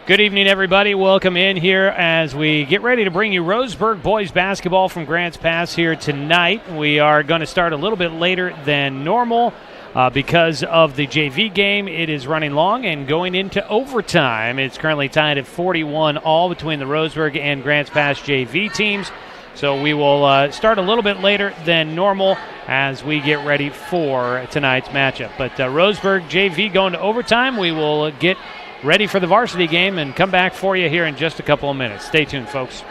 Good evening, everybody. Welcome in here as we get ready to bring you Roseburg boys basketball from Grants Pass here tonight. We are going to start a little bit later than normal because of the JV game. It is running long and going into overtime. It's currently tied at 41 all between the Roseburg and Grants Pass JV teams. So we will start a little bit later than normal as we get ready for tonight's matchup. But Roseburg JV going to overtime. We will get ready for the varsity game and come back for you here in just a couple of minutes. Stay tuned, folks.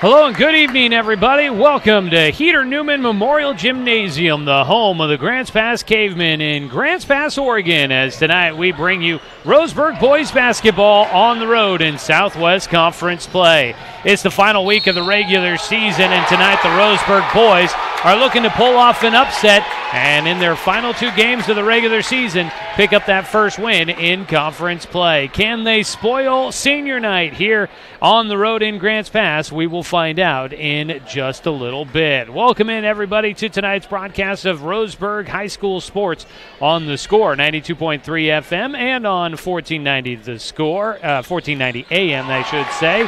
Hello and good evening, everybody. Welcome to Heater Newman Memorial Gymnasium, the home of the Grants Pass Cavemen in Grants Pass, Oregon, as tonight we bring you Roseburg boys basketball on the road in Southwest Conference play. It's the final week of the regular season, and tonight the Roseburg boys are looking to pull off an upset and in their final two games of the regular season pick up that first win in conference play. Can they spoil senior night here on the road in Grants Pass? We will find out in just a little bit. Welcome in, everybody, to tonight's broadcast of Roseburg High School Sports on the Score, 92.3 FM and on 1490 The Score, 1490 AM, I should say.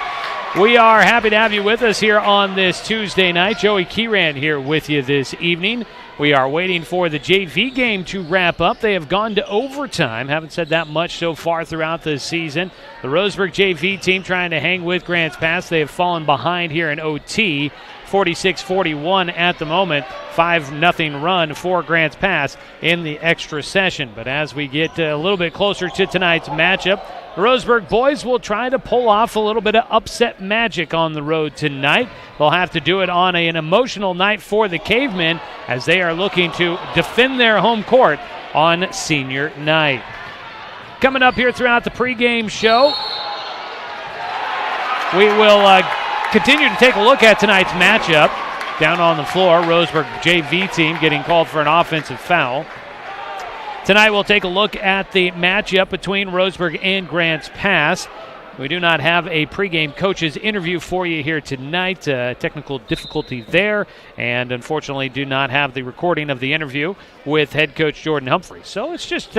We are happy to have you with us here on this Tuesday night. Joey Kieran here with you this evening. We are waiting for the JV game to wrap up. They have gone to overtime. Haven't said that much so far throughout the season. The Roseburg JV team trying to hang with Grants Pass. They have fallen behind here in OT, 46-41 at the moment. 5-0 run for Grants Pass in the extra session. But as we get a little bit closer to tonight's matchup, the Roseburg boys will try to pull off a little bit of upset magic on the road tonight. They'll have to do it on an emotional night for the Cavemen as they are looking to defend their home court on senior night. Coming up here throughout the pregame show, we will continue to take a look at tonight's matchup. Down on the floor, Roseburg JV team getting called for an offensive foul. Tonight we'll take a look at the matchup between Roseburg and Grants Pass. We do not have a pregame coach's interview for you here tonight. Technical difficulty there, and unfortunately do not have the recording of the interview with head coach Jordan Humphrey. So it's just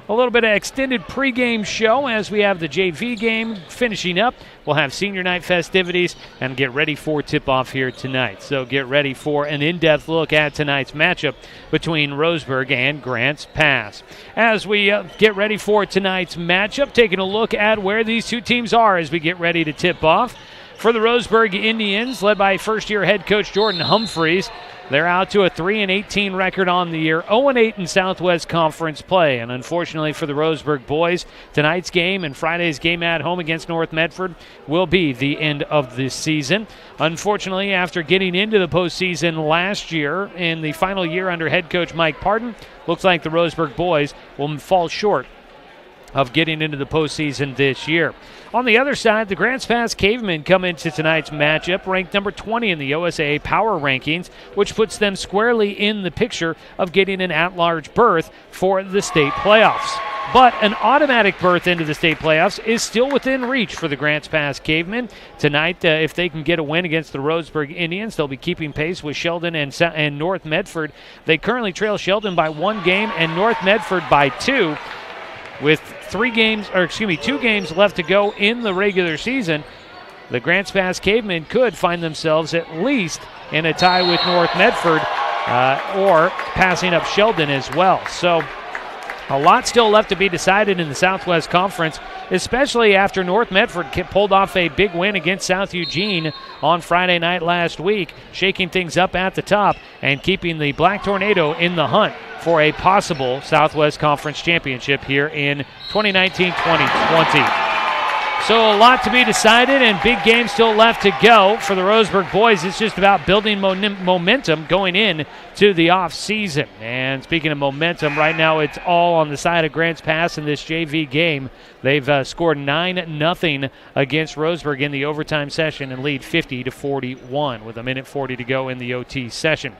a little bit of extended pregame show as we have the JV game finishing up. We'll have senior night festivities and get ready for tip-off here tonight. So get ready for an in-depth look at tonight's matchup between Roseburg and Grants Pass. As we get ready for tonight's matchup, taking a look at where these two teams are as we get ready to tip off. For the Roseburg Indians, led by first-year head coach Jordan Humphreys, they're out to a 3-18 record on the year, 0-8 in Southwest Conference play. And unfortunately for the Roseburg boys, tonight's game and Friday's game at home against North Medford will be the end of this season. Unfortunately, after getting into the postseason last year in the final year under head coach Mike Pardon, looks like the Roseburg boys will fall short of getting into the postseason this year. On the other side, the Grants Pass Cavemen come into tonight's matchup ranked number 20 in the OSAA Power Rankings, which puts them squarely in the picture of getting an at-large berth for the state playoffs. But an automatic berth into the state playoffs is still within reach for the Grants Pass Cavemen. Tonight, if they can get a win against the Roseburg Indians, they'll be keeping pace with Sheldon and North Medford. They currently trail Sheldon by 1 game and North Medford by 2. With 2 games left to go in the regular season, the Grants Pass Cavemen could find themselves at least in a tie with North Medford or passing up Sheldon as well. So a lot still left to be decided in the Southwest Conference, especially after North Medford pulled off a big win against South Eugene on Friday night last week, shaking things up at the top and keeping the Black Tornado in the hunt for a possible Southwest Conference championship here in 2019-2020. So a lot to be decided and big games still left to go for the Roseburg boys. It's just about building momentum going in to the off season. And speaking of momentum, right now it's all on the side of Grants Pass in this JV game. They've scored 9-0 against Roseburg in the overtime session and lead 50-41 with 1:40 to go in the OT session.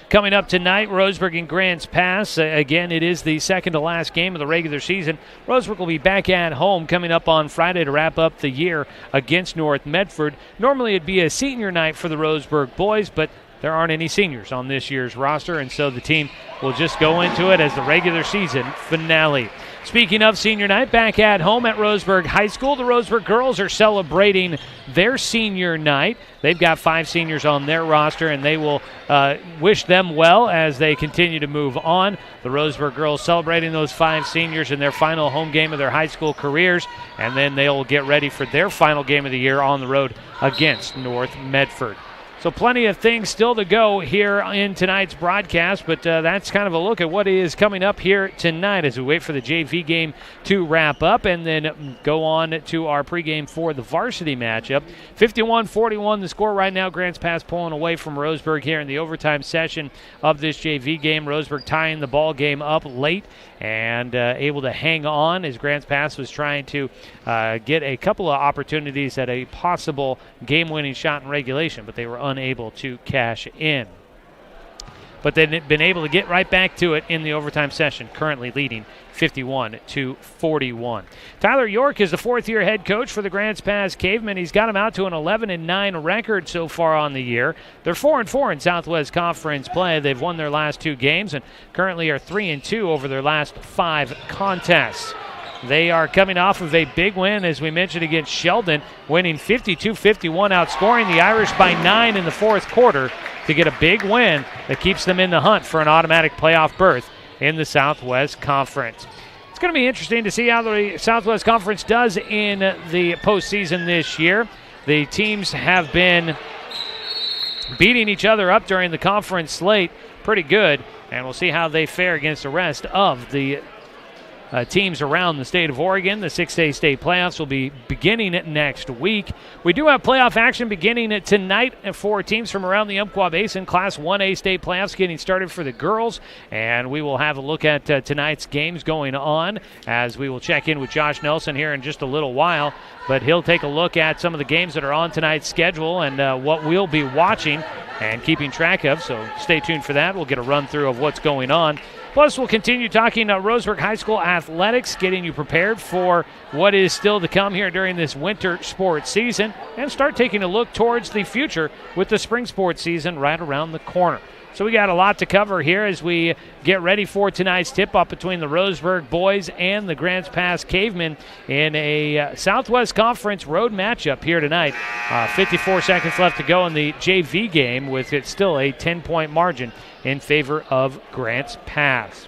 Coming up tonight, Roseburg and Grants Pass. Again, it is the second to last game of the regular season. Roseburg will be back at home coming up on Friday to wrap up the year against North Medford. Normally it'd be a senior night for the Roseburg boys, but there aren't any seniors on this year's roster, and so the team will just go into it as the regular season finale. Speaking of senior night, back at home at Roseburg High School, the Roseburg girls are celebrating their senior night. They've got 5 seniors on their roster, and they will wish them well as they continue to move on. The Roseburg girls celebrating those 5 seniors in their final home game of their high school careers, and then they'll get ready for their final game of the year on the road against North Medford. So plenty of things still to go here in tonight's broadcast, but that's kind of a look at what is coming up here tonight as we wait for the JV game to wrap up and then go on to our pregame for the varsity matchup. 51-41 the score right now. Grants Pass pulling away from Roseburg here in the overtime session of this JV game. Roseburg tying the ball game up late and able to hang on as Grants Pass was trying to get a couple of opportunities at a possible game-winning shot in regulation, but they were unable to cash in. But they've been able to get right back to it in the overtime session, currently leading 51-41. Tyler York is the 4th-year head coach for the Grants Pass Cavemen. He's got them out to an 11-9 record so far on the year. They're 4-4 in Southwest Conference play. They've won their last 2 games and currently are 3-2 over their last 5 contests. They are coming off of a big win, as we mentioned, against Sheldon, winning 52-51, outscoring the Irish by 9 in the 4th quarter to get a big win that keeps them in the hunt for an automatic playoff berth in the Southwest Conference. It's going to be interesting to see how the Southwest Conference does in the postseason this year. The teams have been beating each other up during the conference slate pretty good, and we'll see how they fare against the rest of the teams around the state of Oregon. The 6A state playoffs will be beginning next week. We do have playoff action beginning tonight for teams from around the Umpqua Basin. Class 1A state playoffs getting started for the girls, and we will have a look at tonight's games going on as we will check in with Josh Nelson here in just a little while. But he'll take a look at some of the games that are on tonight's schedule and what we'll be watching and keeping track of, so stay tuned for that. We'll get a run-through of what's going on. Plus, we'll continue talking Roseburg High School athletics, getting you prepared for what is still to come here during this winter sports season, and start taking a look towards the future with the spring sports season right around the corner. So we got a lot to cover here as we get ready for tonight's tip-off between the Roseburg boys and the Grants Pass Cavemen in a Southwest Conference road matchup here tonight. 54 seconds left to go in the JV game, with it still a 10-point margin in favor of Grants Pass.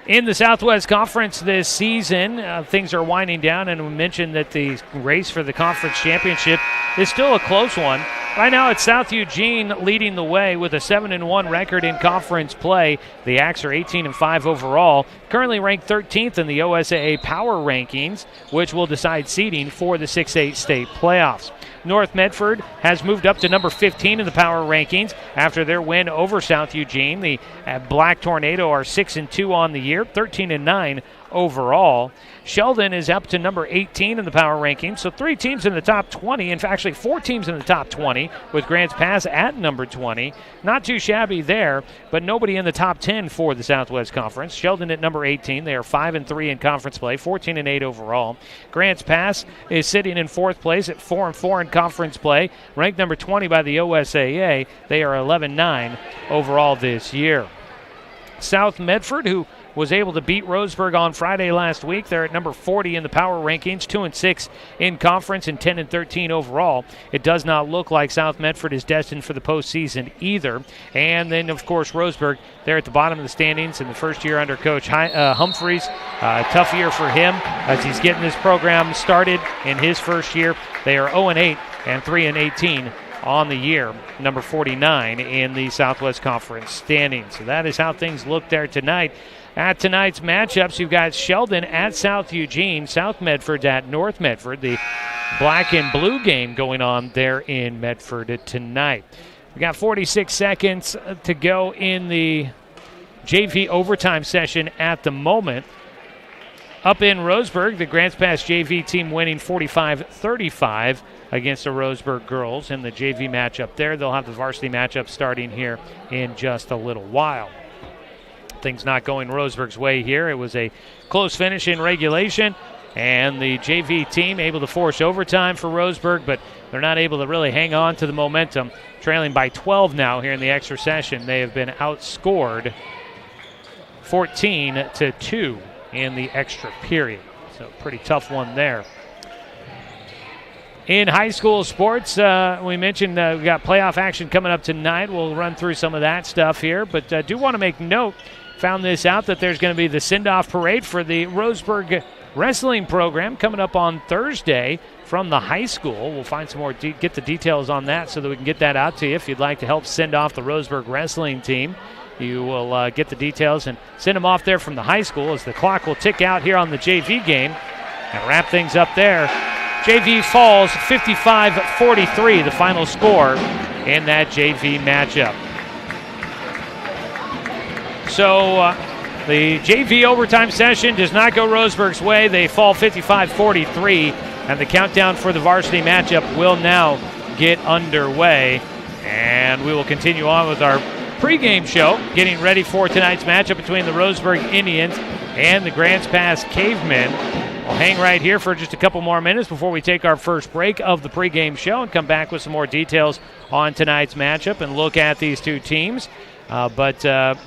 In the Southwest Conference this season, things are winding down, and we mentioned that the race for the conference championship is still a close one. Right now, it's South Eugene leading the way with a 7-1 record in conference play. The Axe are 18-5 overall, currently ranked 13th in the OSAA Power Rankings, which will decide seeding for the 6A state playoffs. North Medford has moved up to number 15 in the power rankings after their win over South Eugene. The Black Tornado are 6-2 on the year, 13-9 overall. Sheldon is up to number 18 in the power rankings, so 3 teams in the top 20. In fact, actually 4 teams in the top 20, with Grants Pass at number 20. Not too shabby there, but nobody in the top 10 for the Southwest Conference. Sheldon at number 18. They are 5-3 in conference play, 14-8 overall. Grants Pass is sitting in 4th place at 4-4 in conference play, ranked number 20 by the OSAA. They are 11-9 overall this year. South Medford, who was able to beat Roseburg on Friday last week. They're at number 40 in the power rankings, 2-6 in conference and 10-13 overall. It does not look like South Medford is destined for the postseason either. And then, of course, Roseburg, they're at the bottom of the standings in the first year under Coach Humphreys. Tough year for him as he's getting this program started in his first year. They are 0-8 and 3-18 on the year, number 49 in the Southwest Conference standings. So that is how things look there tonight. At tonight's matchups, you've got Sheldon at South Eugene, South Medford at North Medford. The black and blue game going on there in Medford tonight. We got 46 seconds to go in the JV overtime session at the moment. Up in Roseburg, the Grants Pass JV team winning 45-35 against the Roseburg girls in the JV matchup there. They'll have the varsity matchup starting here in just a little while. Things not going Roseburg's way here. It was a close finish in regulation, and the JV team able to force overtime for Roseburg, but they're not able to really hang on to the momentum. Trailing by 12 now here in the extra session. They have been outscored 14-2 in the extra period. So pretty tough one there. In high school sports, we mentioned we got playoff action coming up tonight. We'll run through some of that stuff here, but do want to make note, found this out, that there's going to be the send-off parade for the Roseburg wrestling program coming up on Thursday from the high school. We'll find some more, get the details on that so that we can get that out to you. If you'd like to help send off the Roseburg wrestling team, you will get the details and send them off there from the high school as the clock will tick out here on the JV game and wrap things up there. JV falls 55-43, the final score in that JV matchup. So the JV overtime session does not go Roseburg's way. They fall 55-43, and the countdown for the varsity matchup will now get underway. And we will continue on with our pregame show, getting ready for tonight's matchup between the Roseburg Indians and the Grants Pass Cavemen. We'll hang right here for just a couple more minutes before we take our first break of the pregame show and come back with some more details on tonight's matchup and look at these two teams. But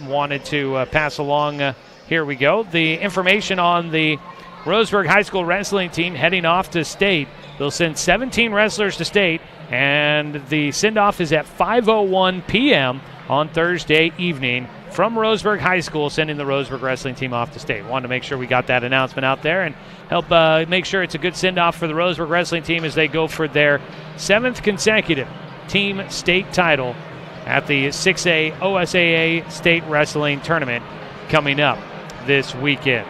wanted to pass along, here we go, the information on the Roseburg High School wrestling team heading off to state. They'll send 17 wrestlers to state, and the send-off is at 5:01 p.m. on Thursday evening from Roseburg High School, sending the Roseburg wrestling team off to state. Wanted to make sure we got that announcement out there and help make sure it's a good send-off for the Roseburg wrestling team as they go for their 7th consecutive team state title at the 6A OSAA State Wrestling Tournament coming up this weekend.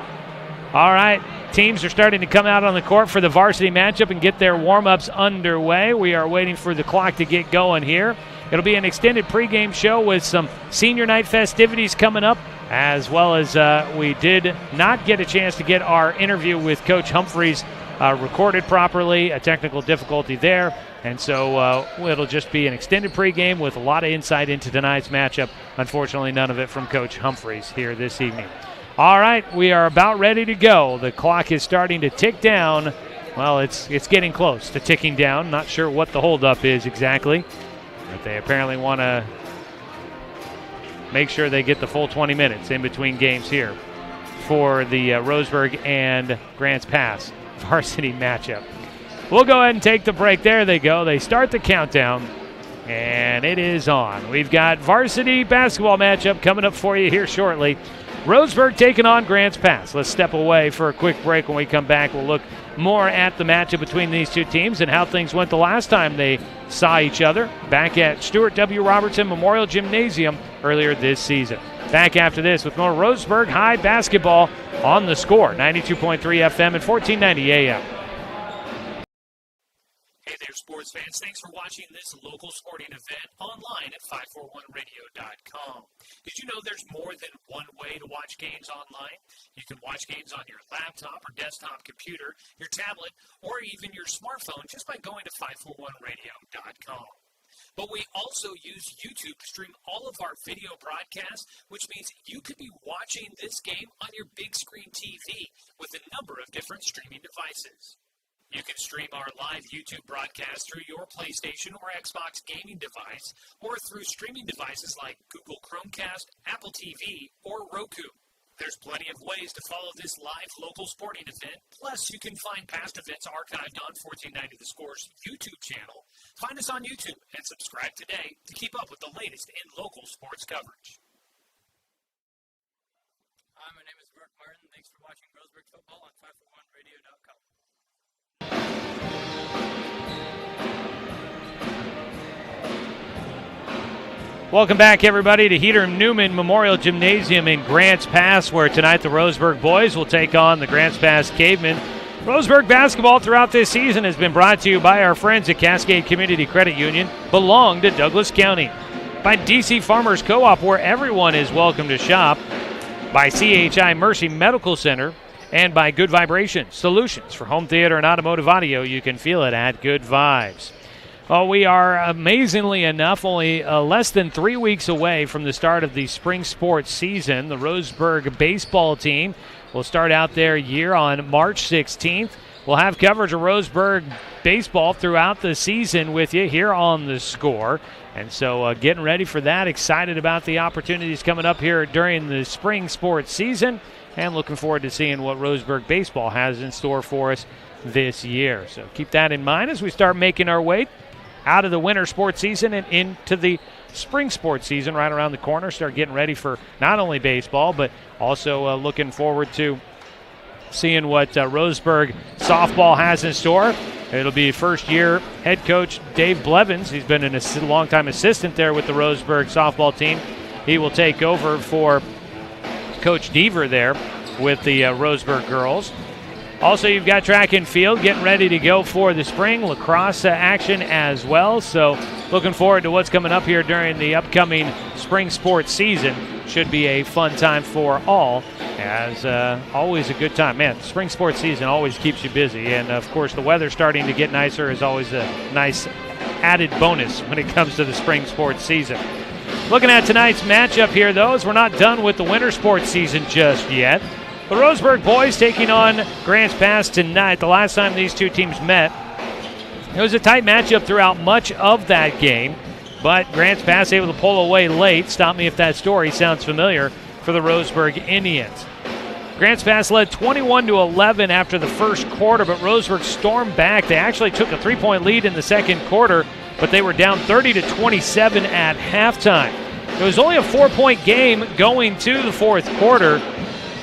All right, teams are starting to come out on the court for the varsity matchup and get their warm-ups underway. We are waiting for the clock to get going here. It'll be an extended pregame show with some senior night festivities coming up, as well as we did not get a chance to get our interview with Coach Humphreys recorded properly, a technical difficulty there. And so it'll just be an extended pregame with a lot of insight into tonight's matchup. Unfortunately, none of it from Coach Humphreys here this evening. All right, we are about ready to go. The clock is starting to tick down. Well, it's getting close to ticking down. Not sure what the holdup is exactly, but they apparently want to make sure they get the full 20 minutes in between games here for the Roseburg and Grants Pass varsity matchup. We'll go ahead and take the break. There they go. They start the countdown, and it is on. We've got varsity basketball matchup coming up for you here shortly. Roseburg taking on Grants Pass. Let's step away for a quick break. When we come back, we'll look more at the matchup between these two teams and how things went the last time they saw each other back at Stuart W. Robertson Memorial Gymnasium earlier this season. Back after this with more Roseburg High basketball on The Score, 92.3 FM and 1490 AM. Hey there, sports fans. Thanks for watching this local sporting event online at 541radio.com. Did you know there's more than one way to watch games online? You can watch games on your laptop or desktop computer, your tablet, or even your smartphone just by going to 541radio.com. But we also use YouTube to stream all of our video broadcasts, which means you could be watching this game on your big screen TV with a number of different streaming devices. You can stream our live YouTube broadcast through your PlayStation or Xbox gaming device or through streaming devices like Google Chromecast, Apple TV, or Roku. There's plenty of ways to follow this live local sporting event. Plus, you can find past events archived on 1490 The Score's YouTube channel. Find us on YouTube and subscribe today to keep up with the latest in local sports coverage. Hi, my name is Mark Martin. Thanks for watching Roseburg football on 541radio.com. Welcome back, everybody, to Heater Newman Memorial Gymnasium in Grants Pass, where tonight the Roseburg boys will take on the Grants Pass Cavemen. Roseburg basketball throughout this season has been brought to you by our friends at Cascade Community Credit Union, belong to Douglas County, by DC Farmers Co-op, where everyone is welcome to shop, by CHI Mercy Medical Center, and by Good Vibrations Solutions for home theater and automotive audio. You can feel it at Good Vibes. Well, we are, amazingly enough, only less than 3 weeks away from the start of the spring sports season. The Roseburg baseball team will start out their year on March 16th. We'll have coverage of Roseburg baseball throughout the season with you here on The Score. And so getting ready for that, excited about the opportunities coming up here during the spring sports season, and looking forward to seeing what Roseburg baseball has in store for us this year. So keep that in mind as we start making our way out of the winter sports season and into the spring sports season right around the corner. Start getting ready for not only baseball, but also looking forward to seeing what Roseburg softball has in store. It'll be first-year head coach Dave Blevins. He's been a long-time assistant there with the Roseburg softball team. He will take over for Coach Deaver there with the Roseburg girls. Also, you've got track and field getting ready to go for the spring lacrosse action as well. So looking forward to what's coming up here during the upcoming spring sports season. Should be a fun time for all, as always a good time. Man, spring sports season always keeps you busy. And, of course, the weather starting to get nicer is always a nice added bonus when it comes to the spring sports season. Looking at tonight's matchup here, though, as we're not done with the winter sports season just yet. The Roseburg boys taking on Grants Pass tonight. The last time these two teams met, it was a tight matchup throughout much of that game, but Grants Pass able to pull away late. Stop me if that story sounds familiar for the Roseburg Indians. Grants Pass led 21-11 after the first quarter, but Roseburg stormed back. They actually took a 3-point lead in the second quarter, but they were down 30-27 at halftime. It was only a 4-point game going to the fourth quarter,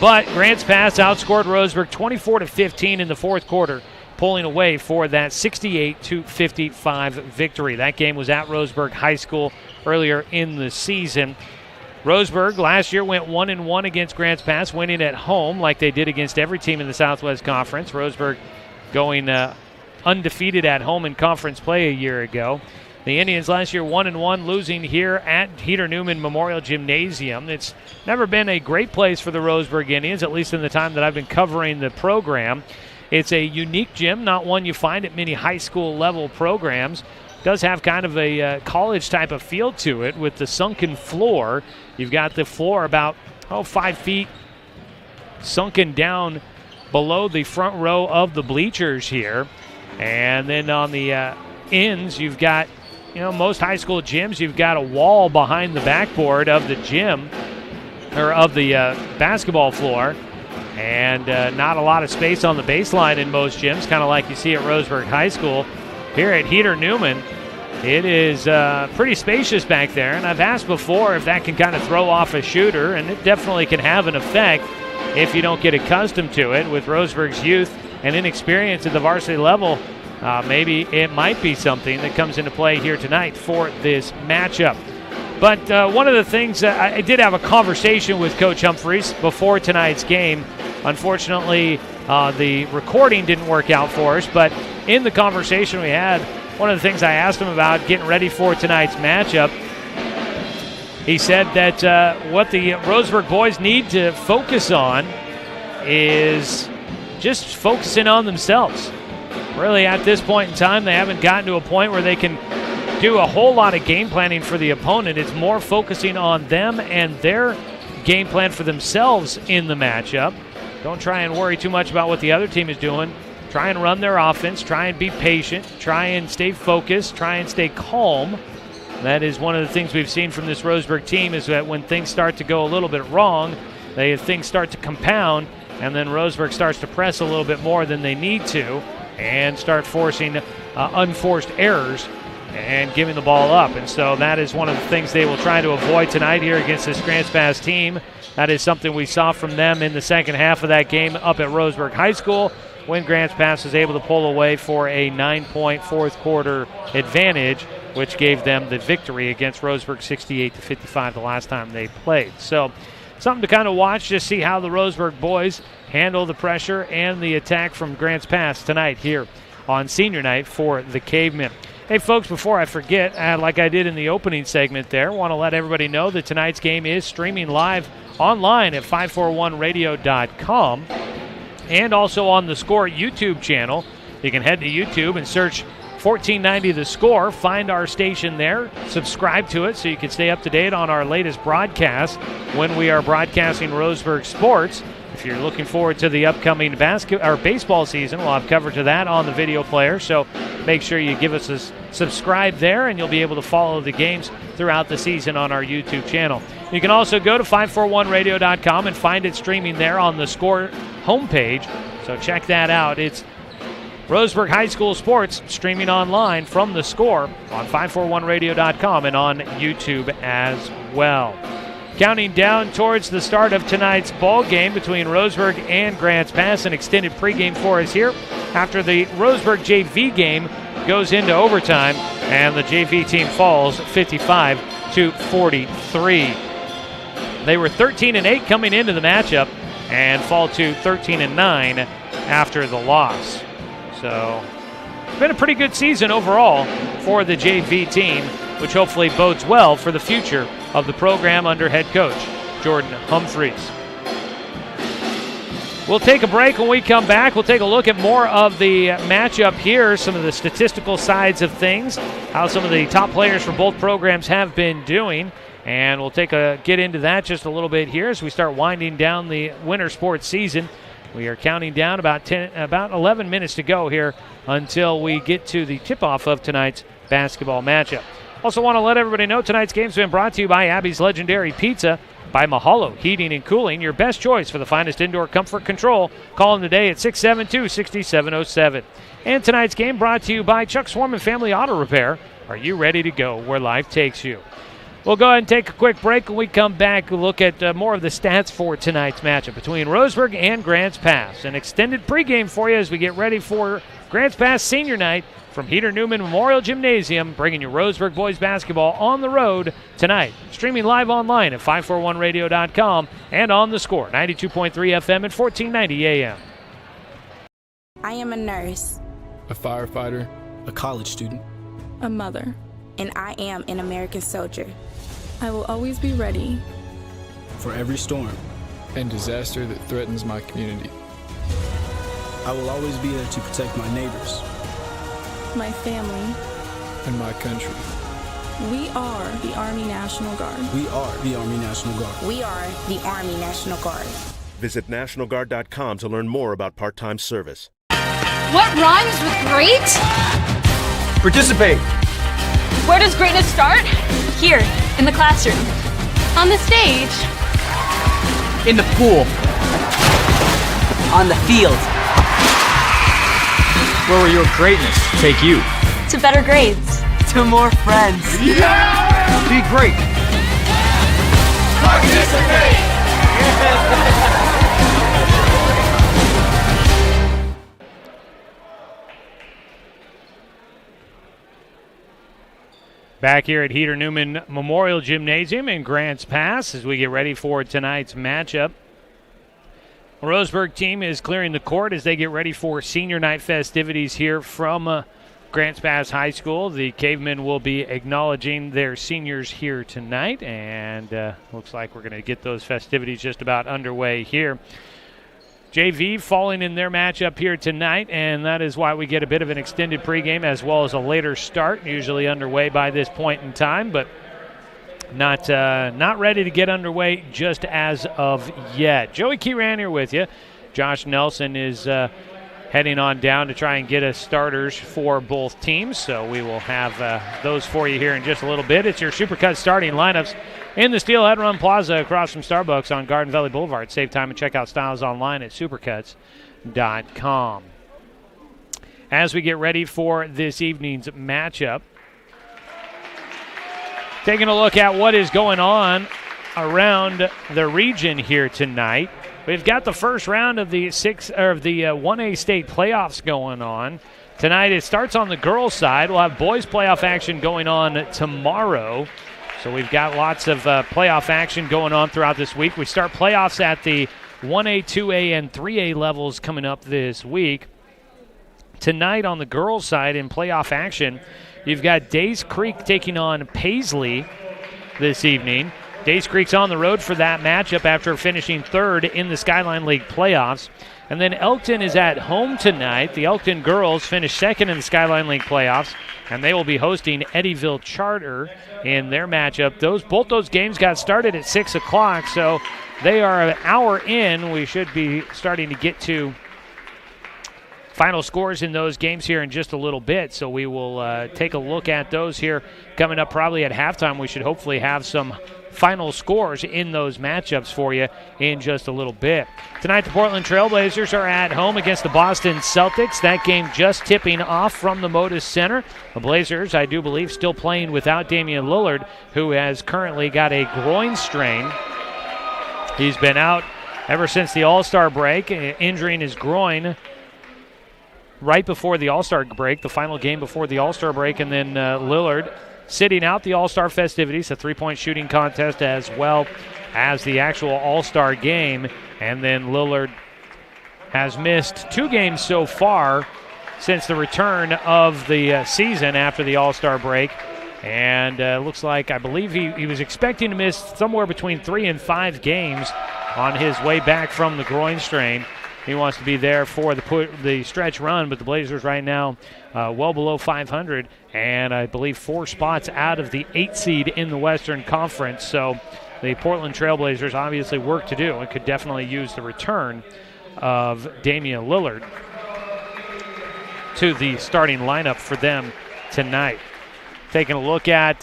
but Grants Pass outscored Roseburg 24-15 in the fourth quarter, pulling away for that 68-55 victory. That game was at Roseburg High School earlier in the season. Roseburg last year went 1-1 against Grants Pass, winning at home like they did against every team in the Southwest Conference. Roseburg going undefeated at home in conference play a year ago. The Indians last year 1-1, losing here at Heater Newman Memorial Gymnasium. It's never been a great place for the Roseburg Indians, at least in the time that I've been covering the program. It's a unique gym, not one you find at many high school level programs. It does have kind of a college type of feel to it with the sunken floor. You've got the floor about 5 feet sunken down below the front row of the bleachers here. And then on the ends, you've got most high school gyms, you've got a wall behind the backboard of the gym or of the basketball floor, and not a lot of space on the baseline in most gyms, kind of like you see at Roseburg High School. Here at Heater Newman, it is pretty spacious back there, and I've asked before if that can kind of throw off a shooter, and it definitely can have an effect if you don't get accustomed to it. With Roseburg's youth and inexperience at the varsity level, maybe it might be something that comes into play here tonight for this matchup. But one of the things, I did have a conversation with Coach Humphreys before tonight's game. Unfortunately, the recording didn't work out for us, but in the conversation we had, one of the things I asked him about getting ready for tonight's matchup, he said that what the Roseburg boys need to focus on is just focusing on themselves. Really, at this point in time, they haven't gotten to a point where they can do a whole lot of game planning for the opponent. It's more focusing on them and their game plan for themselves in the matchup. Don't try and worry too much about what the other team is doing. Try and run their offense. Try and be patient. Try and stay focused. Try and stay calm. That is one of the things we've seen from this Roseburg team, is that when things start to go a little bit wrong, things start to compound, and then Roseburg starts to press a little bit more than they need to and start forcing unforced errors and giving the ball up. And so that is one of the things they will try to avoid tonight here against this Grants Pass team. That is something we saw from them in the second half of that game up at Roseburg High School, when Grants Pass was able to pull away for a 9-point fourth quarter advantage, which gave them the victory against Roseburg 68-55 the last time they played. So something to kind of watch, just see how the Roseburg boys handle the pressure and the attack from Grants Pass tonight here on senior night for the Cavemen. Hey, folks, before I forget, like I did in the opening segment there, want to let everybody know that tonight's game is streaming live online at 541radio.com and also on the Score YouTube channel. You can head to YouTube and search 1490 The Score. Find our station there. Subscribe to it so you can stay up to date on our latest broadcast when we are broadcasting Roseburg sports. If you're looking forward to the upcoming baseball season, we'll have coverage of that on the video player. So make sure you give us a subscribe there, and you'll be able to follow the games throughout the season on our YouTube channel. You can also go to 541radio.com and find it streaming there on the Score homepage. So check that out. It's Roseburg High School sports streaming online from the Score on 541radio.com and on YouTube as well. Counting down towards the start of tonight's ball game between Roseburg and Grants Pass. An extended pregame for us here after the Roseburg JV game goes into overtime, and the JV team falls 55-43. They were 13-8 coming into the matchup and fall to 13-9 after the loss. So it's been a pretty good season overall for the JV team, which hopefully bodes well for the future of the program under head coach Jordan Humphreys. We'll take a break. When we come back, we'll take a look at more of the matchup here, some of the statistical sides of things, how some of the top players for both programs have been doing, and we'll get into that just a little bit here as we start winding down the winter sports season. We are counting down about 11 minutes to go here until we get to the tip-off of tonight's basketball matchup. Also want to let everybody know tonight's game's been brought to you by Abby's Legendary Pizza, by Mahalo Heating and Cooling, your best choice for the finest indoor comfort control. Call them today at 672-6707. And tonight's game brought to you by Chuck Swarman Family Auto Repair. Are you ready to go where life takes you? We'll go ahead and take a quick break. When we come back, we'll look at more of the stats for tonight's matchup between Roseburg and Grants Pass. An extended pregame for you as we get ready for Grants Pass Senior Night from Heater Newman Memorial Gymnasium, bringing you Roseburg boys basketball on the road tonight. Streaming live online at 541radio.com and on the Score, 92.3 FM and 1490 AM. I am a nurse, a firefighter, a college student, a mother, and I am an American soldier. I will always be ready for every storm and disaster that threatens my community. I will always be there to protect my neighbors, my family, and my country. We are the Army National Guard. We are the Army National Guard. We are the Army National Guard. Visit nationalguard.com to learn more about part-time service. What rhymes with great? Participate. Where does greatness start? Here, in the classroom. On the stage. In the pool. On the field. Where will your greatness take you? To better grades. To more friends. Yeah! Be great. Participate! Back here at Heater Newman Memorial Gymnasium in Grants Pass as we get ready for tonight's matchup. The Roseburg team is clearing the court as they get ready for senior night festivities here from Grants Pass High School. The Cavemen will be acknowledging their seniors here tonight, and looks like we're going to get those festivities just about underway here. JV falling in their matchup here tonight, and that is why we get a bit of an extended pregame as well as a later start, usually underway by this point in time, but not ready to get underway just as of yet. Joey Keyran here with you. Josh Nelson is heading on down to try and get us starters for both teams, so we will have those for you here in just a little bit. It's your Supercut starting lineups in the Steelhead Run Plaza across from Starbucks on Garden Valley Boulevard. Save time and check out styles online at supercuts.com. As we get ready for this evening's matchup, taking a look at what is going on around the region here tonight. We've got the first round of the 1A state playoffs going on. Tonight it starts on the girls' side. We'll have boys playoff action going on tomorrow. So we've got lots of playoff action going on throughout this week. We start playoffs at the 1A, 2A, and 3A levels coming up this week. Tonight on the girls' side in playoff action, you've got Days Creek taking on Paisley this evening. Days Creek's on the road for that matchup after finishing third in the Skyline League playoffs. And then Elkton is at home tonight. The Elkton girls finished second in the Skyline League playoffs, and they will be hosting Eddyville Charter in their matchup. Both those games got started at 6 o'clock, so they are an hour in. We should be starting to get to final scores in those games here in just a little bit, so we will take a look at those here coming up probably at halftime. We should hopefully have some final scores in those matchups for you in just a little bit. Tonight, the Portland Trailblazers are at home against the Boston Celtics. That game just tipping off from the Motus Center. The Blazers, I do believe, still playing without Damian Lillard, who has currently got a groin strain. He's been out ever since the All-Star break, injuring his groin right before the All-Star break, the final game before the All-Star break, and then Lillard sitting out the All-Star festivities, a three-point shooting contest as well as the actual All-Star game. And then Lillard has missed 2 games so far since the return of the season after the All-Star break. And looks like, I believe he was expecting to miss somewhere between 3 and 5 games on his way back from the groin strain. He wants to be there for the stretch run, but the Blazers right now well below 500, and I believe 4 spots out of the 8 seed in the Western Conference. So the Portland Trailblazers obviously work to do and could definitely use the return of Damian Lillard to the starting lineup for them tonight. Taking a look at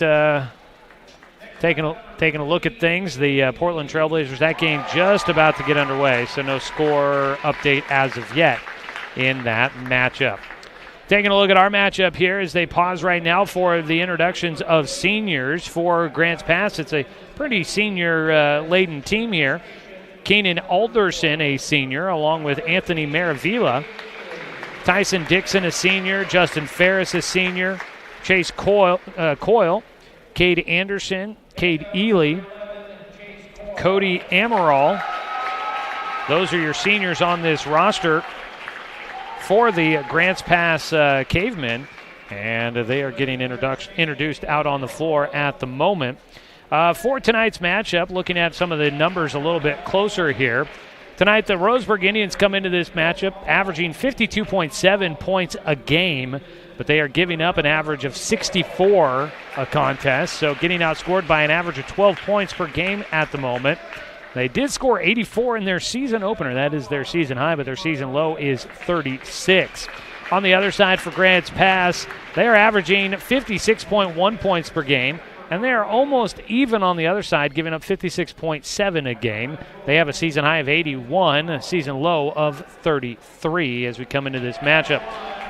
taking a look at things, the Portland Trailblazers, that game just about to get underway, so no score update as of yet in that matchup. Taking a look at our matchup here as they pause right now for the introductions of seniors for Grants Pass. It's a pretty senior-laden team here. Keenan Alderson, a senior, along with Anthony Maravilla. Tyson Dixon, a senior. Justin Ferris, a senior. Chase Coyle, Cade Anderson, Cade Ely, Cody Amaral. Those are your seniors on this roster for the Grants Pass Cavemen, and they are getting introduced out on the floor at the moment. For tonight's matchup, looking at some of the numbers a little bit closer here. Tonight, the Roseburg Indians come into this matchup averaging 52.7 points a game, but they are giving up an average of 64 a contest, so getting outscored by an average of 12 points per game at the moment. They did score 84 in their season opener. That is their season high, but their season low is 36. On the other side for Grants Pass, they are averaging 56.1 points per game, and they are almost even on the other side, giving up 56.7 a game. They have a season high of 81, a season low of 33 as we come into this matchup.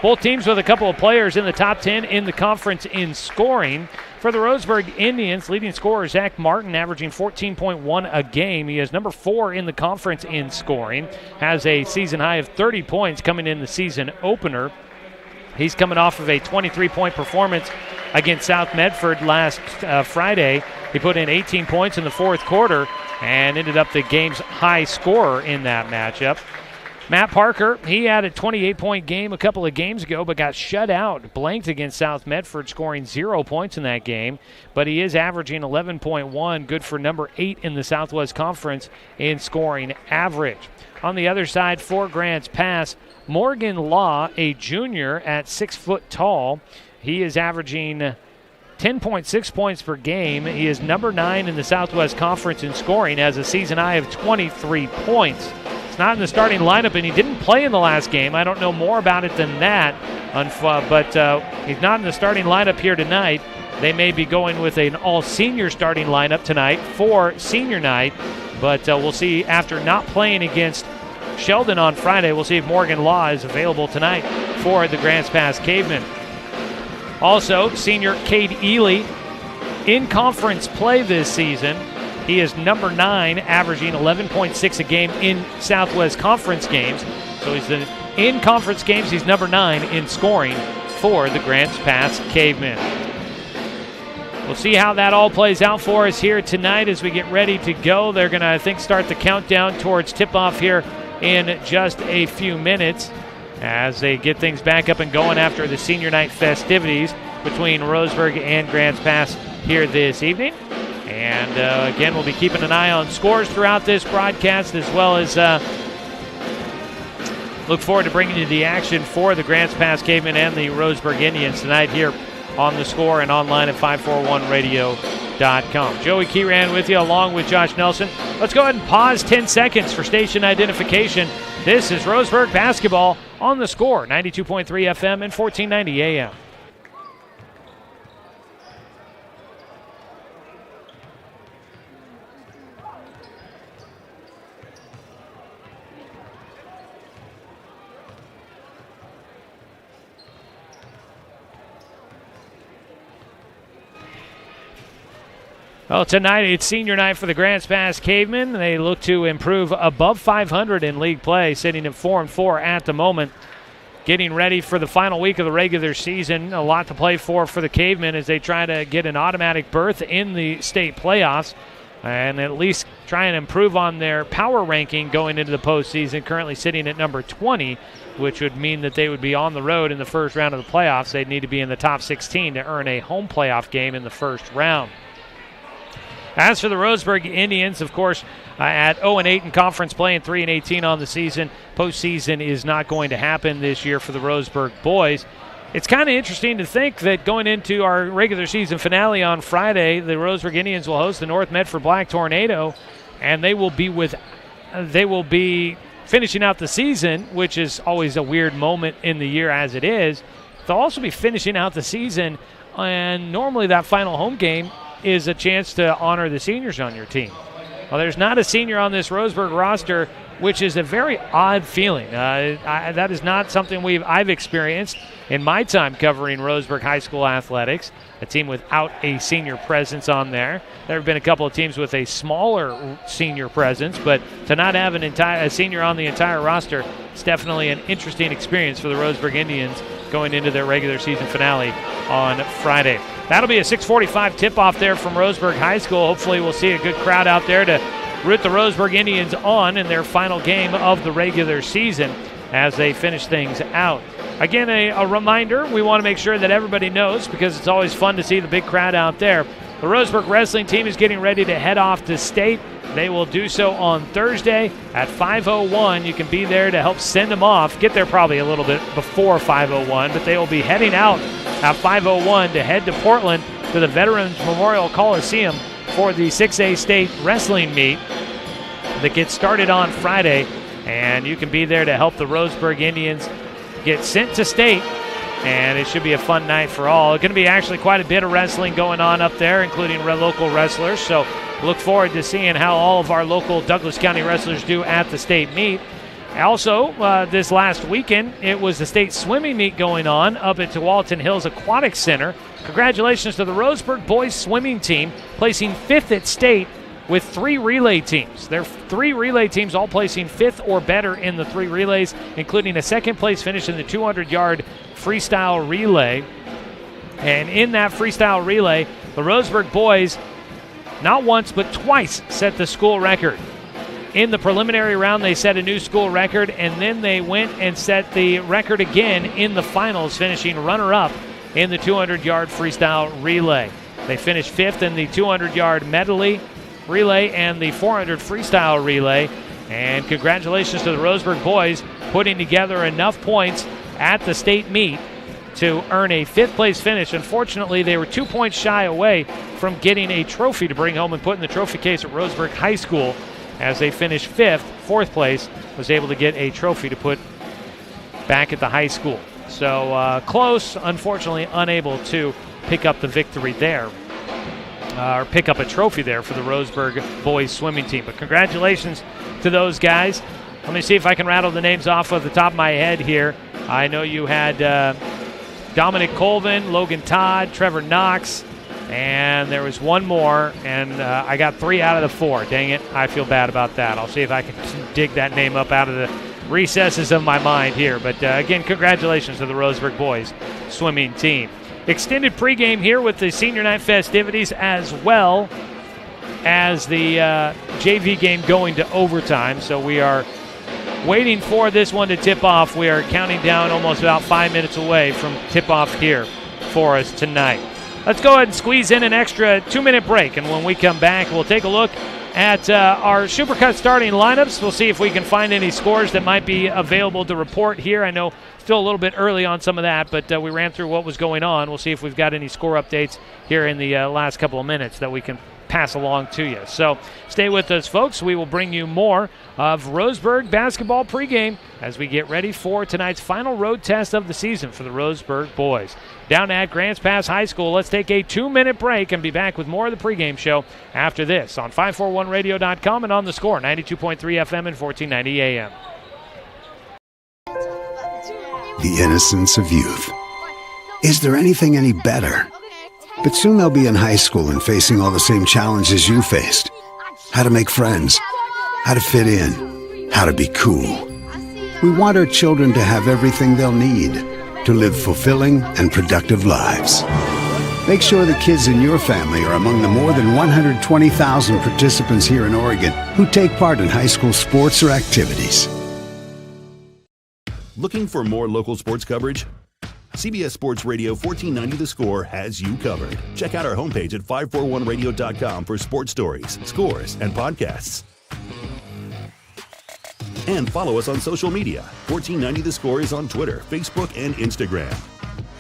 Both teams with a couple of players in the top 10 in the conference in scoring. For the Roseburg Indians, leading scorer Zach Martin averaging 14.1 a game. He is number 4 in the conference in scoring, has a season high of 30 points coming in the season opener. He's coming off of a 23-point performance against South Medford last Friday. He put in 18 points in the fourth quarter and ended up the game's high scorer in that matchup. Matt Parker, he had a 28-point game a couple of games ago, but got shut out, blanked against South Medford, scoring 0 points in that game. But he is averaging 11.1, good for number 8 in the Southwest Conference in scoring average. On the other side for Grants Pass, Morgan Law, a junior at 6 foot tall. He is averaging 10.6 points per game. He is number 9 in the Southwest Conference in scoring, has a season high of 23 points. It's not in the starting lineup, and he didn't play in the last game. I don't know more about it than that, but he's not in the starting lineup here tonight. They may be going with an all-senior starting lineup tonight for senior night, but we'll see after not playing against Sheldon on Friday. We'll see if Morgan Law is available tonight for the Grants Pass Cavemen. Also, senior Cade Ely in conference play this season. He is number 9, averaging 11.6 a game in Southwest Conference games. So in conference games, he's number 9 in scoring for the Grants Pass Cavemen. We'll see how that all plays out for us here tonight as we get ready to go. They're going to, I think, start the countdown towards tip-off here in just a few minutes as they get things back up and going after the senior night festivities between Roseburg and Grants Pass here this evening. And again, we'll be keeping an eye on scores throughout this broadcast, as well as look forward to bringing you the action for the Grants Pass Cavemen and the Roseburg Indians tonight here on The Score and online at 541radio.com. Joey Keyran with you along with Josh Nelson. Let's go ahead and pause 10 seconds for station identification. This is Roseburg basketball on The Score, 92.3 FM and 1490 AM. Well, tonight it's senior night for the Grants Pass Cavemen. They look to improve above 500 in league play, sitting at 4-4 at the moment. Getting ready for the final week of the regular season. A lot to play for the Cavemen as they try to get an automatic berth in the state playoffs and at least try and improve on their power ranking going into the postseason, currently sitting at number 20, which would mean that they would be on the road in the first round of the playoffs. They'd need to be in the top 16 to earn a home playoff game in the first round. As for the Roseburg Indians, of course, at 0-8 in conference play and 3-18 on the season, postseason is not going to happen this year for the Roseburg boys. It's kind of interesting to think that going into our regular season finale on Friday, the Roseburg Indians will host the North Medford Black Tornado, and they will be finishing out the season, which is always a weird moment in the year as it is. They'll also be finishing out the season, and normally that final home game is a chance to honor the seniors on your team. Well, there's not a senior on this Roseburg roster, which is a very odd feeling. That is not something I've experienced in my time covering Roseburg High School athletics, a team without a senior presence on there. There have been a couple of teams with a smaller senior presence, but to not have a senior on the entire roster, it's definitely an interesting experience for the Roseburg Indians going into their regular season finale on Friday. That'll be a 6:45 tip-off there from Roseburg High School. Hopefully we'll see a good crowd out there to root the Roseburg Indians on in their final game of the regular season as they finish things out. Again, a reminder, we want to make sure that everybody knows, because it's always fun to see the big crowd out there. The Roseburg wrestling team is getting ready to head off to state. They will do so on Thursday at 5:01. You can be there to help send them off. Get there probably a little bit before 5:01, but they will be heading out at 5:01 to head to Portland to the Veterans Memorial Coliseum for the 6A state wrestling meet that gets started on Friday. And you can be there to help the Roseburg Indians get sent to state, and it should be a fun night for all. Going to be actually quite a bit of wrestling going on up there, including local wrestlers, so look forward to seeing how all of our local Douglas County wrestlers do at the state meet. Also, this last weekend, it was the state swimming meet going on up at Tualatin Hills Aquatic Center. Congratulations to the Roseburg boys swimming team, placing 5th at state with 3 relay teams. There are 3 relay teams all placing 5th or better in the 3 relays, including a 2nd place finish in the 200-yard freestyle relay. And in that freestyle relay, the Roseburg boys not once but twice set the school record. In the preliminary round, they set a new school record, and then they went and set the record again in the finals, finishing runner-up in the 200-yard freestyle relay. They finished 5th in the 200-yard medley relay and the 400 freestyle relay. And congratulations to the Roseburg boys putting together enough points at the state meet to earn a 5th place finish. Unfortunately, they were 2 points shy away from getting a trophy to bring home and put in the trophy case at Roseburg High School. As they finished 5th, 4th place was able to get a trophy to put back at the high school. So close, unfortunately unable to pick up the victory there, or pick up a trophy there for the Roseburg boys swimming team. But congratulations to those guys. Let me see if I can rattle the names off of the top of my head here. I know you had Dominic Colvin, Logan Todd, Trevor Knox, and there was one more, and I got 3 out of the 4. Dang it, I feel bad about that. I'll see if I can dig that name up out of the recesses of my mind here. But again, congratulations to the Roseburg boys swimming team. Extended pregame here with the senior night festivities, as well as the JV game going to overtime. So we are waiting for this one to tip off. We are counting down almost about 5 minutes away from tip-off here for us tonight. Let's go ahead and squeeze in an extra 2-minute break, and when we come back, we'll take a look at our Supercut starting lineups. We'll see if we can find any scores that might be available to report here. I know still a little bit early on some of that, but we ran through what was going on. We'll see if we've got any score updates here in the last couple of minutes that we can pass along to you. So stay with us, folks. We will bring you more of Roseburg basketball pregame as we get ready for tonight's final road test of the season for the Roseburg boys. Down at Grants Pass High School, let's take a 2-minute break and be back with more of the pregame show after this on 541radio.com and on the Score, 92.3 FM and 1490 AM. The innocence of youth. Is there anything any better? But soon they'll be in high school and facing all the same challenges you faced. How to make friends, how to fit in, how to be cool. We want our children to have everything they'll need to live fulfilling and productive lives. Make sure the kids in your family are among the more than 120,000 participants here in Oregon who take part in high school sports or activities. Looking for more local sports coverage? CBS Sports Radio 1490 The Score has you covered. Check out our homepage at 541radio.com for sports stories, scores, and podcasts. And follow us on social media. 1490 The Score is on Twitter, Facebook, and Instagram.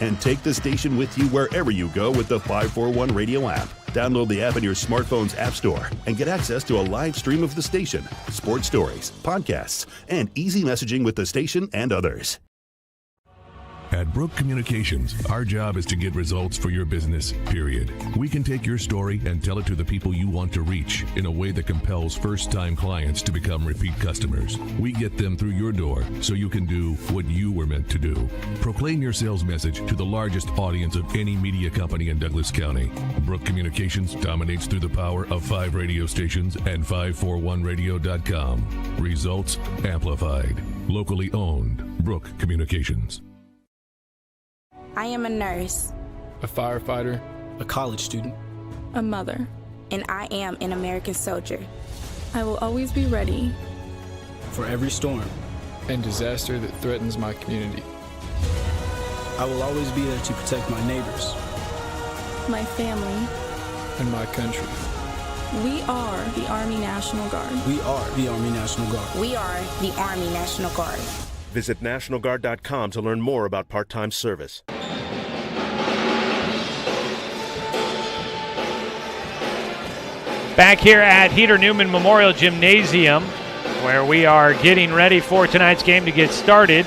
And take the station with you wherever you go with the 541 Radio app. Download the app in your smartphone's app store and get access to a live stream of the station, sports stories, podcasts, and easy messaging with the station and others. At Brook Communications, our job is to get results for your business, period. We can take your story and tell it to the people you want to reach in a way that compels first-time clients to become repeat customers. We get them through your door so you can do what you were meant to do. Proclaim your sales message to the largest audience of any media company in Douglas County. Brook Communications dominates through the power of 5 radio stations and 541radio.com. Results amplified. Locally owned. Brook Communications. I am a nurse, a firefighter, a college student, a mother, and I am an American soldier. I will always be ready for every storm and disaster that threatens my community. I will always be there to protect my neighbors, my family, and my country. We are the Army National Guard. We are the Army National Guard. We are the Army National Guard. Visit nationalguard.com to learn more about part-time service. Back here at Heater Newman Memorial Gymnasium, where we are getting ready for tonight's game to get started.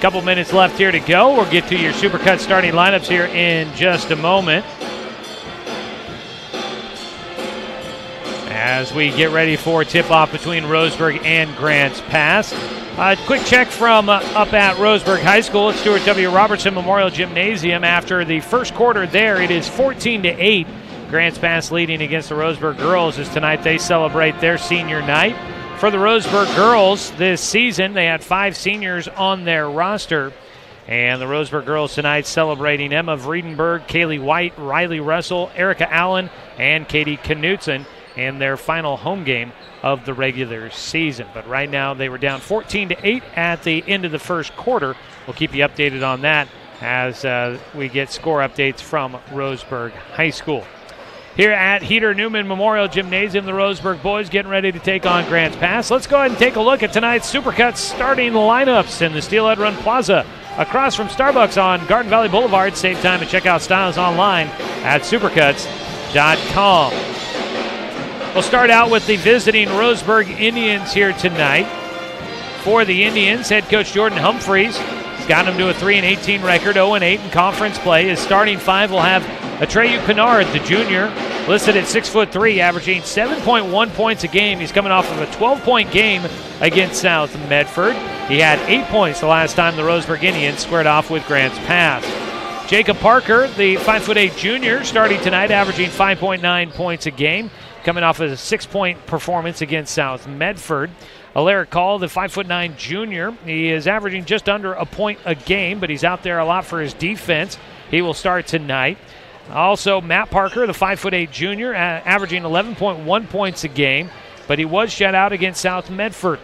Couple minutes left here to go. We'll get to your Supercut starting lineups here in just a moment. As we get ready for tip-off between Roseburg and Grants Pass. Quick check from up at Roseburg High School at Stuart W. Robertson Memorial Gymnasium. After the first quarter there, it is 14-8. Grants Pass leading against the Roseburg girls as tonight they celebrate their senior night. For the Roseburg girls this season, they had 5 seniors on their roster. And the Roseburg girls tonight celebrating Emma Vredenberg, Kaylee White, Riley Russell, Erica Allen, and Katie Knutson in their final home game of the regular season. But right now they were down 14-8 at the end of the first quarter. We'll keep you updated on that as we get score updates from Roseburg High School. Here at Heater Newman Memorial Gymnasium, the Roseburg boys getting ready to take on Grants Pass. Let's go ahead and take a look at tonight's Supercuts starting lineups in the Steelhead Run Plaza across from Starbucks on Garden Valley Boulevard. Save time and check out styles online at supercuts.com. We'll start out with the visiting Roseburg Indians here tonight. For the Indians, head coach Jordan Humphreys has got them to a 3-18 record, 0-8 in conference play. His starting 5 will have Atreyu Pinard, the junior, listed at 6'3", averaging 7.1 points a game. He's coming off of a 12-point game against South Medford. He had 8 points the last time the Roseburg Indians squared off with Grants Pass. Jacob Parker, the 5'8" junior, starting tonight, averaging 5.9 points a game, coming off of a 6-point performance against South Medford. Alaric Call, the 5'9" junior, he is averaging just under a point a game, but he's out there a lot for his defense. He will start tonight. Also, Matt Parker, the 5'8" junior, averaging 11.1 points a game, but he was shut out against South Medford.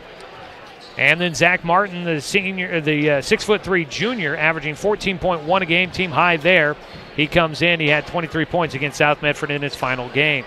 And then Zach Martin, the senior, the 6'3" junior, averaging 14.1 a game, team high there. He comes in, he had 23 points against South Medford in his final game.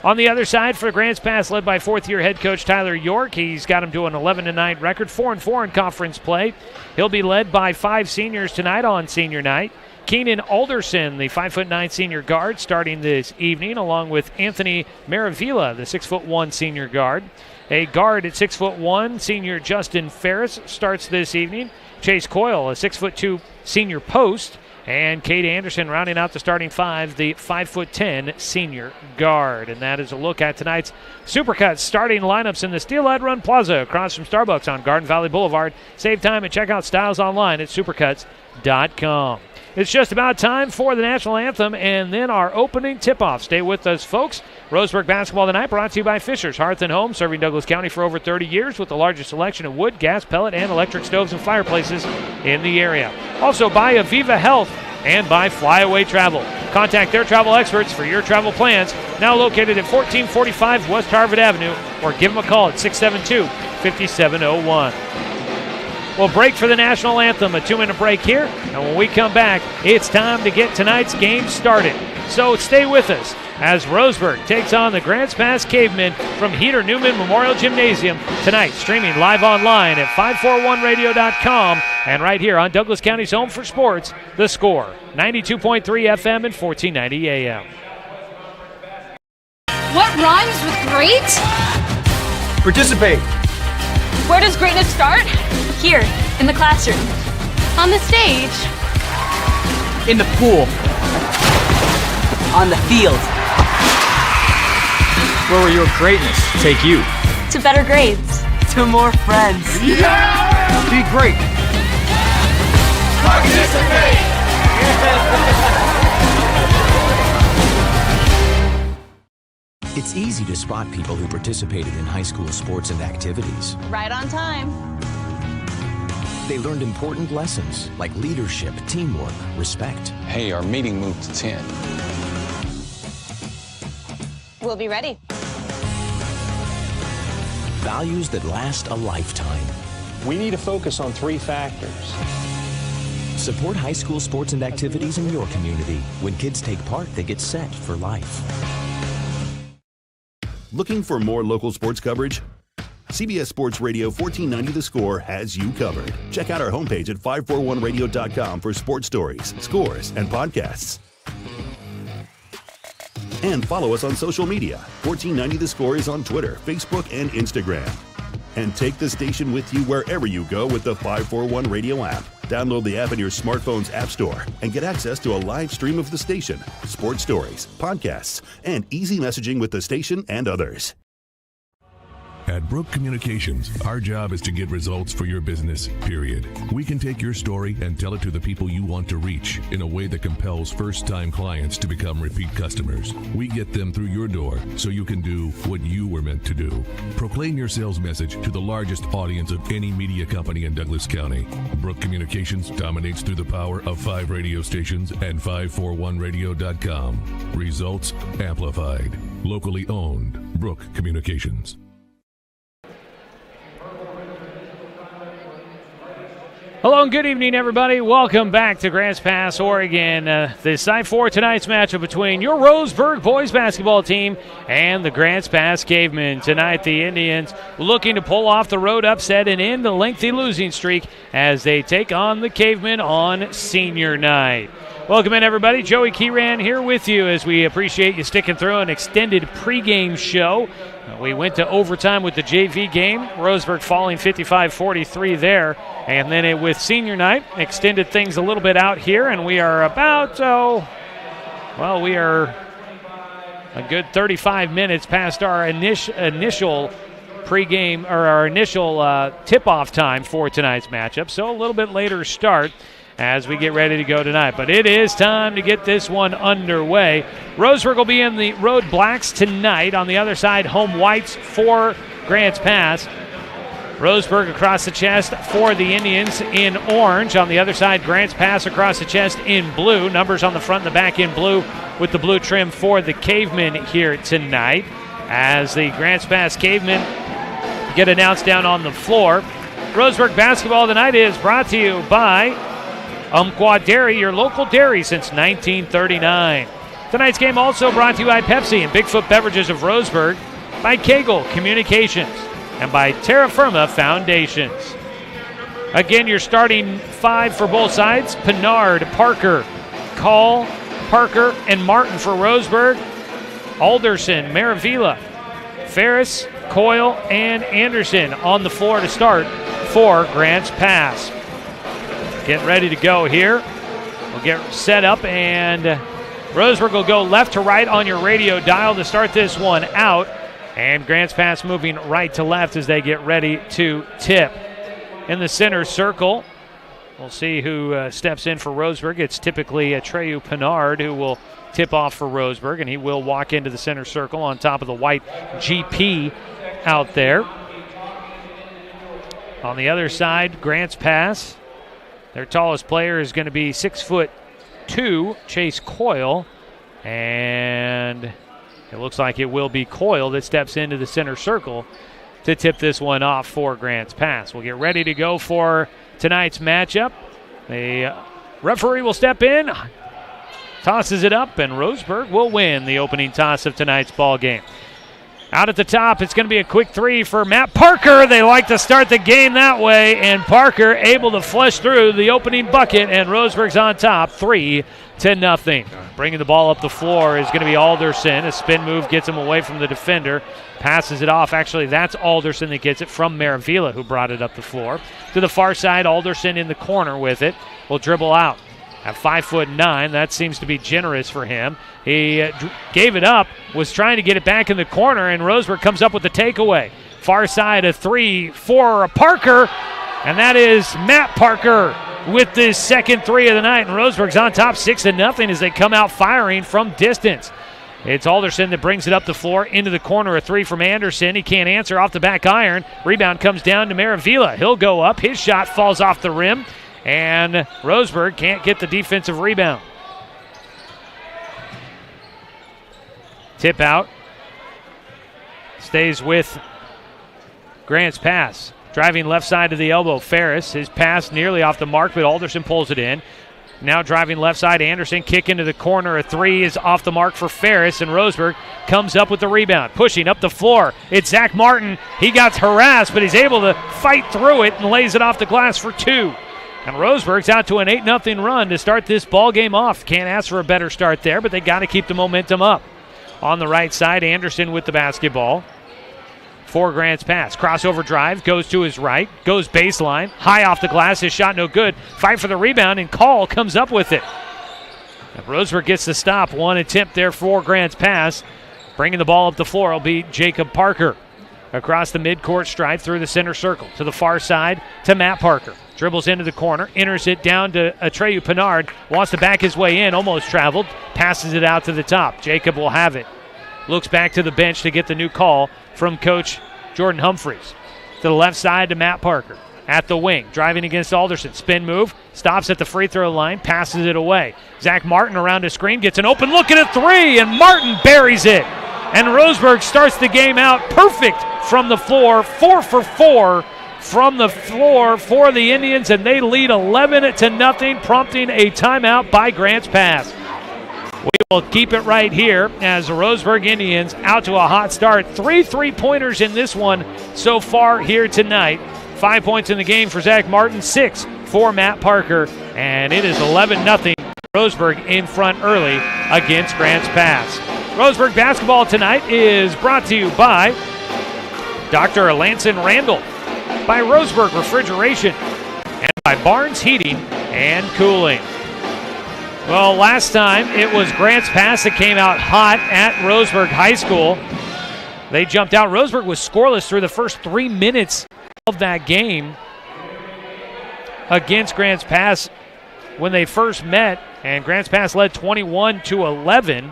On the other side for Grants Pass, led by fourth-year head coach Tyler York. He's got him to an 11-9 record, 4-4 in conference play. He'll be led by 5 seniors tonight on senior night. Keenan Alderson, the 5'9" senior guard, starting this evening, along with Anthony Maravilla, the 6'1" senior guard. A guard at 6'1", senior Justin Ferris, starts this evening. Chase Coyle, a 6'2" senior post. And Kate Anderson rounding out the starting 5, the 5'10" senior guard. And that is a look at tonight's Supercuts starting lineups in the Steelhead Run Plaza across from Starbucks on Garden Valley Boulevard. Save time and check out styles online at supercuts.com. It's just about time for the national anthem and then our opening tip-off. Stay with us, folks. Roseburg basketball tonight brought to you by Fisher's Hearth & Home, serving Douglas County for over 30 years with the largest selection of wood, gas, pellet, and electric stoves and fireplaces in the area. Also by Aviva Health and by Flyaway Travel. Contact their travel experts for your travel plans, now located at 1445 West Harvard Avenue, or give them a call at 672-5701. We'll break for the national anthem, a 2-minute break here, and when we come back, it's time to get tonight's game started. So stay with us as Roseburg takes on the Grants Pass Cavemen from Heater Newman Memorial Gymnasium tonight, streaming live online at 541radio.com and right here on Douglas County's home for sports, The Score, 92.3 FM and 1490 AM. What rhymes with great? Participate. Where does greatness start? Here, in the classroom. On the stage. In the pool. On the field. Where will your greatness take you? To better grades. To more friends. Yeah! Be great. Participate! It's easy to spot people who participated in high school sports and activities. Right on time. They learned important lessons like leadership, teamwork, respect. Hey, our meeting moved to 10. We'll be ready. Values that last a lifetime. We need to focus on 3 factors. Support high school sports and activities in your community. When kids take part, they get set for life. Looking for more local sports coverage? CBS Sports Radio 1490 The Score has you covered. Check out our homepage at 541radio.com for sports stories, scores, and podcasts. And follow us on social media. 1490 The Score is on Twitter, Facebook, and Instagram. And take the station with you wherever you go with the 541 Radio app. Download the app in your smartphone's app store and get access to a live stream of the station, sports stories, podcasts, and easy messaging with the station and others. At Brook Communications, our job is to get results for your business, period. We can take your story and tell it to the people you want to reach in a way that compels first-time clients to become repeat customers. We get them through your door so you can do what you were meant to do. Proclaim your sales message to the largest audience of any media company in Douglas County. Brook Communications dominates through the power of 5 radio stations and 541radio.com. Results amplified. Locally owned. Brook Communications. Hello and good evening, everybody. Welcome back to Grants Pass, Oregon. The site for tonight's matchup between your Roseburg boys basketball team and the Grants Pass Cavemen. Tonight, the Indians looking to pull off the road upset and end the lengthy losing streak as they take on the Cavemen on senior night. Welcome in, everybody. Joey Keyran here with you as we appreciate you sticking through an extended pregame show. We went to overtime with the JV game. Roseburg falling 55-43 there. And then with senior night, extended things a little bit out here. And we are about, we are a good 35 minutes past our initial pregame, or our initial tip-off time for tonight's matchup. So a little bit later start as we get ready to go tonight. But it is time to get this one underway. Roseburg will be in the road blacks tonight. On the other side, home whites for Grants Pass. Roseburg across the chest for the Indians in orange. On the other side, Grants Pass across the chest in blue. Numbers on the front and the back in blue with the blue trim for the Cavemen here tonight. As the Grants Pass Cavemen get announced down on the floor. Roseburg basketball tonight is brought to you by Umpqua Dairy, your local dairy since 1939. Tonight's game also brought to you by Pepsi and Bigfoot Beverages of Roseburg, by Kegel Communications, and by Terra Firma Foundations. Again, you're starting 5 for both sides. Pinard, Parker, Call, Parker, and Martin for Roseburg. Alderson, Maravilla, Ferris, Coyle, and Anderson on the floor to start for Grants Pass. Getting ready to go here. We'll get set up, and Roseburg will go left to right on your radio dial to start this one out. And Grants Pass moving right to left as they get ready to tip. In the center circle, we'll see who steps in for Roseburg. It's typically Treyu Pinard who will tip off for Roseburg, and he will walk into the center circle on top of the white GP out there. On the other side, Grants Pass. Their tallest player is going to be 6'2", Chase Coyle. And it looks like it will be Coyle that steps into the center circle to tip this one off for Grants Pass. We'll get ready to go for tonight's matchup. The referee will step in, tosses it up, and Roseburg will win the opening toss of tonight's ball game. Out at the top, it's going to be a quick 3 for Matt Parker. They like to start the game that way, and Parker able to flush through the opening bucket, and Roseburg's on top, 3-0. Bringing the ball up the floor is going to be Alderson. A spin move gets him away from the defender. Passes it off. Actually, that's Alderson that gets it from Maravilla, who brought it up the floor. To the far side, Alderson in the corner with it. Will dribble out. At 5'9", that seems to be generous for him. He gave it up, was trying to get it back in the corner, and Roseburg comes up with the takeaway. Far side, a 3 for Parker, and that is Matt Parker with this second 3 of the night. And Roseburg's on top 6-0 as they come out firing from distance. It's Alderson that brings it up the floor into the corner. A 3 from Anderson. He can't answer off the back iron. Rebound comes down to Maravilla. He'll go up. His shot falls off the rim. And Roseburg can't get the defensive rebound. Tip out. Stays with Grants Pass. Driving left side of the elbow, Ferris. His pass nearly off the mark, but Alderson pulls it in. Now driving left side, Anderson. Kick into the corner. A 3 is off the mark for Ferris, and Roseburg comes up with the rebound. Pushing up the floor. It's Zach Martin. He got harassed, but he's able to fight through it and lays it off the glass for 2. And Roseburg's out to an 8-0 run to start this ball game off. Can't ask for a better start there, but they got to keep the momentum up. On the right side, Anderson with the basketball. for Grants Pass. Crossover drive, goes to his right, goes baseline, high off the glass, his shot no good. Fight for the rebound, and Call comes up with it. And Roseburg gets the stop. One attempt there for Grants Pass. Bringing the ball up the floor will be Jacob Parker. Across the midcourt stripe through the center circle to the far side to Matt Parker. Dribbles into the corner, enters it down to Atreyu Pinard. Wants to back his way in, almost traveled. Passes it out to the top. Jacob will have it. Looks back to the bench to get the new call from Coach Jordan Humphreys. To the left side to Matt Parker. At the wing, driving against Alderson. Spin move, stops at the free throw line, passes it away. Zach Martin around a screen, gets an open look at a three, and Martin buries it. And Roseburg starts the game out perfect from the floor, 4 for 4 from the floor for the Indians, and they lead 11-0, prompting a timeout by Grants Pass. We will keep it right here as the Roseburg Indians out to a hot start. 3 3-pointers in this one so far here tonight. 5 points in the game for Zach Martin, 6 for Matt Parker, and it is 11-0. Roseburg in front early against Grants Pass. Roseburg basketball tonight is brought to you by Dr. Lanson Randall, by Roseburg Refrigeration, and by Barnes Heating and Cooling. Well, last time it was Grants Pass that came out hot at Roseburg High School. They jumped out. Roseburg was scoreless through the first 3 minutes of that game against Grants Pass when they first met, and Grants Pass led 21-11.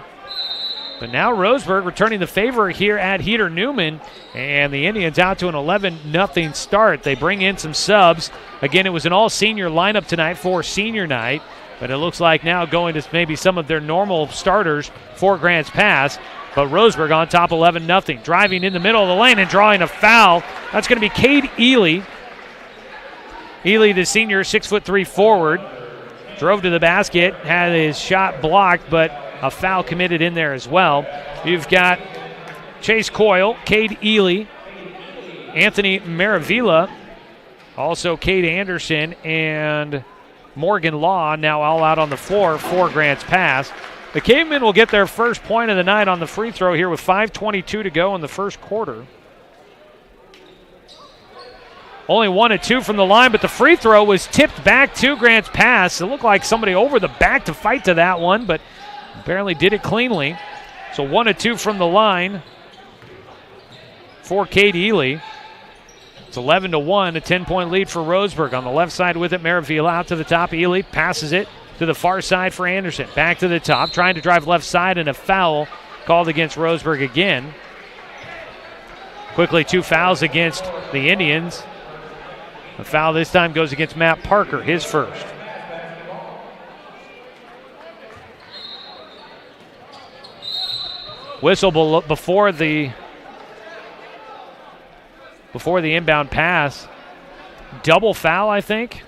But now Roseburg returning the favor here at Heater Newman, and the Indians out to an 11-0 start. They bring in some subs. Again, it was an all-senior lineup tonight for senior night, but it looks like now going to maybe some of their normal starters for Grants Pass. But Roseburg on top 11-0. Driving in the middle of the lane and drawing a foul. That's going to be Cade Ely. Ely, the senior, 6'3" forward. Drove to the basket, had his shot blocked, but a foul committed in there as well. You've got Chase Coyle, Cade Ely, Anthony Maravilla, also Cade Anderson, and Morgan Law now all out on the floor for Grants Pass. The Cavemen will get their first point of the night on the free throw here with 5:22 to go in the first quarter. Only 1 of 2 from the line, but the free throw was tipped back to Grants Pass. It looked like somebody over the back to fight to that one, but apparently did it cleanly. So 1 of 2 from the line for Cade Ely. It's 11-1, a 10-point lead for Roseburg. On the left side with it, Maravilla out to the top. Ely passes it to the far side for Anderson. Back to the top, trying to drive left side, and a foul called against Roseburg again. Quickly 2 fouls against the Indians. The foul this time goes against Matt Parker, his first. Whistle before the inbound pass. Double foul, I think.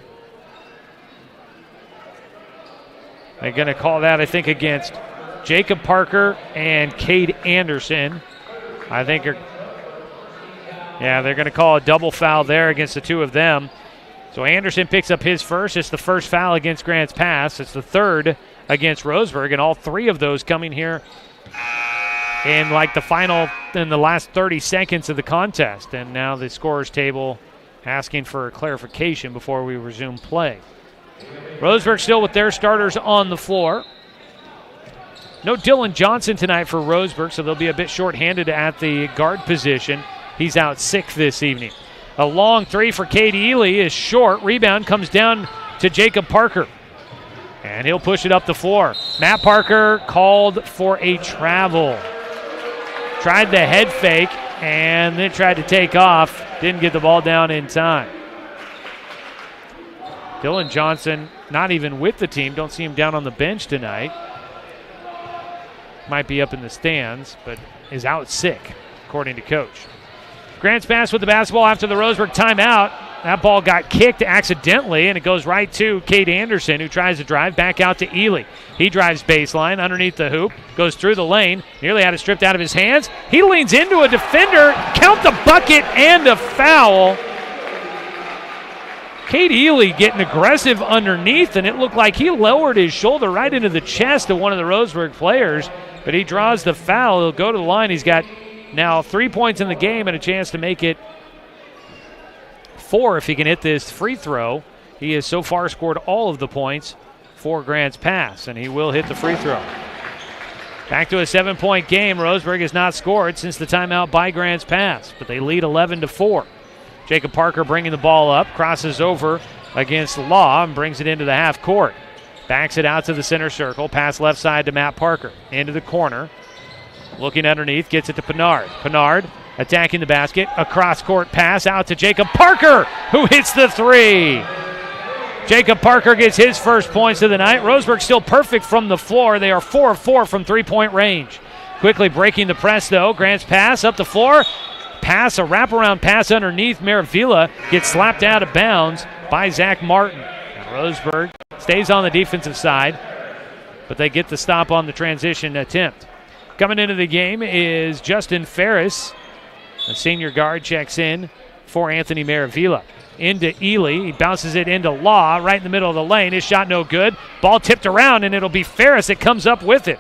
They're going to call that, I think, against Jacob Parker and Cade Anderson. I think they're going to call a double foul there against the two of them. So Anderson picks up his first. It's the first foul against Grants Pass. It's the third against Roseburg, and all 3 of those coming here in the last 30 seconds of the contest. And now the scorer's table asking for clarification before we resume play. Roseburg still with their starters on the floor. No Dylan Johnson tonight for Roseburg, so they'll be a bit shorthanded at the guard position. He's out sick this evening. A long 3 for Cade Ely is short. Rebound comes down to Jacob Parker, and he'll push it up the floor. Matt Parker called for a travel. Tried the head fake and then tried to take off. Didn't get the ball down in time. Dylan Johnson not even with the team. Don't see him down on the bench tonight. Might be up in the stands, but is out sick, according to coach. Grants Pass with the basketball after the Roseburg timeout. That ball got kicked accidentally, and it goes right to Cade Anderson, who tries to drive back out to Ely. He drives baseline underneath the hoop, goes through the lane, nearly had it stripped out of his hands. He leans into a defender, count the bucket, and a foul. Cade Ely getting aggressive underneath, and it looked like he lowered his shoulder right into the chest of one of the Roseburg players, but he draws the foul. He'll go to the line. He's got now 3 points in the game and a chance to make it 4 if he can hit this free throw. He has so far scored all of the points for Grants Pass, and he will hit the free throw. Back to a 7-point game. Roseburg has not scored since the timeout by Grants Pass, but they lead 11-4. Jacob Parker bringing the ball up, crosses over against Law and brings it into the half court. Backs it out to the center circle, pass left side to Matt Parker. Into the corner, looking underneath, gets it to Pinard. Pinard attacking the basket, a cross-court pass out to Jacob Parker, who hits the three. Jacob Parker gets his first points of the night. Roseburg still perfect from the floor. They are 4 of 4 from three-point range. Quickly breaking the press, though. Grants pass up the floor. Pass, a wraparound pass underneath. Maravilla gets slapped out of bounds by Zach Martin. And Roseburg stays on the defensive side, but they get the stop on the transition attempt. Coming into the game is Justin Ferris. The senior guard checks in for Anthony Maravilla. Into Ely. He bounces it into Law right in the middle of the lane. His shot no good. Ball tipped around, and it'll be Ferris that comes up with it.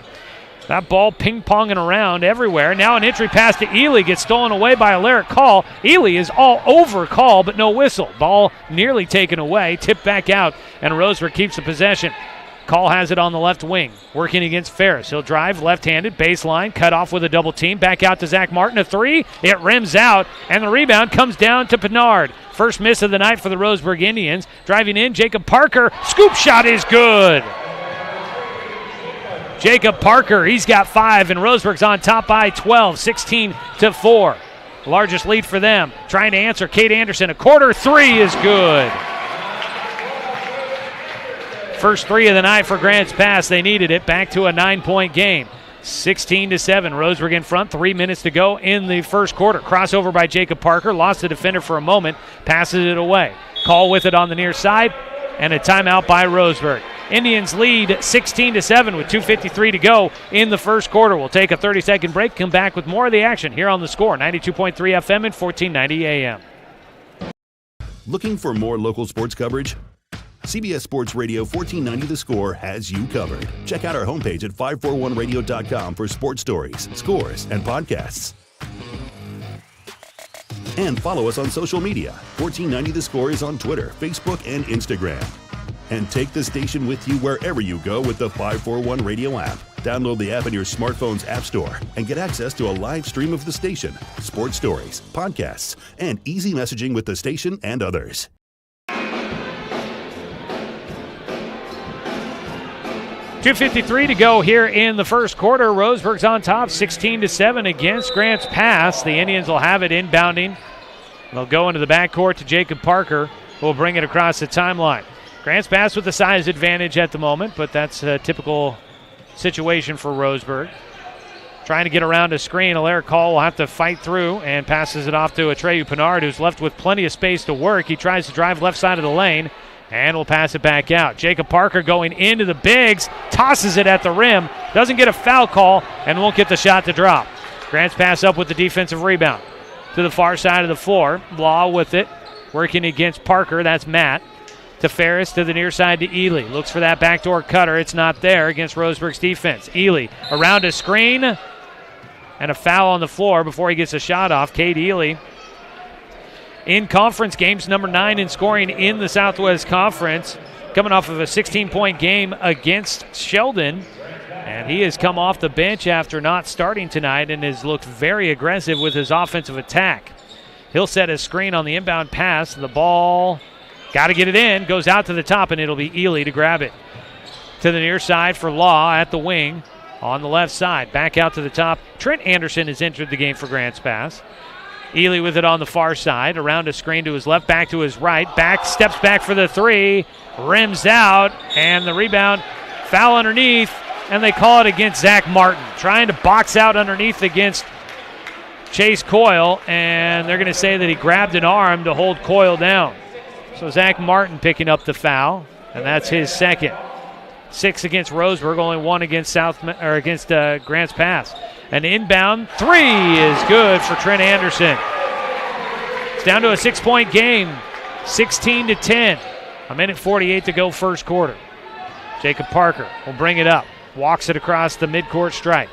That ball ping-ponging around everywhere. Now an entry pass to Ely gets stolen away by Alaric Call. Ely is all over Call, but no whistle. Ball nearly taken away. Tipped back out, and Roseburg keeps the possession. Call has it on the left wing, working against Ferris. He'll drive left-handed, baseline, cut off with a double team. Back out to Zach Martin, a three. It rims out, and the rebound comes down to Pinard. First miss of the night for the Roseburg Indians. Driving in, Jacob Parker. Scoop shot is good. Jacob Parker, he's got 5, and Roseburg's on top by 12, 16-4. Largest lead for them. Trying to answer, Kate Anderson. A quarter three is good. First three of the night for Grants Pass. They needed it. Back to a 9-point game. 16-7. Roseburg in front. 3 minutes to go in the first quarter. Crossover by Jacob Parker. Lost the defender for a moment. Passes it away. Call with it on the near side. And a timeout by Roseburg. Indians lead 16-7 with 2:53 to go in the first quarter. We'll take a 30-second break. Come back with more of the action here on The Score. 92.3 FM and 1490 AM. Looking for more local sports coverage? CBS Sports Radio 1490 The Score has you covered. Check out our homepage at 541radio.com for sports stories, scores, and podcasts. And follow us on social media. 1490 The Score is on Twitter, Facebook, and Instagram. And take the station with you wherever you go with the 541 Radio app. Download the app in your smartphone's app store and get access to a live stream of the station, sports stories, podcasts, and easy messaging with the station and others. 2:53 to go here in the first quarter. Roseburg's on top, 16-7 against Grants Pass. The Indians will have it inbounding. They'll go into the backcourt to Jacob Parker, who will bring it across the timeline. Grants Pass with the size advantage at the moment, but that's a typical situation for Roseburg. Trying to get around a screen. Alaric Call will have to fight through and passes it off to Atreyu Pinard, who's left with plenty of space to work. He tries to drive left side of the lane and will pass it back out. Jacob Parker going into the bigs, tosses it at the rim, doesn't get a foul call, and won't get the shot to drop. Grants Pass up with the defensive rebound. To the far side of the floor. Law with it, working against Parker. That's Matt. To Ferris, to the near side to Ely. Looks for that backdoor cutter. It's not there against Roseburg's defense. Ely around a screen, and a foul on the floor before he gets a shot off. Cade Ely in conference games, number 9 in scoring in the Southwest Conference, coming off of a 16-point game against Sheldon. And he has come off the bench after not starting tonight and has looked very aggressive with his offensive attack. He'll set a screen on the inbound pass. The ball, got to get it in, goes out to the top, and it'll be Ely to grab it. To the near side for Law at the wing on the left side. Back out to the top. Trent Anderson has entered the game for Grants Pass. Ely with it on the far side, around a screen to his left, back to his right, back, steps back for the three, rims out, and the rebound, foul underneath, and they call it against Zach Martin, trying to box out underneath against Chase Coyle, and they're going to say that he grabbed an arm to hold Coyle down. So Zach Martin picking up the foul, and that's his second. 6 against Roseburg, only 1 against Grants Pass. An inbound three is good for Trent Anderson. It's down to a 6-point game, 16-10. A minute 48 to go first quarter. Jacob Parker will bring it up, walks it across the midcourt stripe.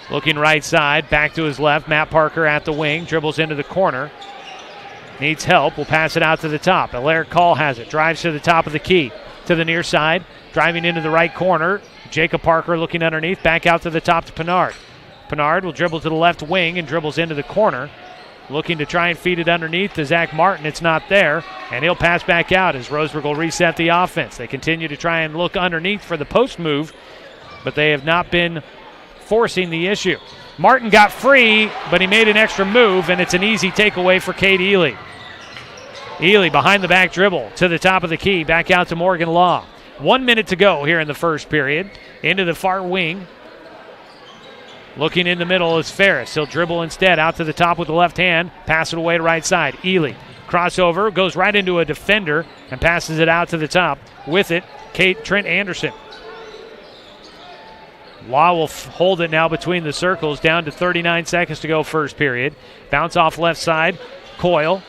Looking right side, back to his left. Matt Parker at the wing, dribbles into the corner. Needs help, will pass it out to the top. Alaric Call has it, drives to the top of the key, to the near side, driving into the right corner. Jacob Parker looking underneath, back out to the top to Pinard. Pinard will dribble to the left wing and dribbles into the corner. Looking to try and feed it underneath to Zach Martin. It's not there, and he'll pass back out as Roseburg will reset the offense. They continue to try and look underneath for the post move, but they have not been forcing the issue. Martin got free, but he made an extra move, and it's an easy takeaway for Cade Ely. Ely behind the back dribble to the top of the key, back out to Morgan Law. 1 minute to go here in the first period. Into the far wing. Looking in the middle is Ferris. He'll dribble instead out to the top with the left hand. Pass it away to right side. Ely. Crossover. Goes right into a defender and passes it out to the top. With it, Trent Anderson. Law will hold it now between the circles. Down to 39 seconds to go first period. Bounce off left side. Coyle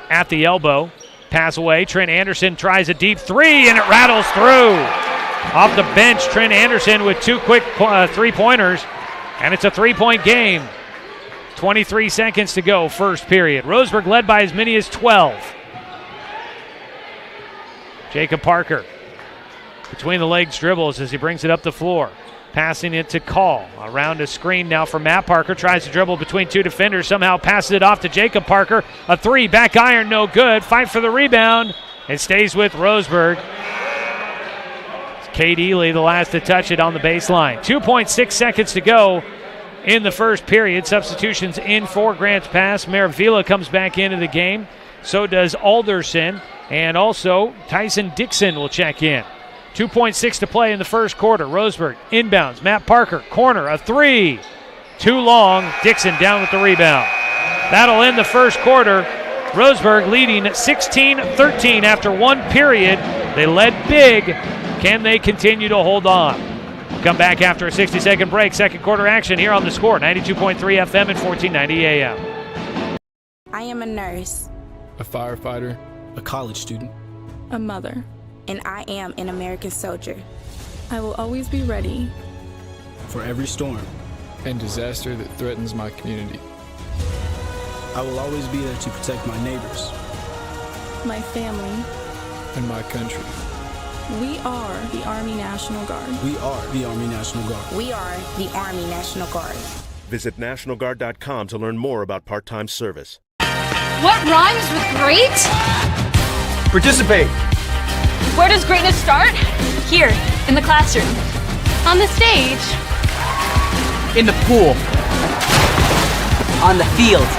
at the elbow. Pass away. Trent Anderson tries a deep three, and it rattles through. Off the bench, Trent Anderson with two quick three-pointers. And it's a three-point game. 23 seconds to go, first period. Roseburg led by as many as 12. Jacob Parker between the legs dribbles as he brings it up the floor. Passing it to Call. Around a screen now for Matt Parker. Tries to dribble between two defenders. Somehow passes it off to Jacob Parker. A three, back iron, no good. Fight for the rebound. It stays with Roseburg. Cade Ely, the last to touch it on the baseline. 2.6 seconds to go in the first period. Substitutions in for Grants Pass. Maravilla comes back into the game. So does Alderson. And also Tyson Dixon will check in. 2.6 to play in the first quarter. Roseburg inbounds. Matt Parker, corner, a three. Too long. Dixon down with the rebound. That'll end the first quarter. Roseburg leading 16-13 after one period. They led big. Can they continue to hold on? We'll come back after a 60-second break. Second quarter action here on The Score, 92.3 FM and 1490 AM. I am a nurse, a firefighter, a college student, a mother, and I am an American soldier. I will always be ready for every storm and disaster that threatens my community. I will always be there to protect my neighbors, my family, and my country. We are the Army National Guard. We are the Army National Guard. We are the Army National Guard. Visit nationalguard.com to learn more about part-time service. What rhymes with great? Participate. Where does greatness start? Here, in the classroom. On the stage. In the pool. On the field.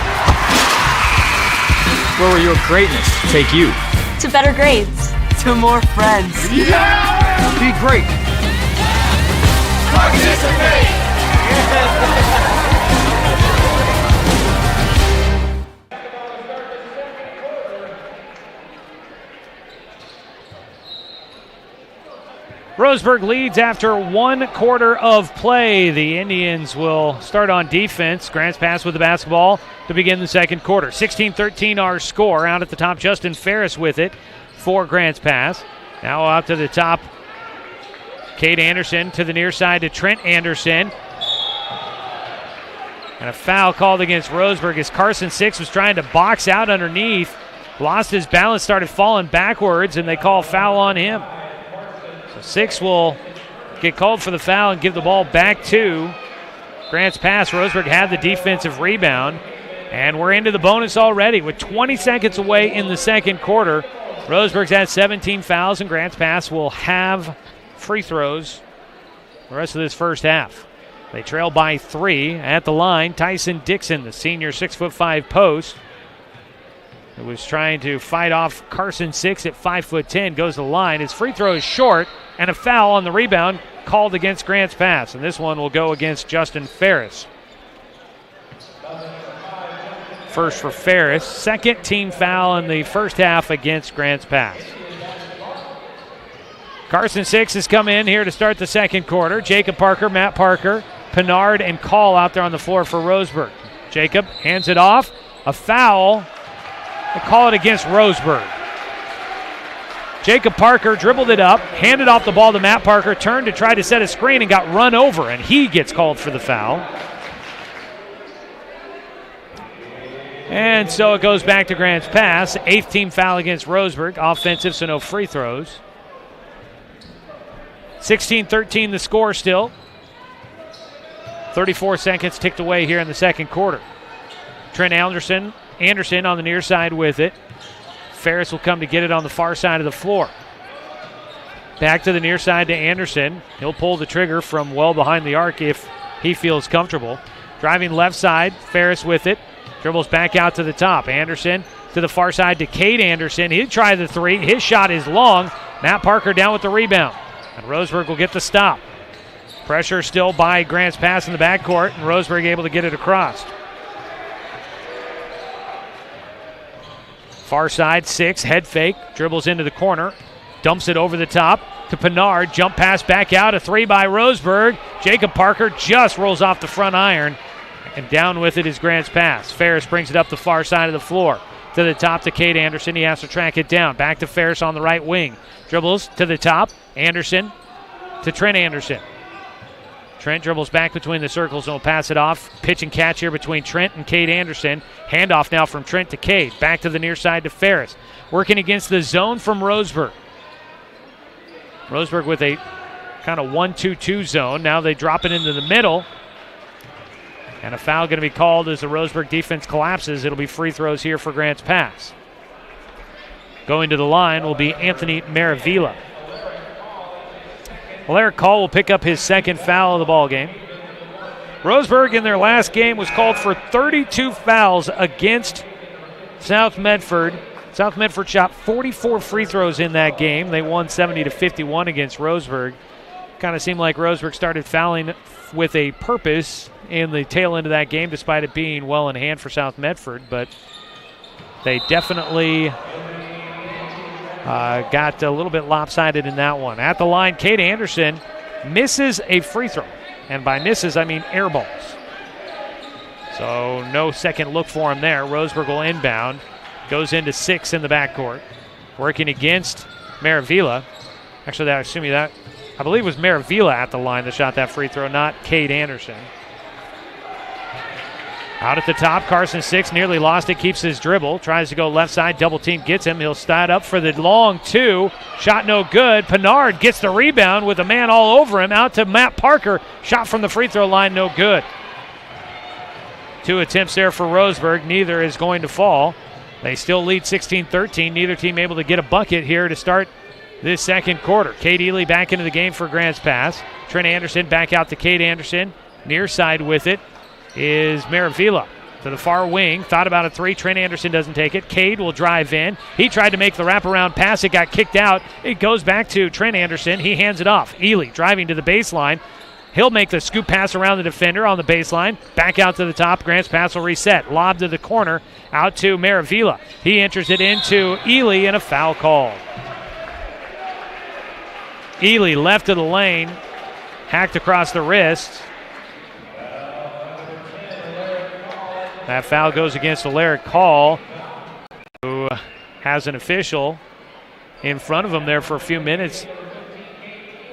Where will your greatness take you? To better grades. To more friends. Yeah! Be great. Participate! Roseburg leads after 1 quarter of play. The Indians will start on defense. Grants Pass with the basketball to begin the second quarter. 16-13 our score. Out at the top, Justin Ferris with it for Grants Pass. Now out to the top, Cade Anderson to the near side to Trent Anderson. And a foul called against Roseburg as Carson Six was trying to box out underneath. Lost his balance, started falling backwards, and they call foul on him. So Six will get called for the foul and give the ball back to Grants Pass. Roseburg had the defensive rebound, and we're into the bonus already with 20 seconds away in the second quarter. Roseburg's had 17 fouls, and Grants Pass will have free throws the rest of this first half. They trail by 3 at the line. Tyson Dixon, the senior 6'5" post, who was trying to fight off Carson Six at 5'10", goes to the line. His free throw is short, and a foul on the rebound called against Grants Pass, and this one will go against Justin Ferris. First for Ferris, second team foul in the first half against Grants Pass. Carson Six has come in here to start the second quarter. Jacob Parker, Matt Parker, Pinard, and Call out there on the floor for Roseburg. Jacob hands it off. A foul. They call it against Roseburg. Jacob Parker dribbled it up, handed off the ball to Matt Parker, turned to try to set a screen and got run over, and he gets called for the foul. And so it goes back to Grants Pass. 8th team foul against Roseburg. Offensive, so no free throws. 16-13 the score still. 34 seconds ticked away here in the second quarter. Trent Anderson on the near side with it. Ferris will come to get it on the far side of the floor. Back to the near side to Anderson. He'll pull the trigger from well behind the arc if he feels comfortable. Driving left side, Ferris with it. Dribbles back out to the top. Anderson to the far side to Cade Anderson. He'll try the three. His shot is long. Matt Parker down with the rebound. And Roseburg will get the stop. Pressure still by Grants Pass in the backcourt, and Roseburg able to get it across. Far side, 6, head fake, dribbles into the corner, dumps it over the top to Pinard. Jump pass back out, a 3 by Roseburg. Jacob Parker just rolls off the front iron, and down with it is Grants Pass. Ferris brings it up the far side of the floor. To the top to Cade Anderson. He has to track it down. Back to Ferris on the right wing. Dribbles to the top. Anderson to Trent Anderson. Trent dribbles back between the circles and will pass it off. Pitch and catch here between Trent and Cade Anderson. Handoff now from Trent to Cade. Back to the near side to Ferris. Working against the zone from Roseburg. Roseburg with a kind of 1-2-2 zone. Now they drop it into the middle. And a foul going to be called as the Roseburg defense collapses. It'll be free throws here for Grants Pass. Going to the line will be Anthony Maravilla. Well, Eric Call will pick up his second foul of the ball game. Roseburg in their last game was called for 32 fouls against South Medford. South Medford shot 44 free throws in that game. They won 70-51 against Roseburg. Kind of seemed like Roseburg started fouling with a purpose in the tail end of that game, despite it being well in hand for South Medford, but they definitely got a little bit lopsided in that one. At the line, Cade Anderson misses a free throw, and by misses, I mean air balls. So no second look for him there. Roseburg will inbound, goes into 6 in the backcourt, working against Maravilla. Actually, I believe it was Maravilla at the line that shot that free throw, not Cade Anderson. Out at the top, Carson 6 nearly lost it, keeps his dribble, tries to go left side, double team gets him. He'll start up for the long 2, shot no good. Pinard gets the rebound with a man all over him, out to Matt Parker, shot from the free throw line, no good. 2 attempts there for Roseburg, neither is going to fall. They still lead 16-13, neither team able to get a bucket here to start this second quarter. Cade Ely back into the game for Grants Pass. Trent Anderson back out to Cade Anderson, near side with it is Maravilla to the far wing. Thought about a 3. Trent Anderson doesn't take it. Cade will drive in. He tried to make the wraparound pass. It got kicked out. It goes back to Trent Anderson. He hands it off. Ely driving to the baseline. He'll make the scoop pass around the defender on the baseline. Back out to the top. Grants Pass will reset. Lob to the corner. Out to Maravilla. He enters it into Ely and a foul call. Ely left of the lane. Hacked across the wrist. That foul goes against Alaric Call, who has an official in front of him there for a few minutes.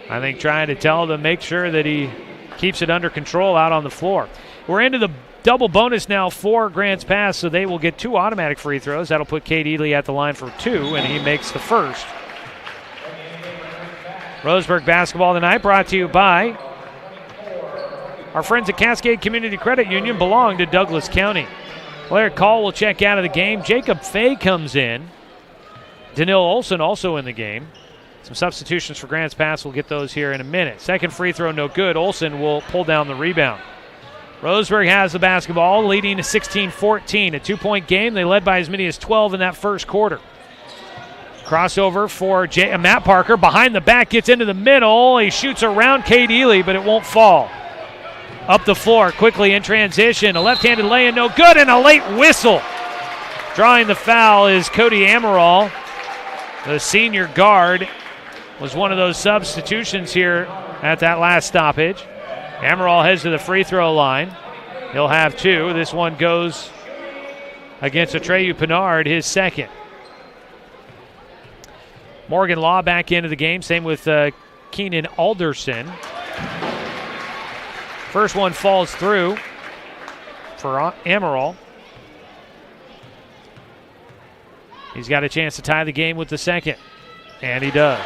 I think trying to tell them, make sure that he keeps it under control out on the floor. We're into the double bonus now for Grants Pass, so they will get 2 automatic free throws. That'll put Cade Ely at the line for 2, and he makes the first. Roseburg basketball tonight brought to you by our friends at Cascade Community Credit Union, belong to Douglas County. Larry Call will check out of the game. Jacob Fay comes in. Danil Olson also in the game. Some substitutions for Grants Pass. We'll get those here in a minute. Second free throw, no good. Olson will pull down the rebound. Roseburg has the basketball, leading to 16-14. A 2-point game. They led by as many as 12 in that first quarter. Crossover for Matt Parker. Behind the back, gets into the middle. He shoots around Cade Ely, but it won't fall. Up the floor, quickly in transition. A left-handed lay-in, no good, and a late whistle. Drawing the foul is Cody Amaral. The senior guard was one of those substitutions here at that last stoppage. Amaral heads to the free throw line. He'll have 2. This one goes against Atreyu Pinard, his second. Morgan Law back into the game. Same with Keenan Alderson. First one falls through for Amaral. He's got a chance to tie the game with the second, and he does.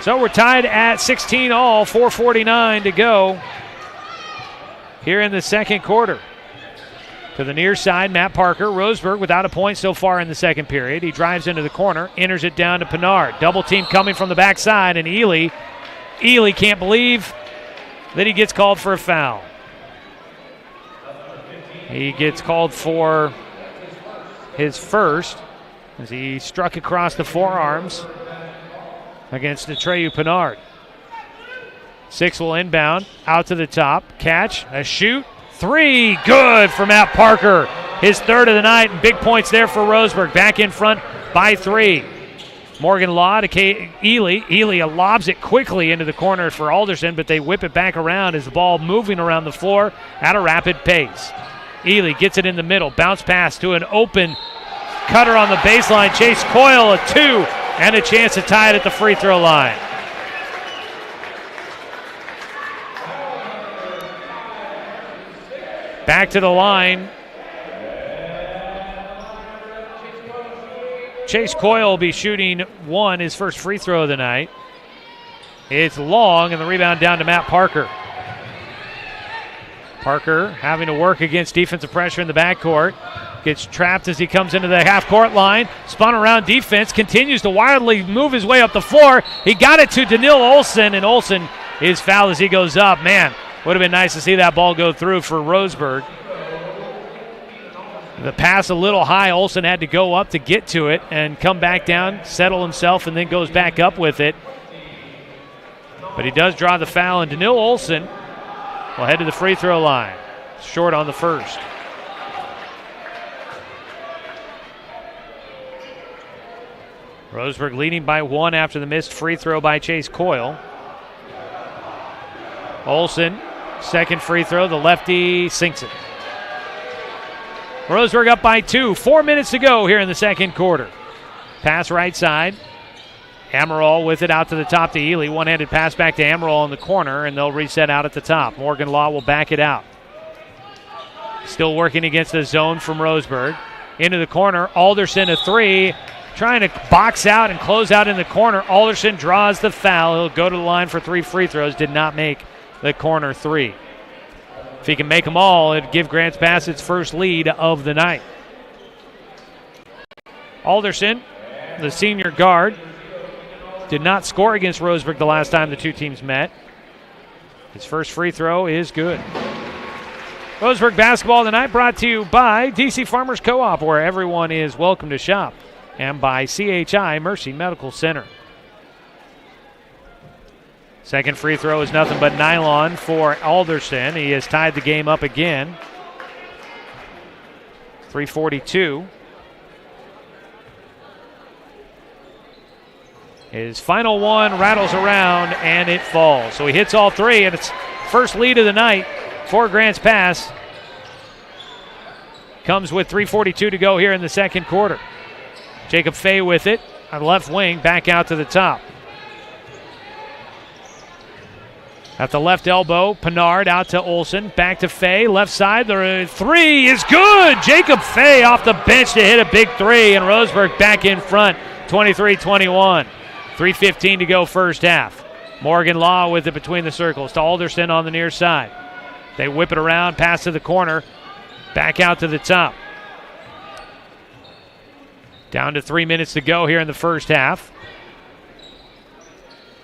So we're tied at 16 all, 4:49 to go here in the second quarter. To the near side, Matt Parker. Roseburg without a point so far in the second period. He drives into the corner, enters it down to Pinard. Double team coming from the backside, and Ely can't believe that he gets called for a foul. He gets called for his first as he struck across the forearms against Atreyu Pinard. 6 will inbound, out to the top, catch, a shoot, 3, good for Matt Parker. His third of the night, and big points there for Roseburg. Back in front by 3. Morgan Law to Ely. Ely lobs it quickly into the corner for Alderson, but they whip it back around as the ball moving around the floor at a rapid pace. Ely gets it in the middle, bounce pass to an open cutter on the baseline. Chase Coyle, a 2, and a chance to tie it at the free throw line. Back to the line. Chase Coyle will be shooting 1, his first free throw of the night. It's long, and the rebound down to Matt Parker. Parker having to work against defensive pressure in the backcourt. Gets trapped as he comes into the half-court line. Spun around defense, continues to wildly move his way up the floor. He got it to Daniil Olsen, and Olsen is fouled as he goes up. Man, would have been nice to see that ball go through for Roseburg. The pass a little high. Olsen had to go up to get to it and come back down, settle himself, and then goes back up with it. But he does draw the foul, and Daniil Olsen will head to the free throw line. Short on the first. Roseburg leading by 1 after the missed free throw by Chase Coyle. Olsen, second free throw. The lefty sinks it. Roseburg up by 2. 4 minutes to go here in the second quarter. Pass right side. Amaral with it out to the top to Ely. One-handed pass back to Amaral in the corner, and they'll reset out at the top. Morgan Law will back it out. Still working against the zone from Roseburg. Into the corner. Alderson a 3. Trying to box out and close out in the corner. Alderson draws the foul. He'll go to the line for 3 free throws. Did not make the corner 3. If he can make them all, it'd give Grants Pass its first lead of the night. Alderson, the senior guard, did not score against Roseburg the last time the two teams met. His first free throw is good. Roseburg basketball tonight brought to you by DC Farmers Co-op, where everyone is welcome to shop, and by CHI Mercy Medical Center. Second free throw is nothing but nylon for Alderson. He has tied the game up again. 3:42. His final one rattles around and it falls. So he hits all 3, and it's first lead of the night for Grants Pass. Comes with 3:42 to go here in the second quarter. Jacob Fay with it on left wing, back out to the top. At the left elbow, Pinard out to Olsen, back to Fay, left side, the 3 is good! Jacob Fay off the bench to hit a big 3, and Roseburg back in front, 23-21. 3:15 to go first half. Morgan Law with it between the circles to Alderson on the near side. They whip it around, pass to the corner, back out to the top. Down to 3 minutes to go here in the first half.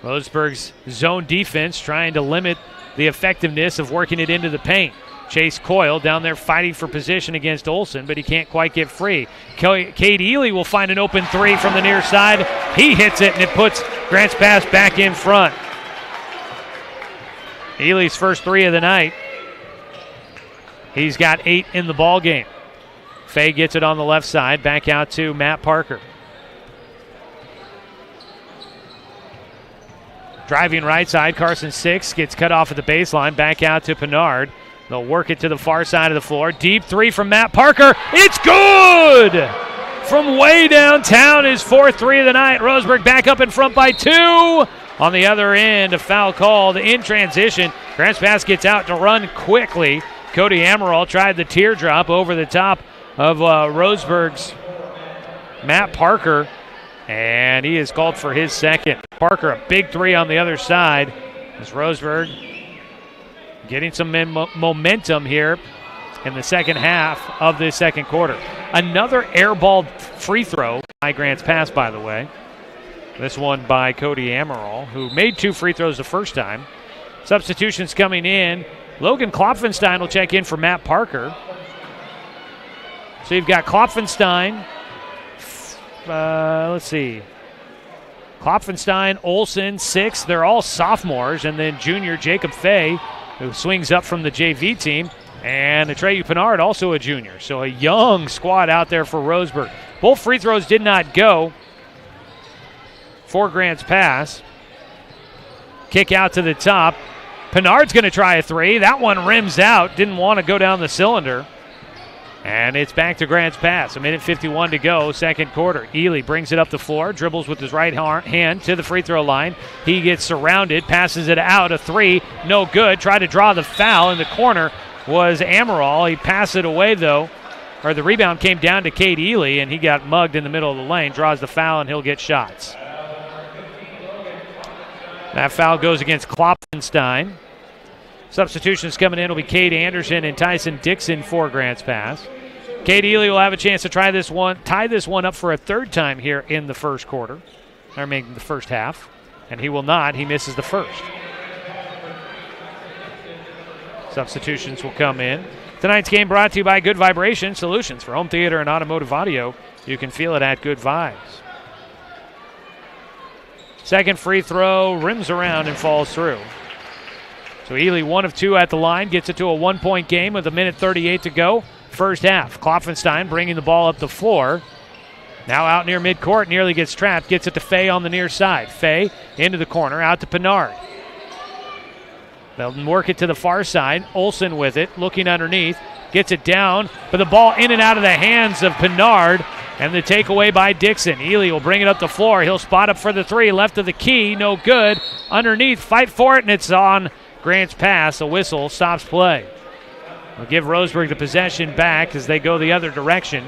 Roseburg's zone defense trying to limit the effectiveness of working it into the paint. Chase Coyle down there fighting for position against Olsen, but he can't quite get free. Cade Ely will find an open 3 from the near side. He hits it, and it puts Grants Pass back in front. Ely's first 3 of the night. He's got 8 in the ball game. Fay gets it on the left side, back out to Matt Parker. Driving right side, Carson Six gets cut off at the baseline, back out to Pinard. They'll work it to the far side of the floor. Deep 3 from Matt Parker. It's good! from way downtown, his fourth three of the night. Roseburg back up in front by 2. On the other end, a foul called in transition. Grants Pass gets out to run quickly. Cody Amaral tried the teardrop over the top of Roseburg's Matt Parker, and he is called for his second. Parker, a big three on the other side, as Roseburg getting some momentum here in the second half of this second quarter. Another airballed free throw by Grants Pass, by the way. This one by Cody Amaral, who made 2 free throws the first time. Substitutions coming in. Logan Klopfenstein will check in for Matt Parker. So you've got Klopfenstein. Let's see. Klopfenstein, Olsen, 6. They're all sophomores. And then junior Jacob Fay, who swings up from the JV team. And Atreyu Pinard, also a junior. So a young squad out there for Roseburg. Both free throws did not go for Grants Pass. Kick out to the top. Pinard's going to try a 3. That one rims out. Didn't want to go down the cylinder. And it's back to Grants Pass. 1:51 to go, second quarter. Ely brings it up the floor, dribbles with his right hand to the free throw line. He gets surrounded, passes it out, a 3, no good. Tried to draw the foul in the corner was Amaral. He passed it away, though. Or the rebound came down to Cade Ely, and he got mugged in the middle of the lane. Draws the foul, and he'll get shots. That foul goes against Klopfenstein. Substitutions coming in will be Cade Anderson and Tyson Dixon for Grants Pass. Cade Ely will have a chance to tie this one up for a third time here in the first quarter. The first half. And he will not. He misses the first. Substitutions will come in. Tonight's game brought to you by Good Vibration Solutions for home theater and automotive audio. You can feel it at Good Vibes. Second free throw rims around and falls through. So Ely 1 of 2 at the line, gets it to a 1-point game with 1:38 to go. First half. Klopfenstein bringing the ball up the floor. Now out near midcourt, nearly gets trapped, gets it to Fay on the near side. Fay into the corner, out to Pinard. They'll work it to the far side. Olsen with it, looking underneath, gets it down, but the ball in and out of the hands of Pinard, and the takeaway by Dixon. Ely will bring it up the floor. He'll spot up for the 3, left of the key, no good. Underneath, fight for it, and it's on Grants Pass. A whistle stops play. We'll give Roseburg the possession back as they go the other direction.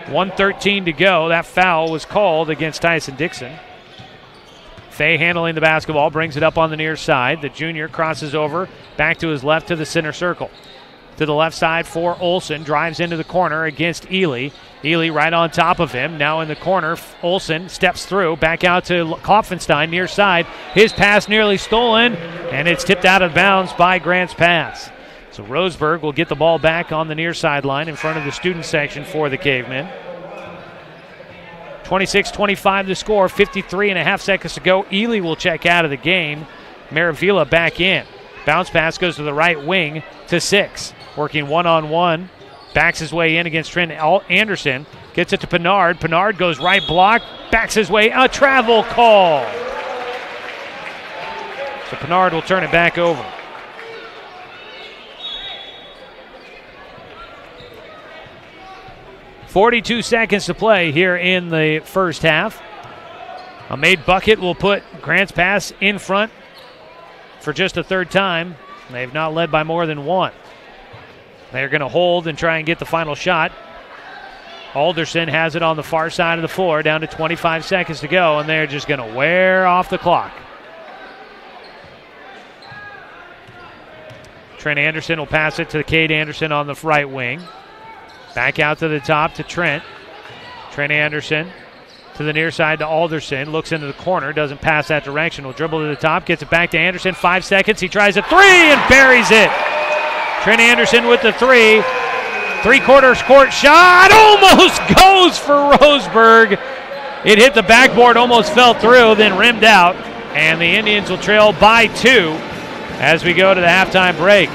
1:13 to go. That foul was called against Tyson Dixon. Fay handling the basketball, brings it up on the near side. The junior crosses over, back to his left to the center circle. To the left side for Olsen, drives into the corner against Ely. Ely right on top of him, now in the corner. Olsen steps through, back out to Klopfenstein, near side. His pass nearly stolen, and it's tipped out of bounds by Grants Pass. So Roseburg will get the ball back on the near sideline in front of the student section for the Cavemen. 26-25 the score, 53.5 seconds to go. Ely will check out of the game. Maravilla back in. Bounce pass goes to the right wing to 6. Working one-on-one. Backs his way in against Trent Anderson. Gets it to Pinard. Pinard goes right block. Backs his way. A travel call. So Pinard will turn it back over. .42 seconds to play here in the first half. A made bucket will put Grants Pass in front for just a third time. They've not led by more than 1. They're going to hold and try and get the final shot. Alderson has it on the far side of the floor, down to 25 seconds to go, and they're just going to wear off the clock. Trent Anderson will pass it to Cade Anderson on the right wing. Back out to the top to Trent. Trent Anderson to the near side to Alderson. Looks into the corner, doesn't pass that direction. Will dribble to the top, gets it back to Anderson. 5 seconds, he tries a 3 and buries it. Trent Anderson with the 3. Three-quarters court shot almost goes for Roseburg. It hit the backboard, almost fell through, then rimmed out. And the Indians will trail by 2 as we go to the halftime break.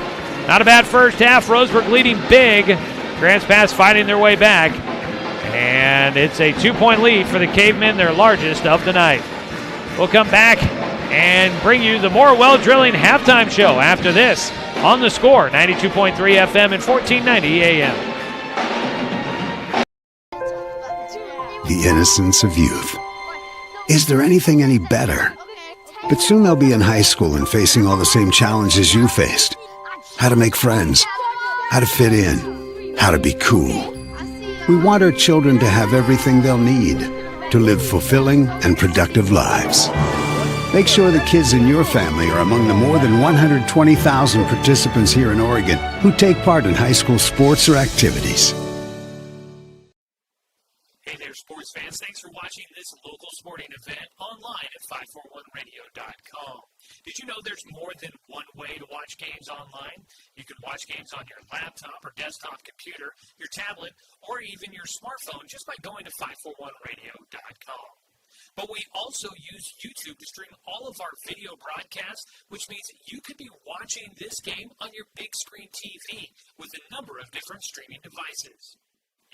Not a bad first half. Roseburg leading big. Grants Pass fighting their way back. And it's a 2-point lead for the Cavemen, their largest of the night. We'll come back and bring you the more well-drilling halftime show after this on The Score, 92.3 FM and 1490 AM. the innocence of youth. Is there anything any better? But soon they'll be in high school and facing all the same challenges you faced. How to make friends, how to fit in, how to be cool. We want our children to have everything they'll need to live fulfilling and productive lives. Make sure the kids in your family are among the more than 120,000 participants here in Oregon who take part in high school sports or activities. Hey there, sports fans. Thanks for watching this local sporting event online at 541radio.com. Did you know there's more than one way to watch games online? You can watch games on your laptop or desktop computer, your tablet, or even your smartphone just by going to 541radio.com. But we also use YouTube to stream all of our video broadcasts, which means you could be watching this game on your big screen TV with a number of different streaming devices.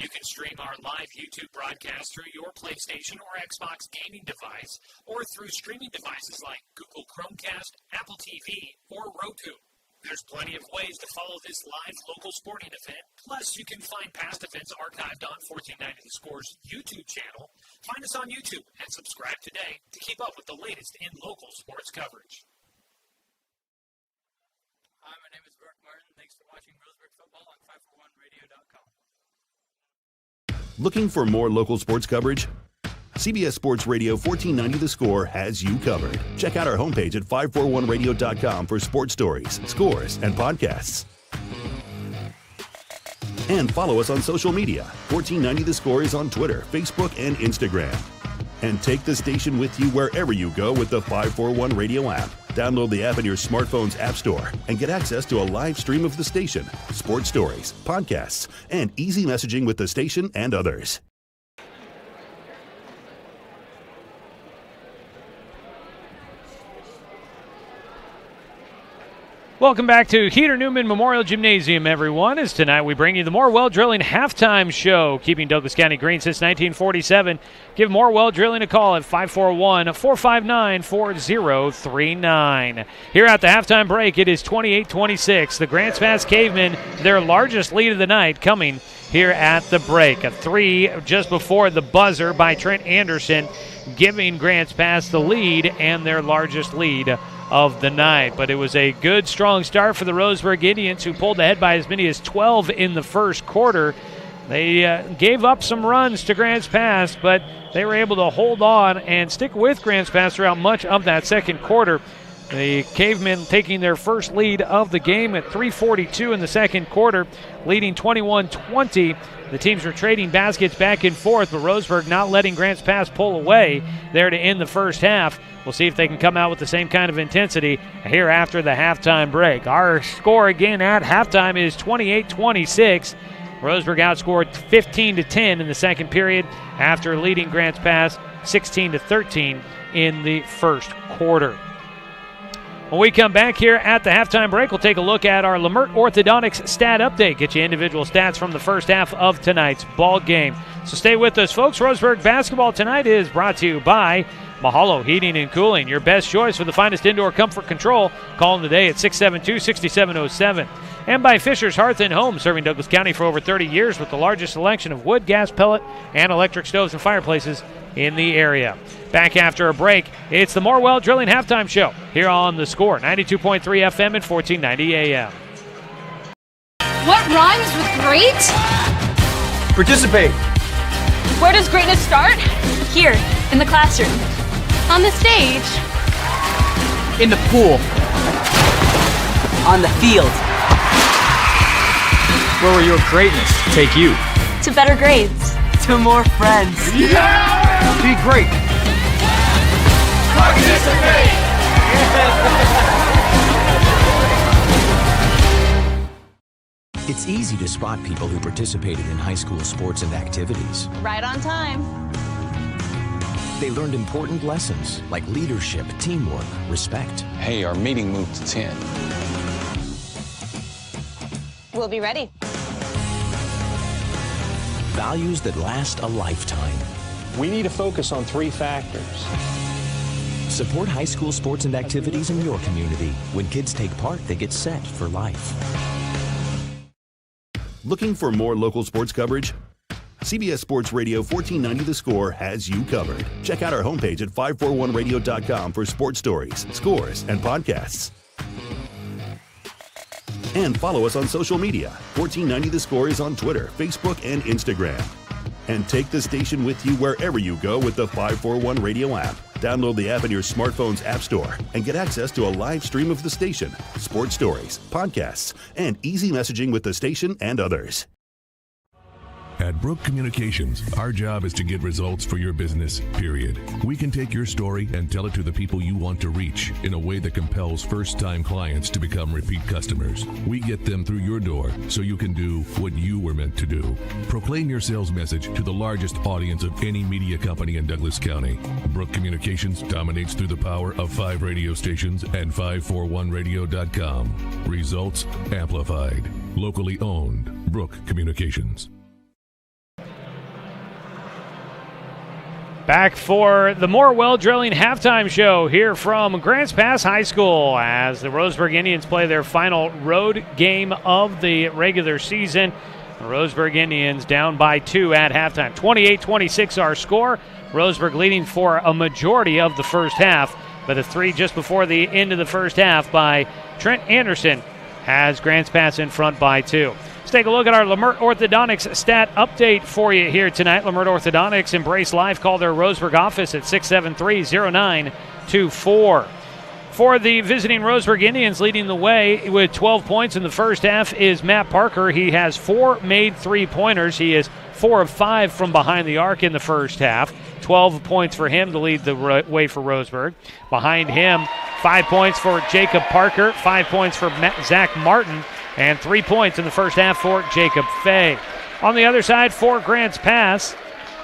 You can stream our live YouTube broadcast through your PlayStation or Xbox gaming device, or through streaming devices like Google Chromecast, Apple TV, or Roku. There's plenty of ways to follow this live local sporting event. Plus, you can find past events archived on 1490 The Score's YouTube channel. Find us on YouTube and subscribe today to keep up with the latest in local sports coverage. Hi, my name is Burke Martin. Thanks for watching Roseburg Football on 541radio.com. Looking for more local sports coverage? CBS Sports Radio 1490 The Score has you covered. Check out our homepage at 541radio.com for sports stories, scores, and podcasts. And follow us on social media. 1490 The Score is on Twitter, Facebook, and Instagram. And take the station with you wherever you go with the 541 Radio app. Download the app in your smartphone's app store and get access to a live stream of the station, sports stories, podcasts, and easy messaging with the station and others. Welcome back to Heater Newman Memorial Gymnasium, everyone. As tonight we bring you the More Well Drilling halftime show, keeping Douglas County green since 1947. Give More Well Drilling a call at 541-459-4039. Here at the halftime break, it is 28-26. The Grants Pass Cavemen, their largest lead of the night, coming here at the break. A three just before the buzzer by Trent Anderson, giving Grants Pass the lead and their largest lead of the night. But it was a good, strong start for the Roseburg Indians, who pulled ahead by as many as 12 in the first quarter. They gave up some runs to Grants Pass, but they were able to hold on and stick with Grants Pass throughout much of that second quarter. The Cavemen taking their first lead of the game at 3:42 in the second quarter, leading 21-20. The teams were trading baskets back and forth, but Roseburg not letting Grants Pass pull away there to end the first half. We'll see if they can come out with the same kind of intensity here after the halftime break. Our score again at halftime is 28-26. Roseburg outscored 15-10 in the second period after leading Grants Pass 16-13 in the first quarter. When we come back here at the halftime break, we'll take a look at our Lamert Orthodontics stat update. Get you individual stats from the first half of tonight's ball game. So stay with us, folks. Roseburg basketball tonight is brought to you by Mahalo Heating and Cooling, your best choice for the finest indoor comfort control. Call them today at 672-6707. And by Fisher's Hearth and Home, serving Douglas County for over 30 years with the largest selection of wood, gas, pellet, and electric stoves and fireplaces in the area. Back after a break, it's the More Well Drilling halftime show here on The Score, 92.3 FM and 1490 AM. What rhymes with great? Participate. Where does greatness start? Here, in the classroom. On the stage. In the pool. On the field. Where will your greatness take you? To better grades. To more friends. Yeah! Be great. Participate! It's easy to spot people who participated in high school sports and activities. Right on time. They learned important lessons like leadership, teamwork, respect. Hey, our meeting moved to 10. We'll be ready. Values that last a lifetime. We need to focus on three factors. Support high school sports and activities in your community. When kids take part, they get set for life. Looking for more local sports coverage? CBS Sports Radio 1490 The Score has you covered. Check out our homepage at 541radio.com for sports stories, scores, and podcasts. And follow us on social media. 1490 The Score is on Twitter, Facebook, and Instagram. And take the station with you wherever you go with the 541 Radio app. Download the app in your smartphone's app store and get access to a live stream of the station, sports stories, podcasts, and easy messaging with the station and others. At Brook Communications, our job is to get results for your business, period. We can take your story and tell it to the people you want to reach in a way that compels first-time clients to become repeat customers. We get them through your door so you can do what you were meant to do. Proclaim your sales message to the largest audience of any media company in Douglas County. Brook Communications dominates through the power of 5 radio stations and 541radio.com. Results amplified. Locally owned. Brook Communications. Back for the Morewell Drilling halftime show here from Grants Pass High School as the Roseburg Indians play their final road game of the regular season. The Roseburg Indians down by 2 at halftime. 28-26 our score. Roseburg leading for a majority of the first half, but a 3 just before the end of the first half by Trent Anderson has Grants Pass in front by 2. Let's take a look at our Lamert Orthodontics stat update for you here tonight. Lamert Orthodontics Embrace Life. Call their Roseburg office at 673-0924. For the visiting Roseburg Indians, leading the way with 12 points in the first half is Matt Parker. He has 4 made three-pointers. He is 4 of 5 from behind the arc in the first half. 12 points for him to lead the way for Roseburg. Behind him, 5 points for Jacob Parker, 5 points for Zach Martin, and 3 points in the first half for Jacob Fay. On the other side, for Grants Pass,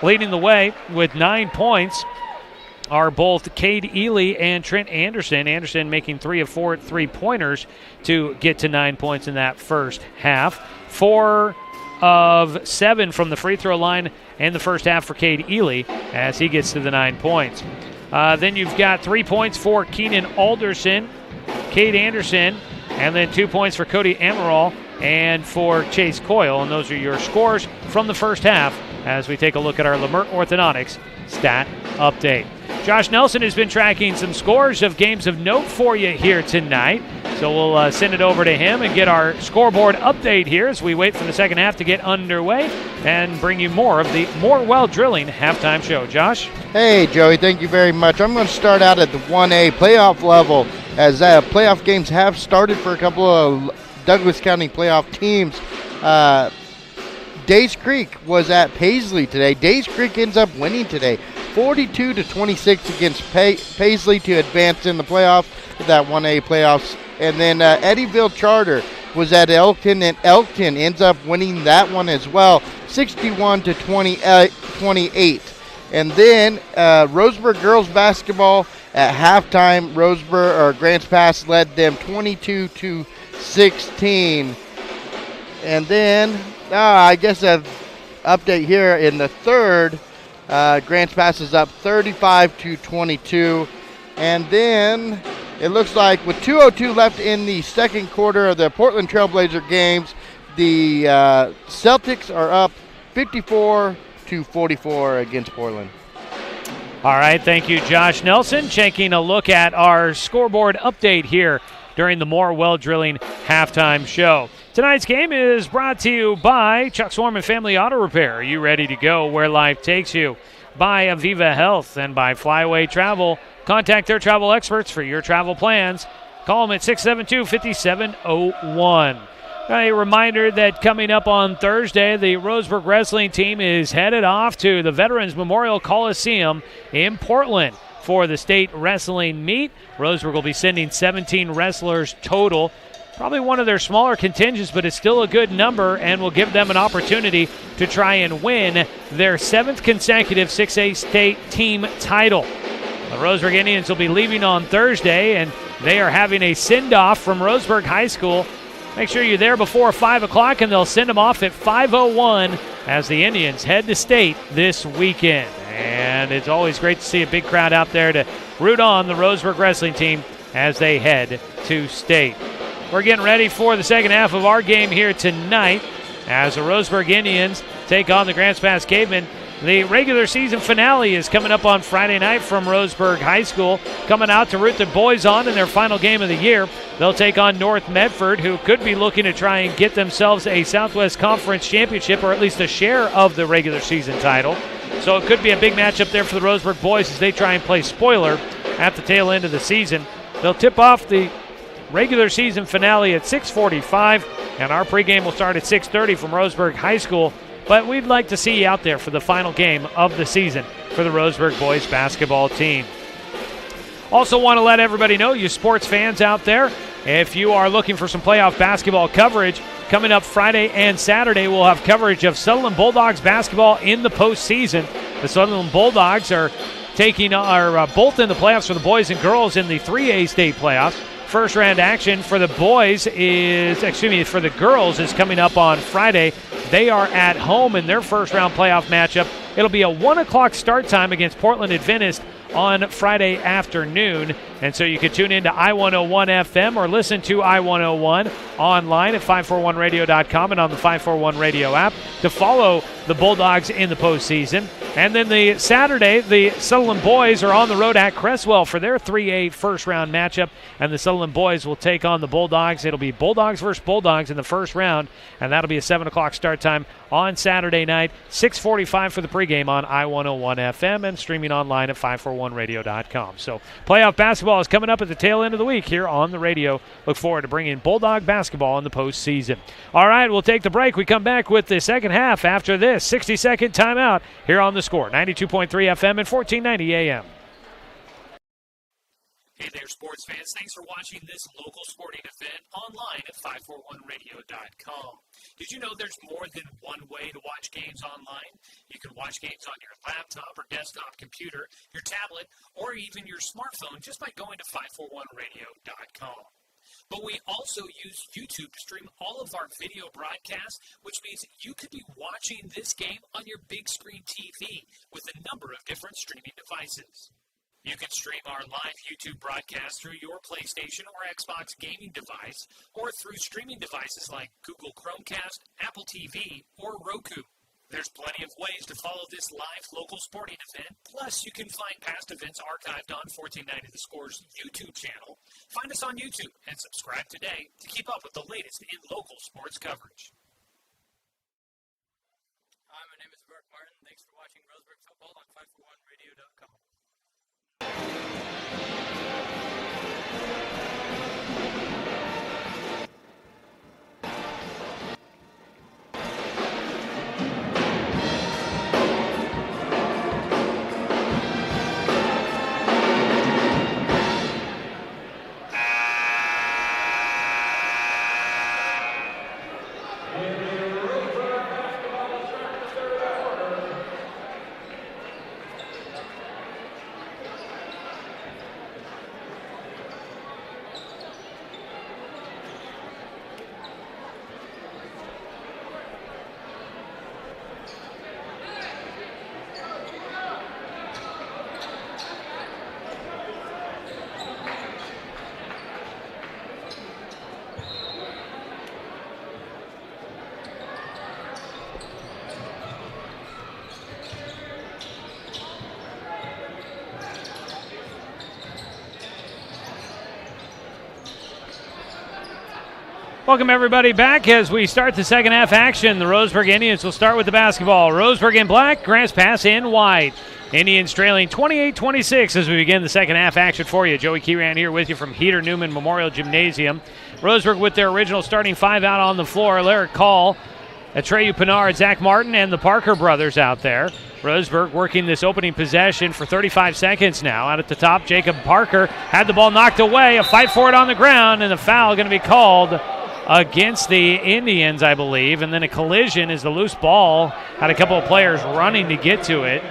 leading the way with 9 points are both Cade Ely and Trent Anderson. Anderson making 3 of 4 three-pointers to get to 9 points in that first half. 4 of 7 from the free throw line in the first half for Cade Ely as he gets to the 9 points. Then you've got 3 points for Keenan Alderson, Cade Anderson, and then 2 points for Cody Amaral and for Chase Coyle. And those are your scores from the first half as we take a look at our Lamert Orthodontics stat update. Josh Nelson has been tracking some scores of games of note for you here tonight. So we'll send it over to him and get our scoreboard update here as we wait for the second half to get underway and bring you more of the Morewell Drilling halftime show. Josh? Hey, Joey, thank you very much. I'm going to start out at the 1A playoff level as playoff games have started for a couple of Douglas County playoff teams. Days Creek was at Paisley today. Days Creek ends up winning today, 42-26 against Paisley to advance in the playoffs, that 1A playoffs. And then Eddyville Charter was at Elkton, and Elkton ends up winning that one as well, 61-28. And then Roseburg girls basketball at halftime, Grants Pass led them 22-16. And then I guess an update here in the third, Grants Pass is up 35-22. And then it looks like with 2:02 left in the second quarter of the Portland Trailblazer games, the Celtics are up 54-44 against Portland. All right, thank you, Josh Nelson. Taking a look at our scoreboard update here during the Morewell Drilling halftime show. Tonight's game is brought to you by Chuck Swarman Family Auto Repair. Are you ready to go where life takes you? By Aviva Health and by Flyway Travel. Contact their travel experts for your travel plans. Call them at 672-5701. A reminder that coming up on Thursday, the Roseburg wrestling team is headed off to the Veterans Memorial Coliseum in Portland for the state wrestling meet. Roseburg will be sending 17 wrestlers total. Probably one of their smaller contingents, but it's still a good number and will give them an opportunity to try and win their 7th consecutive 6A state team title. The Roseburg Indians will be leaving on Thursday, and they are having a send-off from Roseburg High School. Make sure you're there before 5 o'clock, and they'll send them off at 5:01 as the Indians head to state this weekend. And it's always great to see a big crowd out there to root on the Roseburg wrestling team as they head to state. We're getting ready for the second half of our game here tonight as the Roseburg Indians take on the Grants Pass Cavemen. The regular season finale is coming up on Friday night from Roseburg High School. Coming out to root the boys on in their final game of the year. They'll take on North Medford, who could be looking to try and get themselves a Southwest Conference championship, or at least a share of the regular season title. So it could be a big matchup there for the Roseburg boys as they try and play spoiler at the tail end of the season. They'll tip off the regular season finale at 6:45, and our pregame will start at 6:30 from Roseburg High School. But we'd like to see you out there for the final game of the season for the Roseburg boys basketball team. Also want to let everybody know, you sports fans out there, if you are looking for some playoff basketball coverage, coming up Friday and Saturday, we'll have coverage of Sutherland Bulldogs basketball in the postseason. The Sutherland Bulldogs are both in the playoffs for the boys and girls in the 3A state playoffs. First round action for the for the girls is coming up on Friday. They are at home in their first round playoff matchup. It'll be a 1 o'clock start time against Portland Adventist on Friday afternoon. And so you can tune in to I-101 FM or listen to I-101 online at 541radio.com and on the 541 radio app to follow the Bulldogs in the postseason. And then the Saturday, the Sutherland boys are on the road at Cresswell for their 3A first round matchup, and the Sutherland boys will take on the Bulldogs. It'll be Bulldogs versus Bulldogs in the first round, and that'll be a 7 o'clock start time on Saturday night, 6:45 for the pregame on I-101 FM and streaming online at 541radio.com. So playoff basketball is coming up at the tail end of the week here on the radio. Look forward to bringing Bulldog basketball in the postseason. All right, we'll take the break. We come back with the second half after this 60-second timeout here on The Score, 92.3 FM and 1490 AM. Hey there, sports fans. Thanks for watching this local sporting event online at 541radio.com. Did you know there's more than one way to watch games online? You can watch games on your laptop or desktop computer, your tablet, or even your smartphone just by going to 541radio.com. But we also use YouTube to stream all of our video broadcasts, which means you could be watching this game on your big screen TV with a number of different streaming devices. You can stream our live YouTube broadcast through your PlayStation or Xbox gaming device, or through streaming devices like Google Chromecast, Apple TV, or Roku. There's plenty of ways to follow this live local sporting event. Plus, you can find past events archived on 1490 The Score's YouTube channel. Find us on YouTube and subscribe today to keep up with the latest in local sports coverage. Hi, my name is Mark Martin. Thanks for watching Roseburg Football on 541radio.com. Welcome, everybody, back as we start the second half action. The Roseburg Indians will start with the basketball. Roseburg in black, Grants Pass in white. Indians trailing 28-26 as we begin the second half action for you. Joey Kieran here with you from Heater Newman Memorial Gymnasium. Roseburg with their original starting five out on the floor. Larry Call, Atreyu Pinard, Zach Martin, and the Parker brothers out there. Roseburg working this opening possession for 35 seconds now. Out at the top, Jacob Parker had the ball knocked away. A fight for it on the ground, and the foul going to be called against the Indians, I believe. And then a collision as the loose ball had a couple of players running to get to it.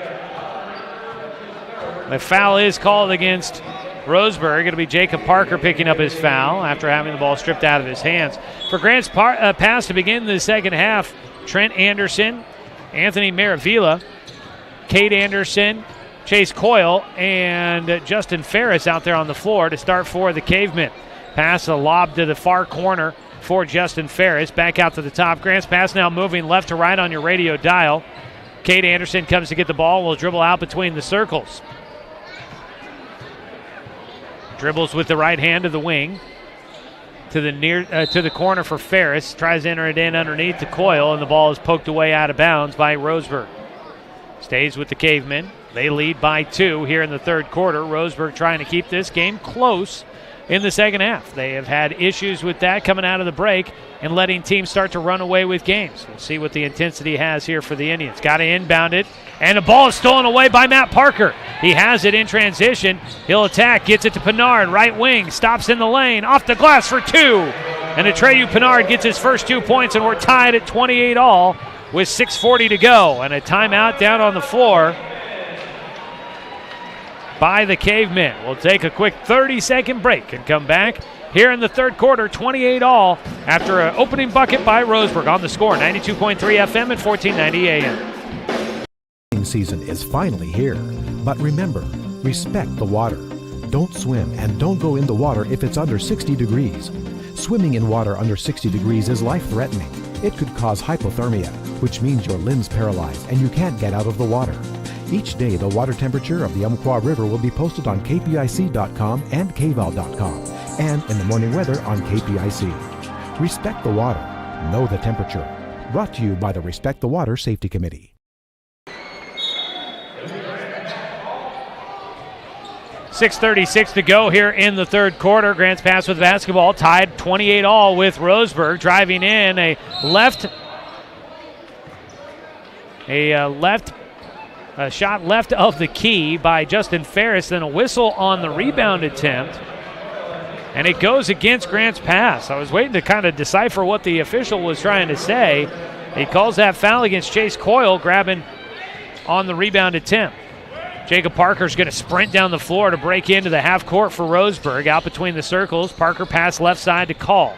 The foul is called against Roseburg. It'll be Jacob Parker picking up his foul after having the ball stripped out of his hands. For Grants Pass to begin the second half, Trent Anderson, Anthony Maravilla, Cade Anderson, Chase Coyle, and Justin Ferris out there on the floor to start for the Cavemen. Pass a lob to the far corner for Justin Ferris. Back out to the top. Grants Pass now moving left to right on your radio dial. Kate Anderson comes to get the ball. Will dribble out between the circles. Dribbles with the right hand to the wing. To the corner for Ferris. Tries to enter it in underneath the coil, and the ball is poked away out of bounds by Roseburg. Stays with the Cavemen. They lead by 2 here in the third quarter. Roseburg trying to keep this game close in the second half. They have had issues with that coming out of the break and letting teams start to run away with games. We'll see what the intensity has here for the Indians. Got to inbound it, and the ball is stolen away by Matt Parker. He has it in transition. He'll attack, gets it to Pinard, right wing, stops in the lane, off the glass for 2. And Atreyu Pinard gets his first 2 points, and we're tied at 28 all with 6:40 to go. And a timeout down on the floor by the Cavemen. We'll take a quick 30-second break and come back here in the third quarter, 28 all, after an opening bucket by Roseburg. On the score, 92.3 FM and 1490 AM. Season is finally here, but remember, respect the water. Don't swim and don't go in the water if it's under 60 degrees. Swimming in water under 60 degrees is life-threatening. It could cause hypothermia, which means your limbs paralyzed and you can't get out of the water. Each day, the water temperature of the Umpqua River will be posted on kpic.com and kval.com, and in the morning weather on KPIC. Respect the water. Know the temperature. Brought to you by the Respect the Water Safety Committee. 6:36 to go here in the third quarter. Grants Pass with the basketball, tied 28 all with Roseburg. Driving in a shot left of the key by Justin Ferris, then a whistle on the rebound attempt, and it goes against Grants Pass. I was waiting to kind of decipher what the official was trying to say. He calls that foul against Chase Coyle, grabbing on the rebound attempt. Jacob Parker's going to sprint down the floor to break into the half court for Roseburg. Out between the circles, Parker pass left side to Call.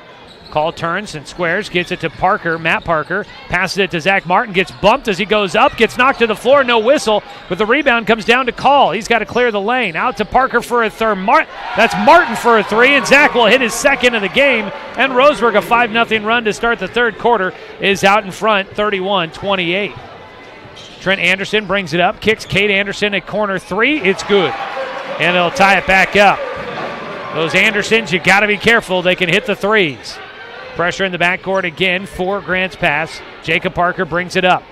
Call turns and squares, gets it to Parker, Matt Parker, passes it to Zach Martin, gets bumped as he goes up, gets knocked to the floor, no whistle, but the rebound comes down to Call. He's got to clear the lane. Out to Parker for a third. That's Martin for a 3, and Zach will hit his second of the game, and Roseburg, a 5-0 run to start the third quarter, is out in front, 31-28. Trent Anderson brings it up, kicks Kate Anderson at corner 3. It's good, and they'll tie it back up. Those Andersons, you got to be careful. They can hit the threes. Pressure in the backcourt again for Grants Pass. Jacob Parker brings it up.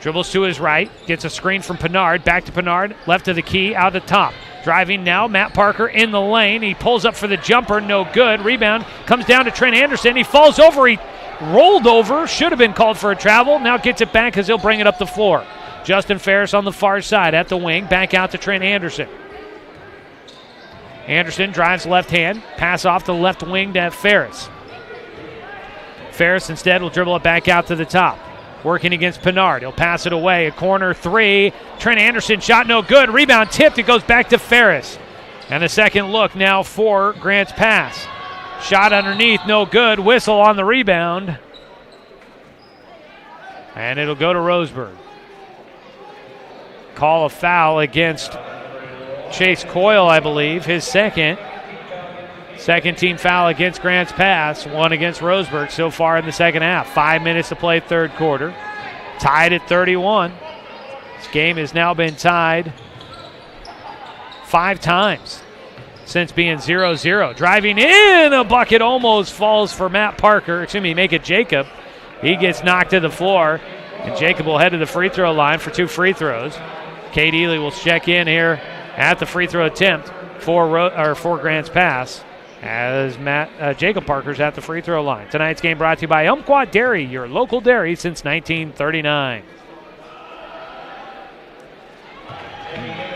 Dribbles to his right, gets a screen from Pinard, back to Pinard, left of the key, out the top. Driving now, Matt Parker in the lane. He pulls up for the jumper, no good. Rebound comes down to Trent Anderson. He falls over, he rolled over, should have been called for a travel. Now gets it back as he'll bring it up the floor. Justin Ferris on the far side at the wing, back out to Trent Anderson. Anderson drives left hand, pass off the left wing to Ferris. Ferris instead will dribble it back out to the top. Working against Pinard. He'll pass it away. A corner 3. Trent Anderson shot no good. Rebound tipped. It goes back to Ferris. And a second look now for Grants Pass. Shot underneath, no good. Whistle on the rebound. And it'll go to Roseburg. Call a foul against Chase Coyle, I believe, his second. Second team foul against Grants Pass, one against Roseburg so far in the second half. 5 minutes to play third quarter. Tied at 31. This game has now been tied 5 times since being 0-0. Driving in, a bucket almost falls for Matt Parker. Make it Jacob. He gets knocked to the floor, and Jacob will head to the free throw line for 2 free throws. Kate Ely will check in here at the free throw attempt for Grants Pass, as Jacob Parker's at the free throw line. Tonight's game brought to you by Umpqua Dairy, your local dairy since 1939.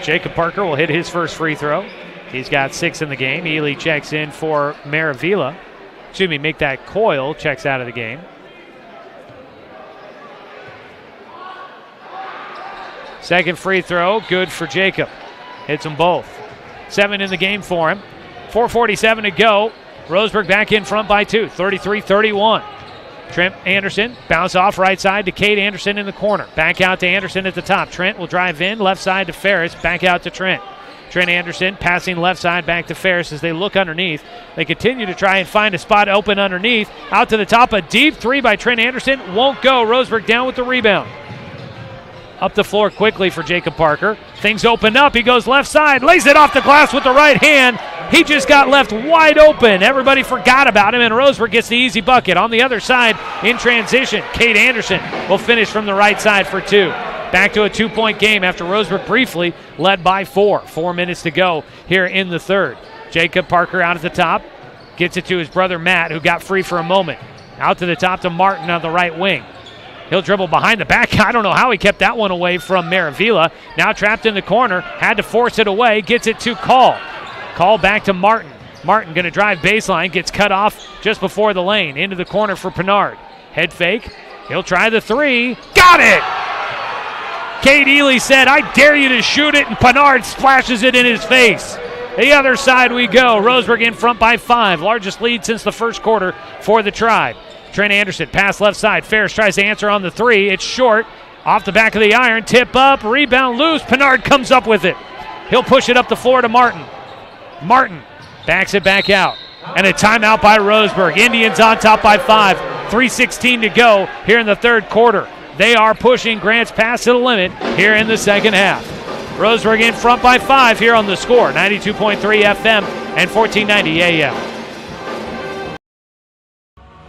Jacob Parker will hit his first free throw. He's got 6 in the game. Ely checks in for Maravilla. Make that Coyle checks out of the game. Second free throw, good for Jacob. Hits them both. 7 in the game for him. 4:47 to go. Roseburg back in front by 2, 33-31. Trent Anderson, bounce off right side to Kate Anderson in the corner. Back out to Anderson at the top. Trent will drive in, left side to Ferris, back out to Trent. Trent Anderson passing left side back to Ferris as they look underneath. They continue to try and find a spot open underneath. Out to the top, a deep three by Trent Anderson. Won't go. Roseburg down with the rebound. Up the floor quickly for Jacob Parker. Things open up. He goes left side, lays it off the glass with the right hand. He just got left wide open. Everybody forgot about him, and Roseburg gets the easy bucket. On the other side, in transition, Cade Anderson will finish from the right side for 2. Back to a 2-point game after Roseburg briefly led by 4. 4 minutes to go here in the third. Jacob Parker out at the top. Gets it to his brother Matt, who got free for a moment. Out to the top to Martin on the right wing. He'll dribble behind the back. I don't know how he kept that one away from Maravilla. Now trapped in the corner. Had to force it away. Gets it to Call. Call back to Martin. Martin going to drive baseline. Gets cut off just before the lane. Into the corner for Pinard. Head fake. He'll try the 3. Got it! Cade Ely said, I dare you to shoot it, and Pinard splashes it in his face. The other side we go. Roseburg in front by 5. Largest lead since the first quarter for the Tribe. Trent Anderson, pass left side. Ferris tries to answer on the 3. It's short. Off the back of the iron. Tip up. Rebound loose. Pinard comes up with it. He'll push it up the floor to Martin. Martin backs it back out. And a timeout by Roseburg. Indians on top by 5. 3:16 to go here in the third quarter. They are pushing Grants Pass to the limit here in the second half. Roseburg in front by 5 here on the Score. 92.3 FM and 1490 AM.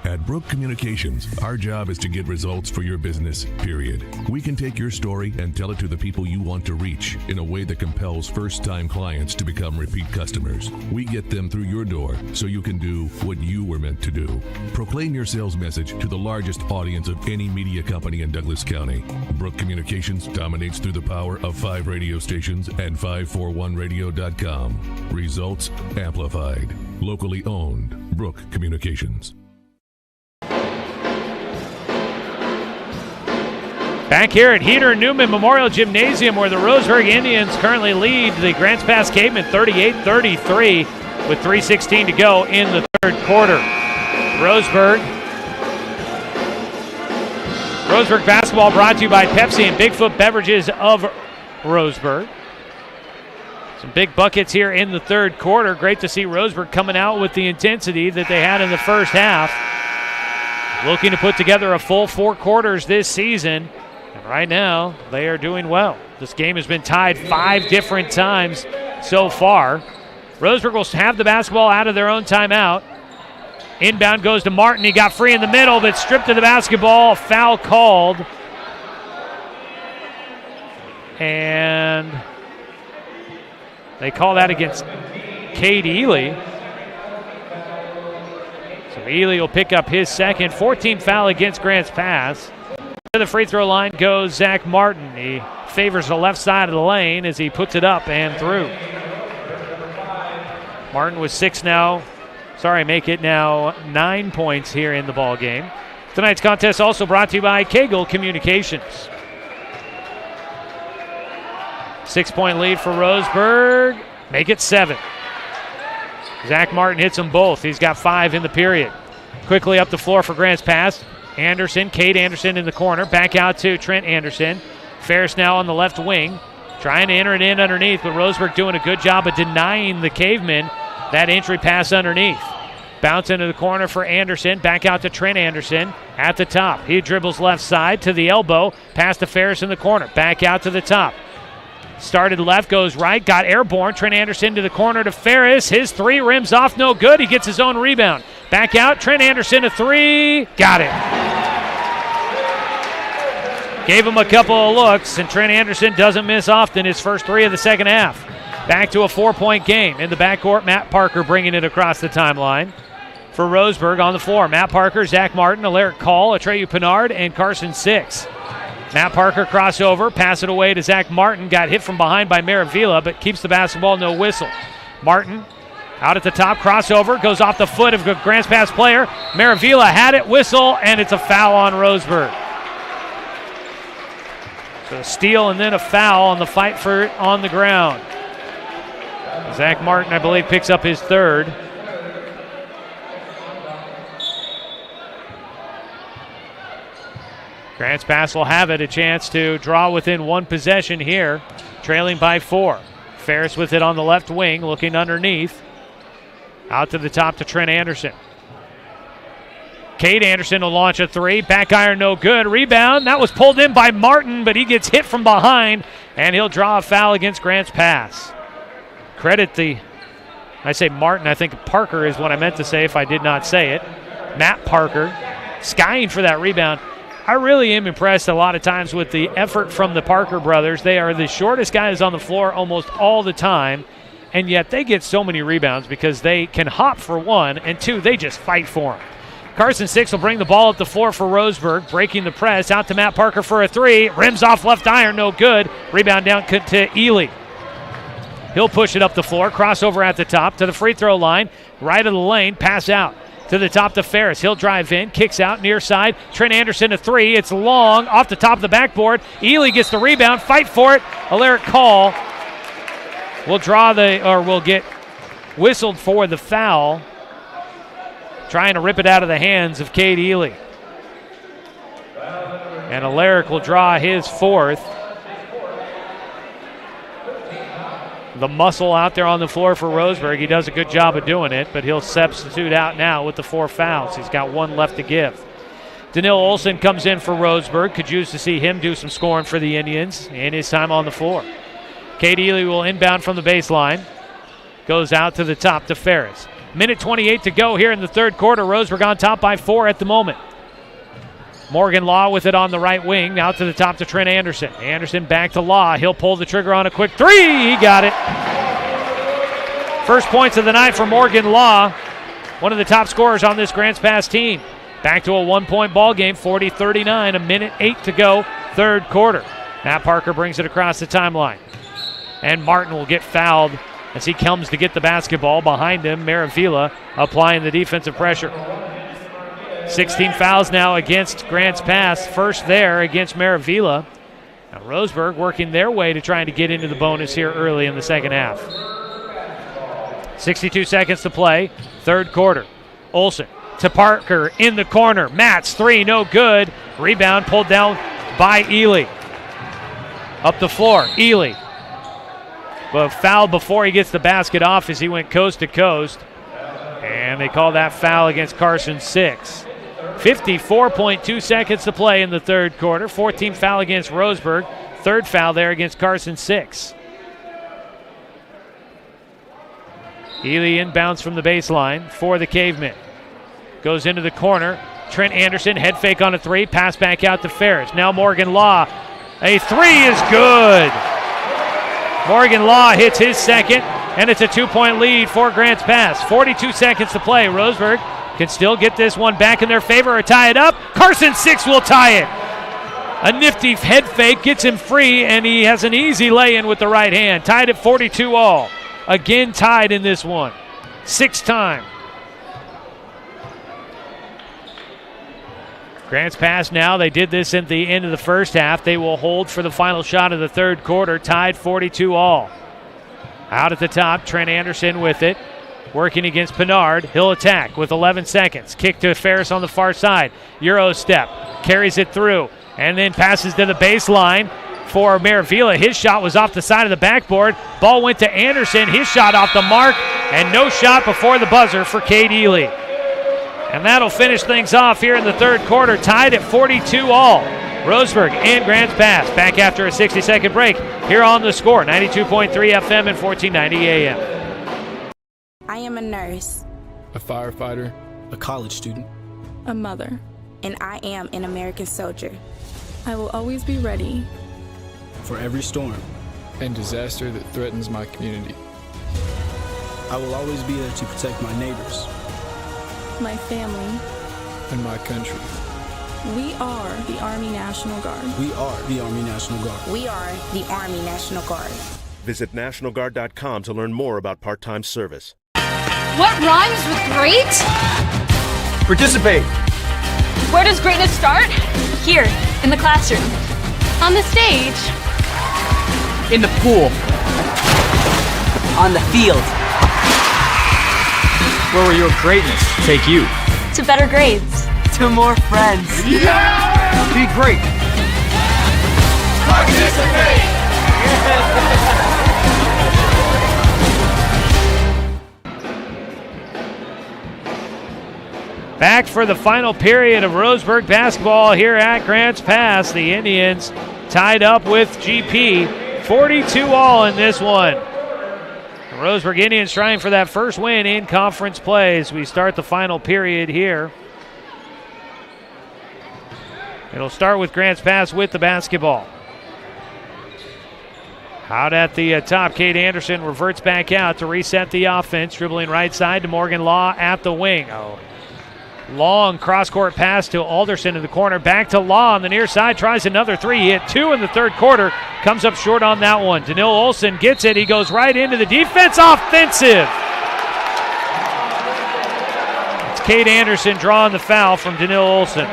At Brook Communications, our job is to get results for your business, period. We can take your story and tell it to the people you want to reach in a way that compels first-time clients to become repeat customers. We get them through your door so you can do what you were meant to do. Proclaim your sales message to the largest audience of any media company in Douglas County. Brook Communications dominates through the power of 5 radio stations and 541radio.com. Results amplified. Locally owned. Brook Communications. Back here at Heater Newman Memorial Gymnasium, where the Roseburg Indians currently lead the Grants Pass Cavemen 38-33 with 3:16 to go in the third quarter. Roseburg basketball brought to you by Pepsi and Bigfoot Beverages of Roseburg. Some big buckets here in the third quarter. Great to see Roseburg coming out with the intensity that they had in the first half. Looking to put together a full 4 quarters this season. And right now, they are doing well. This game has been tied 5 different times so far. Roseburg will have the basketball out of their own timeout. Inbound goes to Martin. He got free in the middle, but stripped of the basketball. Foul called. And they call that against Cade Ely. So Ely will pick up his second. 14th foul against Grants Pass. To the free throw line goes Zach Martin. He favors the left side of the lane as he puts it up and through. Martin with 6 now. Make it now 9 points here in the ball game. Tonight's contest also brought to you by Kegel Communications. 6-point lead for Roseburg. Make it 7. Zach Martin hits them both. He's got 5 in the period. Quickly up the floor for Grants Pass. Anderson, Cade Anderson in the corner. Back out to Trent Anderson. Ferris now on the left wing. Trying to enter it in underneath, but Roseburg doing a good job of denying the Cavemen that entry pass underneath. Bounce into the corner for Anderson. Back out to Trent Anderson at the top. He dribbles left side to the elbow. Pass to Ferris in the corner. Back out to the top. Started left, goes right, got airborne. Trent Anderson to the corner to Ferris. His 3 rims off, no good. He gets his own rebound. Back out, Trent Anderson a 3. Got it. Gave him a couple of looks, and Trent Anderson doesn't miss often. His first 3 of the second half. Back to a 4-point game. In the backcourt, Matt Parker bringing it across the timeline. For Roseburg on the floor, Matt Parker, Zach Martin, Alaric Call, Atreyu Pinard, and Carson Six. Matt Parker crossover, pass it away to Zach Martin. Got hit from behind by Maravilla, but keeps the basketball, no whistle. Martin out at the top, crossover, goes off the foot of a Grants Pass player. Maravilla had it, whistle, and it's a foul on Roseburg. So a steal and then a foul on the fight for it on the ground. Zach Martin, I believe, picks up his 3rd. Grants Pass will have it, a chance to draw within 1 possession here, trailing by 4. Ferris with it on the left wing, looking underneath. Out to the top to Trent Anderson. Cade Anderson will launch a three. Back iron, no good. Rebound. That was pulled in by Martin, but he gets hit from behind, and he'll draw a foul against Grants Pass. I say Martin, I think Parker is what I meant to say if I did not say it. Matt Parker, skying for that rebound. I really am impressed a lot of times with the effort from the Parker brothers. They are the shortest guys on the floor almost all the time, and yet they get so many rebounds because they can hop for one, and two, they just fight for them. Carson Six will bring the ball up the floor for Roseburg, breaking the press. Out to Matt Parker for a three. Rims off left iron, no good. Rebound down to Ely. He'll push it up the floor, crossover at the top to the free throw line. Right of the lane, pass out to the top to Ferris. He'll drive in, kicks out near side. Trent Anderson a three. It's long, off the top of the backboard. Ely gets the rebound, fight for it. Alaric Call will get whistled for the foul. Trying to rip it out of the hands of Cade Ely. And Alaric will draw his fourth. The muscle out there on the floor for Roseburg. He does a good job of doing it, but he'll substitute out now with the 4 fouls. He's got one left to give. Daniil Olson comes in for Roseburg. Could use to see him do some scoring for the Indians in his time on the floor. Cade Ely will inbound from the baseline. Goes out to the top to Ferris. Minute 28 to go here in the third quarter. Roseburg on top by 4 at the moment. Morgan Law with it on the right wing. Out to the top to Trent Anderson. Anderson back to Law. He'll pull the trigger on a quick three. He got it. First points of the night for Morgan Law. One of the top scorers on this Grants Pass team. Back to a 1-point ball game. 40-39. A minute 8 to go. Third quarter. Matt Parker brings it across the timeline. And Martin will get fouled as he comes to get the basketball. Behind him, Maravilla applying the defensive pressure. 16 fouls now against Grants Pass. First there against Maravilla. Now Roseburg working their way to trying to get into the bonus here early in the second half. 62 seconds to play. Third quarter. Olsen to Parker in the corner. Matt's three, no good. Rebound pulled down by Ely. Up the floor, Ely. But foul before he gets the basket off as he went coast to coast. And they call that foul against Carson Six. 54.2 seconds to play in the third quarter. 14th foul against Roseburg. Third foul there against Carson Six. Ely inbounds from the baseline for the Cavemen. Goes into the corner. Trent Anderson, head fake on a three. Pass back out to Ferris. Now Morgan Law. A three is good. Morgan Law hits his second, and it's a 2-point lead for Grants Pass. 42 seconds to play. Roseburg can still get this one back in their favor or tie it up. Carson Six will tie it. A nifty head fake gets him free, and he has an easy lay-in with the right hand. Tied at 42 all. Again tied in this one. 6th time. Grants Pass now. They did this at the end of the first half. They will hold for the final shot of the third quarter. Tied 42 all. Out at the top, Trent Anderson with it. Working against Pinard. He'll attack with 11 seconds. Kick to Ferris on the far side. Euro step. Carries it through. And then passes to the baseline for Maravilla. His shot was off the side of the backboard. Ball went to Anderson. His shot off the mark. And no shot before the buzzer for Cade Ely. And that'll finish things off here in the third quarter, tied at 42 all. Roseburg and Grants Pass back after a 60-second break here on The Score, 92.3 FM and 1490 AM. I am a nurse, a firefighter, a college student, a mother, and I am an American soldier. I will always be ready for every storm and disaster that threatens my community. I will always be there to protect my neighbors, my family, and my country. We are the Army National Guard. We are the Army National Guard. We are the Army National Guard. Visit nationalguard.com to learn more about part-time service. What rhymes with great? Participate. Where does greatness start? Here, in the classroom. On the stage. In the pool. On the field. Where will your greatness take you? To better grades. To more friends. Yeah! Be great. Participate! Back for the final period of Roseburg basketball here at Grants Pass. The Indians tied up with GP, 42 all in this one. The Roseburg Indians trying for that first win in conference play as we start the final period here. It'll start with Grants Pass with the basketball. Out at the top, Cade Anderson reverts back out to reset the offense, dribbling right side to Morgan Law at the wing. Long cross-court pass to Alderson in the corner. Back to Law on the near side. Tries another three. He hit two in the third quarter. Comes up short on that one. Danil Olson gets it. He goes right into the defense. Offensive. It's Cade Anderson drawing the foul from Danil Olson.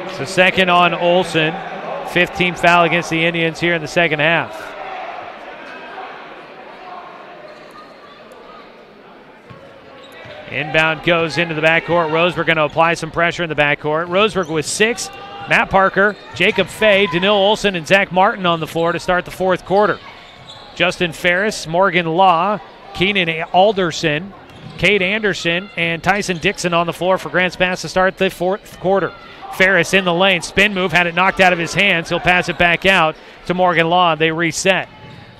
It's the second on Olson. 15th foul against the Indians here in the second half. Inbound goes into the backcourt. Roseburg going to apply some pressure in the backcourt. Roseburg with 6. Matt Parker, Jacob Fay, Danil Olson, and Zach Martin on the floor to start the fourth quarter. Justin Ferris, Morgan Law, Keenan Alderson, Cade Anderson, and Tyson Dixon on the floor for Grants Pass to start the fourth quarter. Ferris in the lane, spin move, had it knocked out of his hands. He'll pass it back out to Morgan Law. They reset.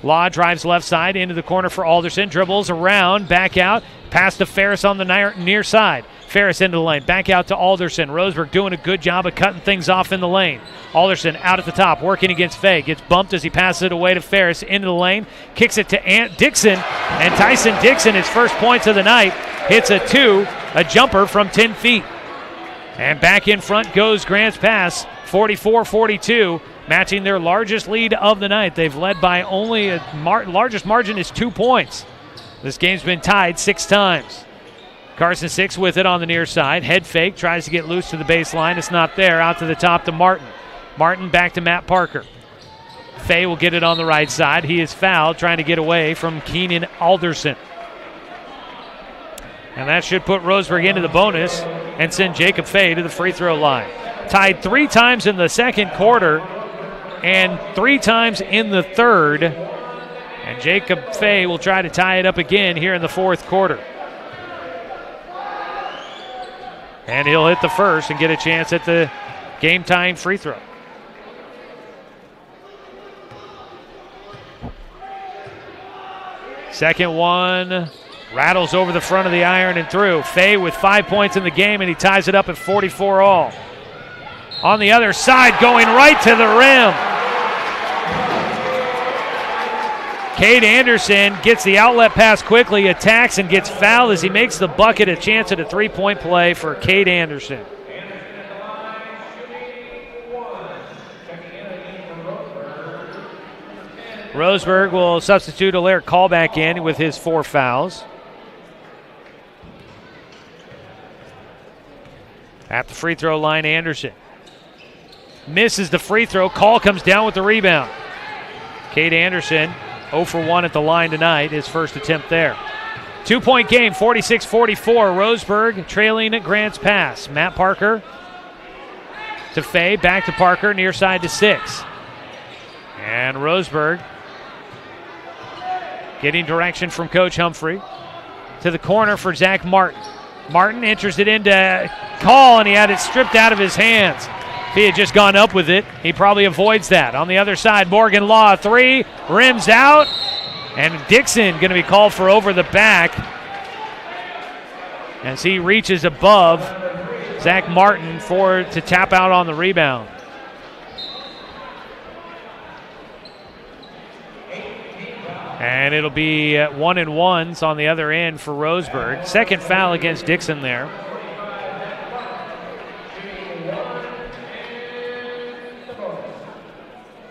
Law drives left side into the corner for Alderson, dribbles around, back out, pass to Ferris on the near side. Ferris into the lane, back out to Alderson. Roseburg doing a good job of cutting things off in the lane. Alderson out at the top, working against Fay. Gets bumped as he passes it away to Ferris into the lane. Kicks it to Dixon, and Tyson Dixon, his first points of the night, hits a jumper from 10 feet. And back in front goes Grants Pass, 44-42. Matching their largest lead of the night. They've led by only largest margin is 2 points. This game's been tied 6 times. Carson Six with it on the near side. Head fake, tries to get loose to the baseline. It's not there. Out to the top to Martin. Martin back to Matt Parker. Fay will get it on the right side. He is fouled, trying to get away from Keenan Alderson. And that should put Roseburg into the bonus and send Jacob Fay to the free throw line. Tied 3 times in the second quarter and 3 times in the third. And Jacob Fay will try to tie it up again here in the fourth quarter. And he'll hit the first and get a chance at the game-tying free throw. Second one rattles over the front of the iron and through. Fay with 5 points in the game, and he ties it up at 44 all. On the other side, going right to the rim. Cade Anderson gets the outlet pass quickly, attacks, and gets fouled as he makes the bucket. A chance at a three-point play for Cade Anderson. Roseburg will substitute Alaric Call back in with his 4 fouls. At the free throw line, Anderson misses the free throw. Call comes down with the rebound. Cade Anderson 0 for 1 at the line tonight, his first attempt there. 2-point game, 46-44. Roseburg trailing at Grants Pass. Matt Parker to Fay, back to Parker, near side to Six. And Roseburg getting direction from Coach Humphrey. To the corner for Zach Martin. Martin enters it into Call, and he had it stripped out of his hands. If he had just gone up with it, he probably avoids that. On the other side, Morgan Law, 3, rims out, and Dixon going to be called for over the back as he reaches above Zach Martin to tap out on the rebound. And it'll be 1-and-1s on the other end for Roseburg. Second foul against Dixon there.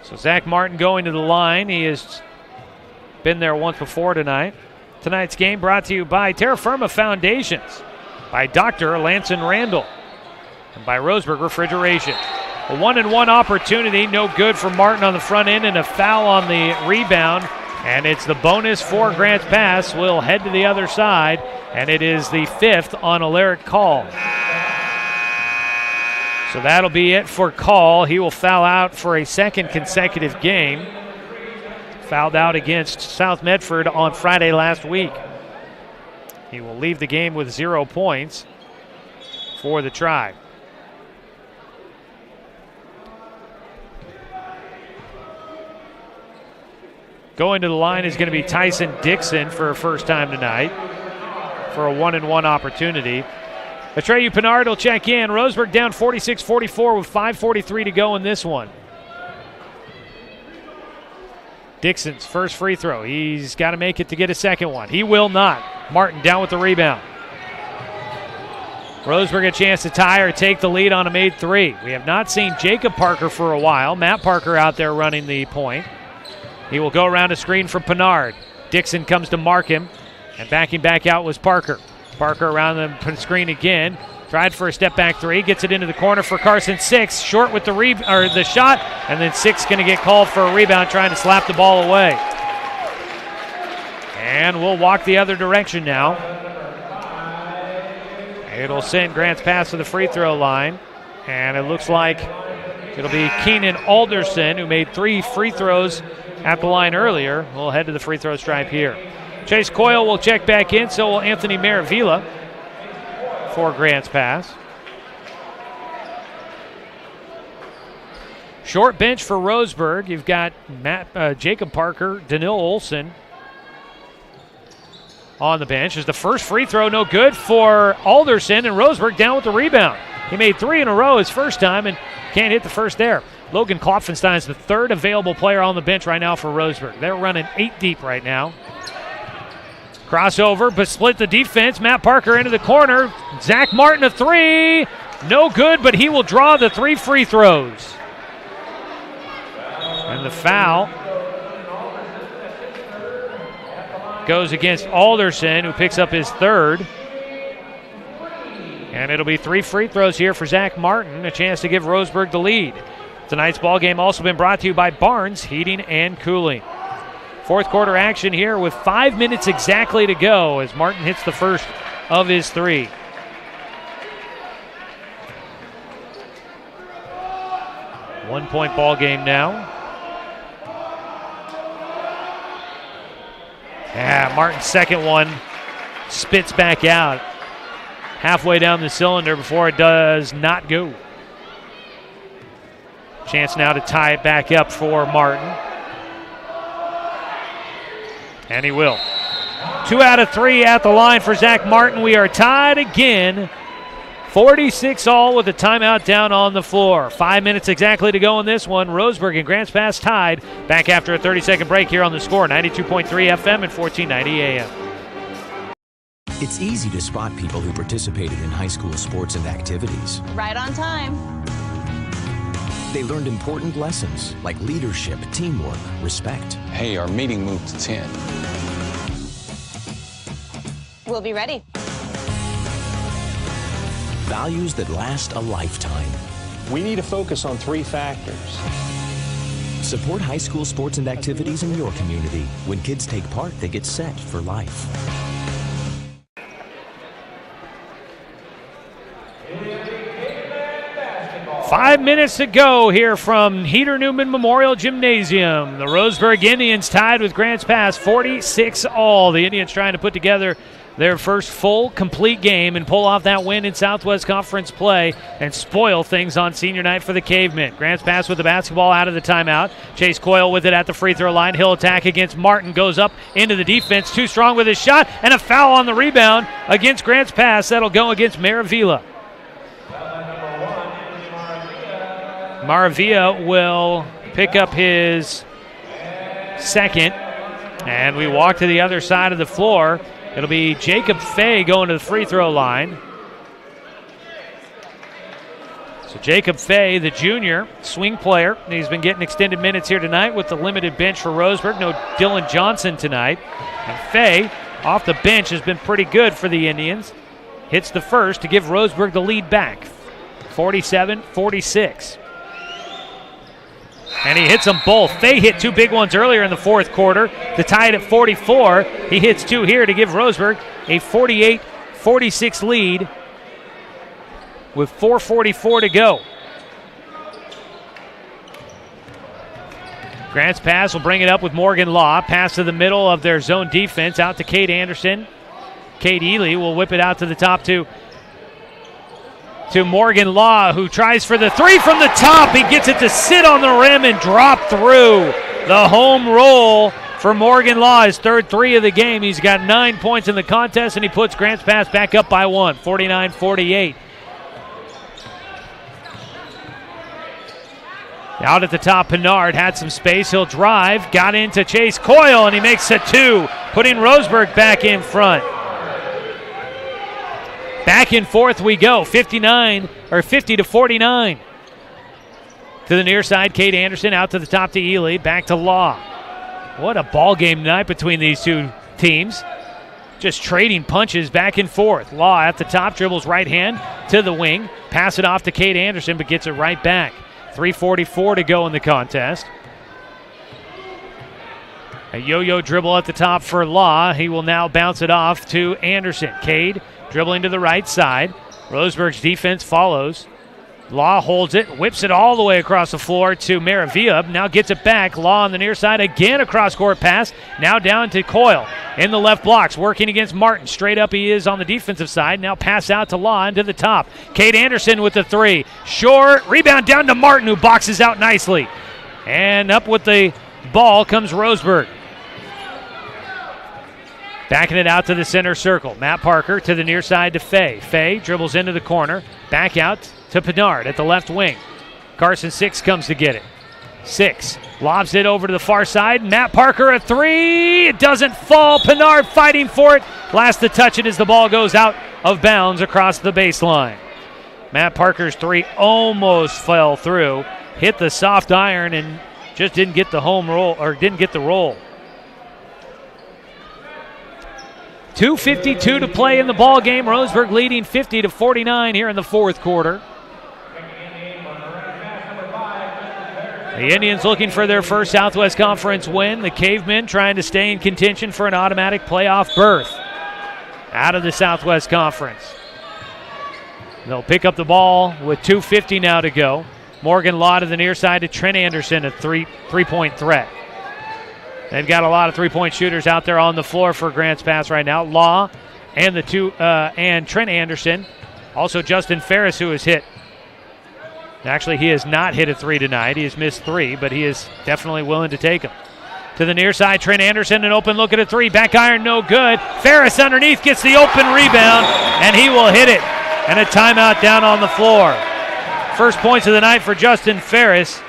So Zach Martin going to the line. He has been there once before tonight. Tonight's game brought to you by Terra Firma Foundations, by Dr. Lanson Randall, and by Roseburg Refrigeration. A 1-and-1 opportunity, no good for Martin on the front end, and a foul on the rebound. And it's the bonus for Grants Pass. We'll head to the other side, and it is the 5th on Alaric Call. So that'll be it for Call. He will foul out for a second consecutive game. fouled out against South Medford on Friday last week. He will leave the game with 0 points for the Tribe. Going to the line is going to be Tyson Dixon for a first time tonight for a 1-and-1 opportunity. Atreyu Pinard will check in. Roseburg down 46-44 with 5:43 to go in this one. Dixon's first free throw. He's got to make it to get a second one. He will not. Martin down with the rebound. Roseburg a chance to tie or take the lead on a made three. We have not seen Jacob Parker for a while. Matt Parker out there running the point. He will go around a screen for Pinard. Dixon comes to mark him, and backing back out was Parker. Parker around the screen again. Tried for a step-back three. Gets it into the corner for Carson Six. Short with the shot, and then Six going to get called for a rebound, trying to slap the ball away. And we'll walk the other direction now. It'll send Grants Pass to the free throw line, and it looks like it'll be Keenan Alderson, who made 3 free throws at the line earlier. We'll head to the free throw stripe here. Chase Coyle will check back in, so will Anthony Maravilla for Grants Pass. Short bench for Roseburg. You've got Jacob Parker, Danil Olson on the bench. Is the first free throw no good for Alderson, and Roseburg down with the rebound. He made 3 in a row his first time and can't hit the first there. Logan Klopfenstein is the third available player on the bench right now for Roseburg. They're running 8 deep right now. Crossover, but split the defense. Matt Parker into the corner. Zach Martin a 3. No good, but he will draw the 3 free throws. And the foul goes against Alderson, who picks up his 3rd. And it'll be 3 free throws here for Zach Martin, a chance to give Roseburg the lead. Tonight's ball game also been brought to you by Barnes Heating and Cooling. Fourth quarter action here with 5 minutes exactly to go as Martin hits the first of his 3. One-point ball game now. Yeah, Martin's second one spits back out halfway down the cylinder before it does not go. Chance now to tie it back up for Martin. And he will. 2 out of 3 at the line for Zach Martin. We are tied again. 46 all with a timeout down on the floor. 5 minutes exactly to go in this one. Roseburg and Grants Pass tied. Back after a 30-second break here on the Score. 92.3 FM and 1490 AM. It's easy to spot people who participated in high school sports and activities. Right on time. They learned important lessons like leadership, teamwork, respect. Hey, our meeting moved to 10. We'll be ready. Values that last a lifetime. We need to focus on 3 factors. Support high school sports and activities in your community. When kids take part, they get set for life. Five minutes to go here from Heater Newman Memorial Gymnasium. The Roseburg Indians tied with Grants Pass 46 all. The Indians trying to put together their first full, complete game and pull off that win in Southwest Conference play and spoil things on senior night for the Cavemen. Grants Pass with the basketball out of the timeout. Chase Coyle with it at the free throw line. He'll attack against Martin. Goes up into the defense. Too strong with his shot. And a foul on the rebound against Grants Pass. That'll go against Maravilla. Maravilla will pick up his 2nd. And we walk to the other side of the floor. It'll be Jacob Fay going to the free throw line. So Jacob Fay, the junior swing player, he's been getting extended minutes here tonight with the limited bench for Roseburg. No Dylan Johnson tonight. And Fay, off the bench, has been pretty good for the Indians. Hits the first to give Roseburg the lead back, 47-46. And he hits them both. Fay hit 2 big ones earlier in the fourth quarter to tie it at 44. He hits 2 here to give Roseburg a 48-46 lead with 4:44 to go. Grant's pass will bring it up with Morgan Law. Pass to the middle of their zone defense, out to Cade Anderson. Cade Ely will whip it out to the top to Morgan Law, who tries for the three from the top. He gets it to sit on the rim and drop through. The home roll for Morgan Law, his third three of the game. He's got 9 points in the contest, and he puts Grants Pass back up by 1, 49-48. Out at the top, Pinard had some space. He'll drive, got into Chase Coyle, and he makes a 2, putting Roseburg back in front. Back and forth we go, 50-49. To the near side, Cade Anderson out to the top to Ely, back to Law. What a ball game tonight between these two teams. Just trading punches back and forth. Law at the top, dribbles right hand to the wing, pass it off to Cade Anderson, but gets it right back. 3:44 to go in the contest. A yo-yo dribble at the top for Law. He will now bounce it off to Anderson. Cade dribbling to the right side. Roseburg's defense follows. Law holds it, whips it all the way across the floor to Maravilla. Now gets it back. Law on the near side again, a cross-court pass. Now down to Coyle in the left blocks, working against Martin. Straight up he is on the defensive side. Now pass out to Law into the top. Cade Anderson with the three. Short, rebound down to Martin, who boxes out nicely. And up with the ball comes Roseburg. Backing it out to the center circle. Matt Parker to the near side to Fay. Fay dribbles into the corner. Back out to Pinard at the left wing. Carson Six comes to get it. Six lobs it over to the far side. Matt Parker a three. It doesn't fall. Pinard fighting for it. Last to touch it as the ball goes out of bounds across the baseline. Matt Parker's three almost fell through. Hit the soft iron and just didn't get the home roll, or didn't get the roll. 2:52 to play in the ball game. Roseburg leading 50-49 here in the fourth quarter. The Indians looking for their first Southwest Conference win. The Cavemen trying to stay in contention for an automatic playoff berth out of the Southwest Conference. They'll pick up the ball with 2:50 now to go. Morgan Law to the near side to Trent Anderson, a three-point threat. They've got a lot of three-point shooters out there on the floor for Grants Pass right now. Law and and Trent Anderson. Also Justin Ferris, who has hit. Actually, he has not hit a three tonight. He has missed three, but he is definitely willing to take them. To the near side, Trent Anderson, an open look at a three. Back iron, no good. Ferris underneath gets the open rebound, and he will hit it. And a timeout down on the floor. First points of the night for Justin Ferris.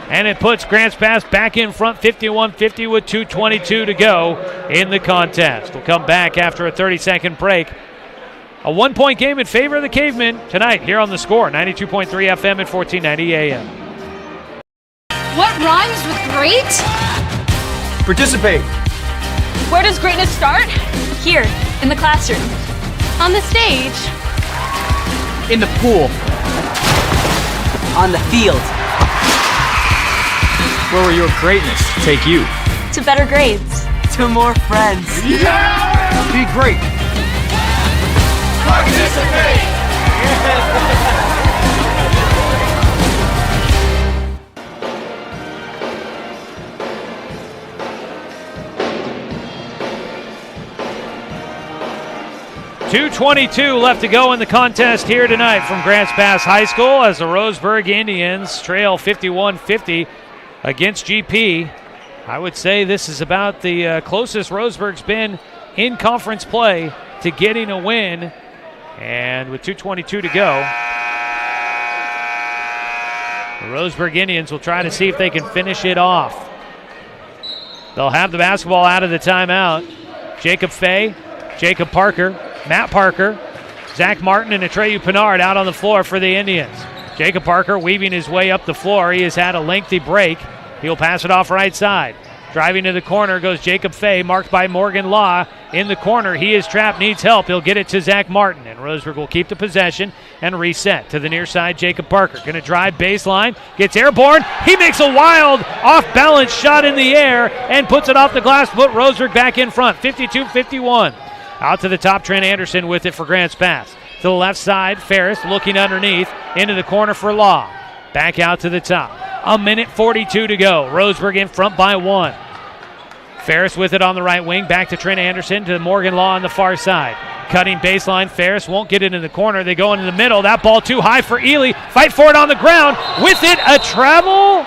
And it puts Grants Pass back in front, 51-50 with 2:22 to go in the contest. We'll come back after a 30-second break. A one-point game in favor of the Cavemen tonight here on The Score, 92.3 FM at 1490 AM. What rhymes with great? Participate. Where does greatness start? Here, in the classroom. On the stage. In the pool. On the field. Where will your greatness take you? To better grades. To more friends. Yeah! Be great. Participate! 2:22 left to go in the contest here tonight from Grants Pass High School as the Roseburg Indians trail 51-50 against GP. I would say this is about the closest Roseburg's been in conference play to getting a win. And with 2:22 to go, the Roseburg Indians will try to see if they can finish it off. They'll have the basketball out of the timeout. Jacob Fay, Jacob Parker, Matt Parker, Zach Martin, and Atreyu Pinard out on the floor for the Indians. Jacob Parker weaving his way up the floor. He has had a lengthy break. He'll pass it off right side. Driving to the corner goes Jacob Fay, marked by Morgan Law in the corner. He is trapped, needs help. He'll get it to Zach Martin, and Roseburg will keep the possession and reset. To the near side, Jacob Parker going to drive baseline, gets airborne. He makes a wild off-balance shot in the air and puts it off the glass, put Roseburg back in front, 52-51. Out to the top, Trent Anderson with it for Grants Pass. To the left side, Ferris looking underneath, into the corner for Law. Back out to the top. A minute 42 to go. Roseburg in front by 1. Ferris with it on the right wing. Back to Trent Anderson to Morgan Law on the far side. Cutting baseline. Ferris won't get it in the corner. They go into the middle. That ball too high for Ely. Fight for it on the ground. With it, a travel.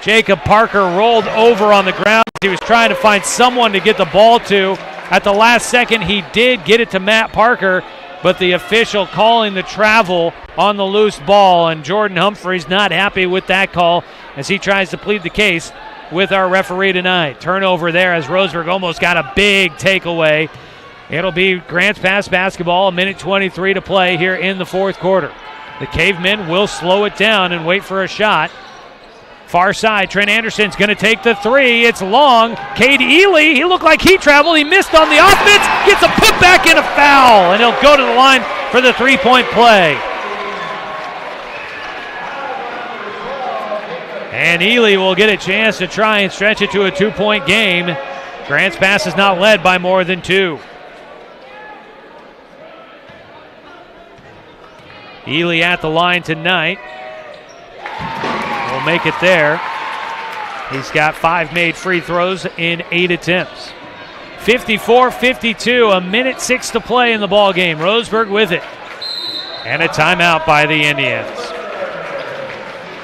Jacob Parker rolled over on the ground. He was trying to find someone to get the ball to. At the last second, he did get it to Matt Parker, but the official calling the travel on the loose ball, and Jordan Humphreys not happy with that call as he tries to plead the case with our referee tonight. Turnover there as Roseburg almost got a big takeaway. It'll be Grants Pass basketball, a minute 23 to play here in the fourth quarter. The Cavemen will slow it down and wait for a shot. Far side, Trent Anderson's going to take the three. It's long. Cade Ely, he looked like he traveled. He missed on the offense, gets a putback and a foul, and he'll go to the line for the three-point play. And Ely will get a chance to try and stretch it to a two-point game. Grants Pass is not led by more than 2. Ely at the line tonight. Will make it there. He's got 5 made free throws in 8 attempts. 54-52, a minute 6 to play in the ball game. Roseburg with it. And a timeout by the Indians.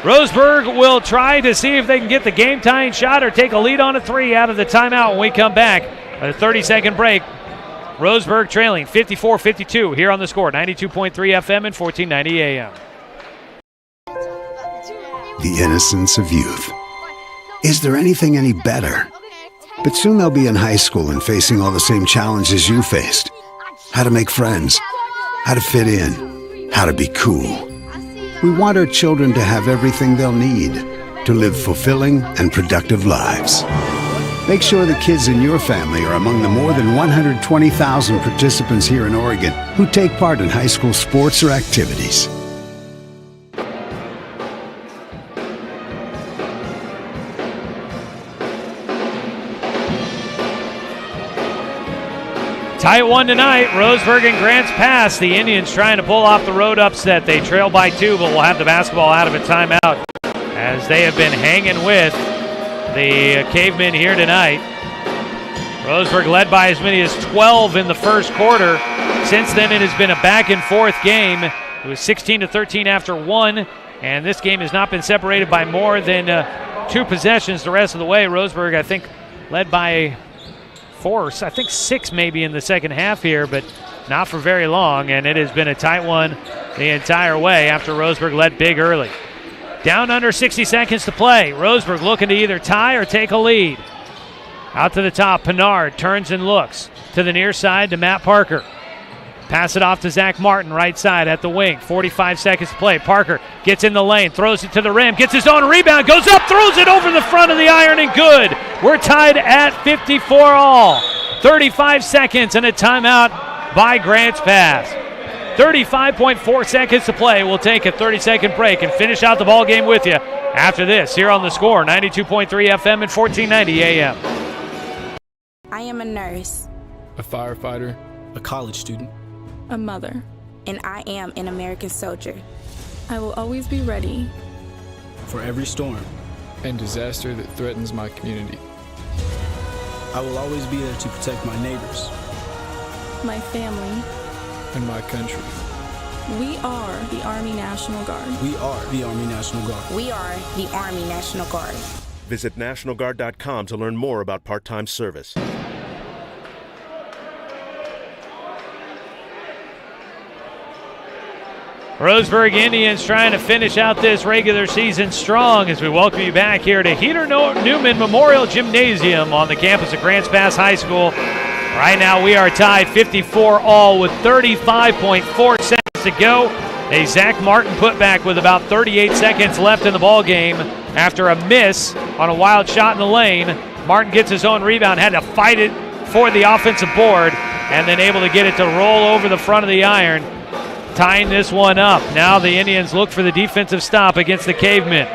Roseburg will try to see if they can get the game-tying shot or take a lead on a 3 out of the timeout when we come back. A 30-second break. Roseburg trailing 54-52 here on the score. 92.3 FM and 1490 AM. The innocence of youth. Is there anything any better? But soon they'll be in high school and facing all the same challenges you faced. How to make friends, how to fit in, how to be cool. We want our children to have everything they'll need to live fulfilling and productive lives. Make sure the kids in your family are among the more than 120,000 participants here in Oregon who take part in high school sports or activities. Tight one tonight, Roseburg and Grants Pass. The Indians trying to pull off the road upset. They trail by 2, but will have the basketball out of a timeout as they have been hanging with the Cavemen here tonight. Roseburg led by as many as 12 in the first quarter. Since then, it has been a back-and-forth game. It was 16-13 after 1, and this game has not been separated by more than 2 possessions the rest of the way. Roseburg, I think, led by 4, I think 6 maybe in the second half here, but not for very long, and it has been a tight one the entire way after Roseburg led big early. Down under 60 seconds to play. Roseburg looking to either tie or take a lead. Out to the top, Pinard turns and looks to the near side to Matt Parker. Pass it off to Zach Martin, right side at the wing. 45 seconds to play. Parker gets in the lane, throws it to the rim, gets his own rebound, goes up, throws it over the front of the iron, and good. We're tied at 54 all. 35 seconds and a timeout by Grants Pass. 35.4 seconds to play. We'll take a 30-second break and finish out the ball game with you after this here on the score. 92.3 FM and 1490 AM. I am a nurse. A firefighter. A college student. A mother. And I am an American soldier. I will always be ready. For every storm. And disaster that threatens my community. I will always be there to protect my neighbors. My family. And my country. We are the Army National Guard. We are the Army National Guard. We are the Army National Guard. Visit nationalguard.com to learn more about part-time service. Roseburg Indians trying to finish out this regular season strong as we welcome you back here to Heater Newman Memorial Gymnasium on the campus of Grants Pass High School. Right now we are tied 54 all with 35.4 seconds to go. A Zach Martin putback with about 38 seconds left in the ball game after a miss on a wild shot in the lane. Martin gets his own rebound, had to fight it for the offensive board, and then able to get it to roll over the front of the iron, tying this one up. Now the Indians look for the defensive stop against the Cavemen.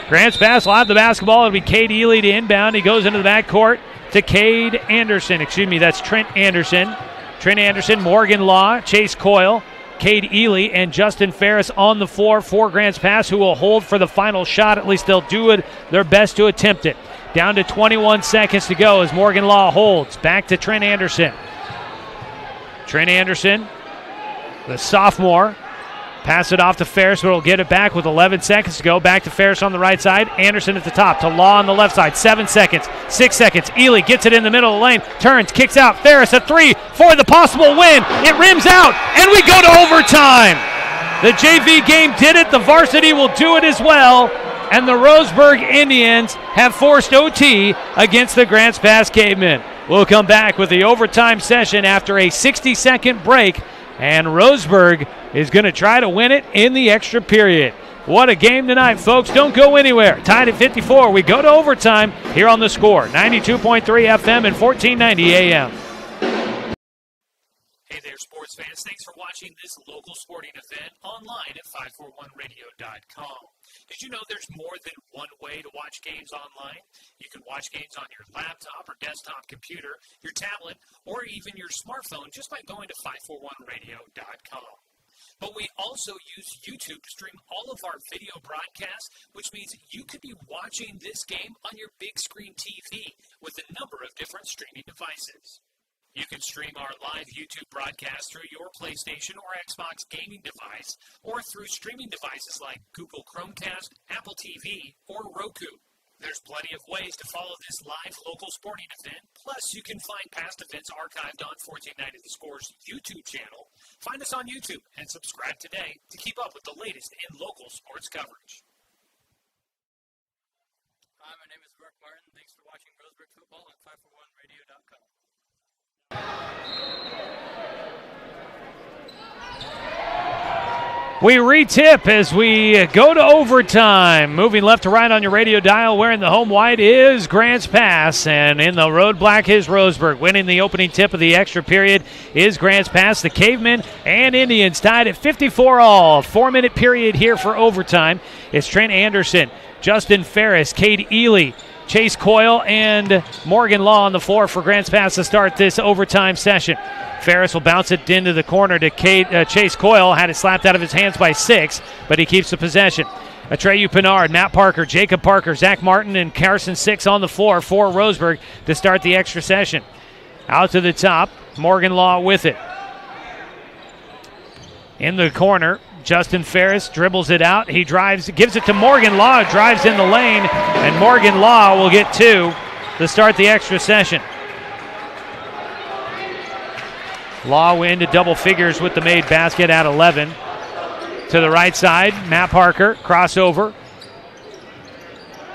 Grants Pass will have the basketball. It'll be Cade Ely to inbound. He goes into the backcourt to Cade Anderson. Excuse me, that's Trent Anderson. Trent Anderson, Morgan Law, Chase Coyle, Cade Ely and Justin Ferris on the floor for Grants Pass, who will hold for the final shot. At least they'll do it their best to attempt it. Down to 21 seconds to go as Morgan Law holds. Back to Trent Anderson. Trent Anderson, the sophomore, pass it off to Ferris, but will get it back with 11 seconds to go. Back to Ferris on the right side. Anderson at the top to Law on the left side. 7 seconds, 6 seconds. Ely gets it in the middle of the lane, turns, kicks out. Ferris a three for the possible win. It rims out, and we go to overtime. The JV game did it. The varsity will do it as well. And the Roseburg Indians have forced OT against the Grants Pass Cavemen. We'll come back with the overtime session after a 60-second break, and Roseburg is going to try to win it in the extra period. What a game tonight, folks. Don't go anywhere. Tied at 54. We go to overtime here on The Score. 92.3 FM and 1490 AM. Hey there, sports fans. Thanks for watching this local sporting event online at 541radio.com. Did you know there's more than one way to watch games online? You can watch games on your laptop or desktop computer, your tablet, or even your smartphone just by going to 541radio.com. But we also use YouTube to stream all of our video broadcasts, which means you could be watching this game on your big screen TV with a number of different streaming devices. You can stream our live YouTube broadcast through your PlayStation or Xbox gaming device, or through streaming devices like Google Chromecast, Apple TV, or Roku. There's plenty of ways to follow this live local sporting event. Plus, you can find past events archived on 1490 The Score's YouTube channel. Find us on YouTube and subscribe today to keep up with the latest in local sports coverage. Hi, my name is Mark Martin. Thanks for watching Roseburg Football on 541radio.com. We retip as we go to overtime. Moving left to right on your radio dial, wearing the home white is Grants Pass, and in the road black is Roseburg. Winning the opening tip of the extra period is Grants Pass. The Cavemen and Indians tied at 54 all. 4-minute period here for overtime. It's Trent Anderson, Justin Ferris, Cade Ely, Chase Coyle, and Morgan Law on the floor for Grants Pass to start this overtime session. Ferris will bounce it into the corner to Chase Coyle. Had it slapped out of his hands by 6, but he keeps the possession. Atreyu Pinard, Matt Parker, Jacob Parker, Zach Martin, and Carson 6 on the floor for Roseburg to start the extra session. Out to the top, Morgan Law with it. In the corner, Justin Ferris dribbles it out. He drives, gives it to Morgan Law, drives in the lane, and Morgan Law will get 2 to start the extra session. Law into double figures with the made basket at 11. To the right side, Matt Parker, crossover.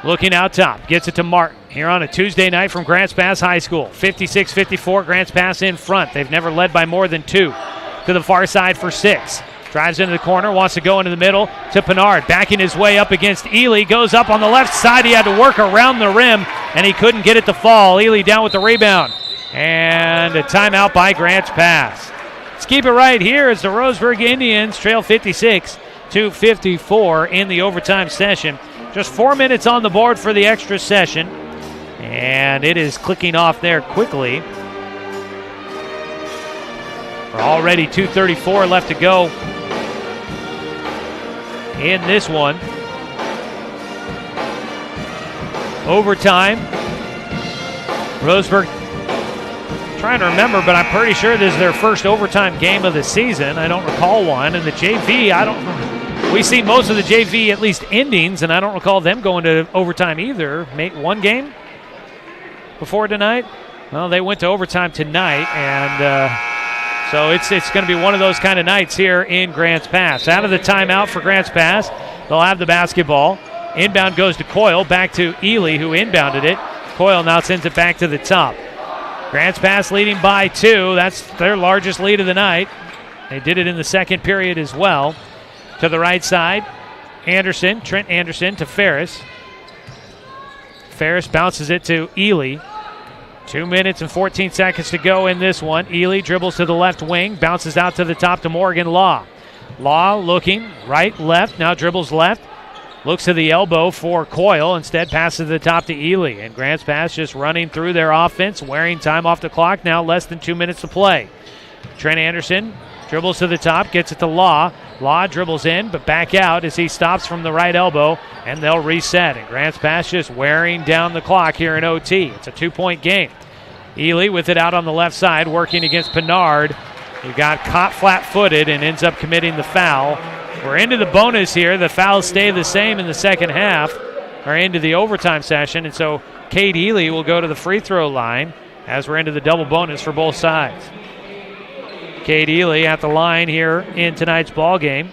Looking out top, gets it to Martin. Here on a Tuesday night from Grants Pass High School. 56-54, Grants Pass in front. They've never led by more than 2. To the far side for 6. Drives into the corner, wants to go into the middle to Pinard. Backing his way up against Ely. Goes up on the left side. He had to work around the rim, and he couldn't get it to fall. Ely down with the rebound. And a timeout by Grants Pass. Let's keep it right here as the Roseburg Indians trail 56-54 in the overtime session. Just 4 minutes on the board for the extra session. And it is clicking off there quickly. We're already 2:34 left to go in this one. Overtime. Roseburg, trying to remember, but I'm pretty sure this is their first overtime game of the season. I don't recall one. And the JV, we see most of the JV at least endings, and I don't recall them going to overtime either. One game before tonight? Well, they went to overtime tonight, and so it's going to be one of those kind of nights here in Grants Pass. Out of the timeout for Grants Pass, they'll have the basketball. Inbound goes to Coyle, back to Ely, who inbounded it. Coyle now sends it back to the top. Grants Pass leading by 2. That's their largest lead of the night. They did it in the second period as well. To the right side, Anderson, Trent Anderson to Ferris. Ferris bounces it to Ely. 2 minutes and 14 seconds to go in this one. Ely dribbles to the left wing, bounces out to the top to Morgan Law. Law looking right, left, now dribbles left. Looks to the elbow for Coyle, instead passes to the top to Ely. And Grants Pass just running through their offense, wearing time off the clock, now less than 2 minutes to play. Trent Anderson Dribbles to the top, gets it to Law. Law dribbles in, but back out as he stops from the right elbow, and they'll reset. And Grants Pass just wearing down the clock here in OT. It's a 2-point game. Ely with it out on the left side, working against Pinard, who got caught flat-footed and ends up committing the foul. We're into the bonus here. The fouls stay the same in the second half, or into the overtime session, and so Cade Ely will go to the free throw line as we're into the double bonus for both sides. Cade Ely at the line here in tonight's ball game.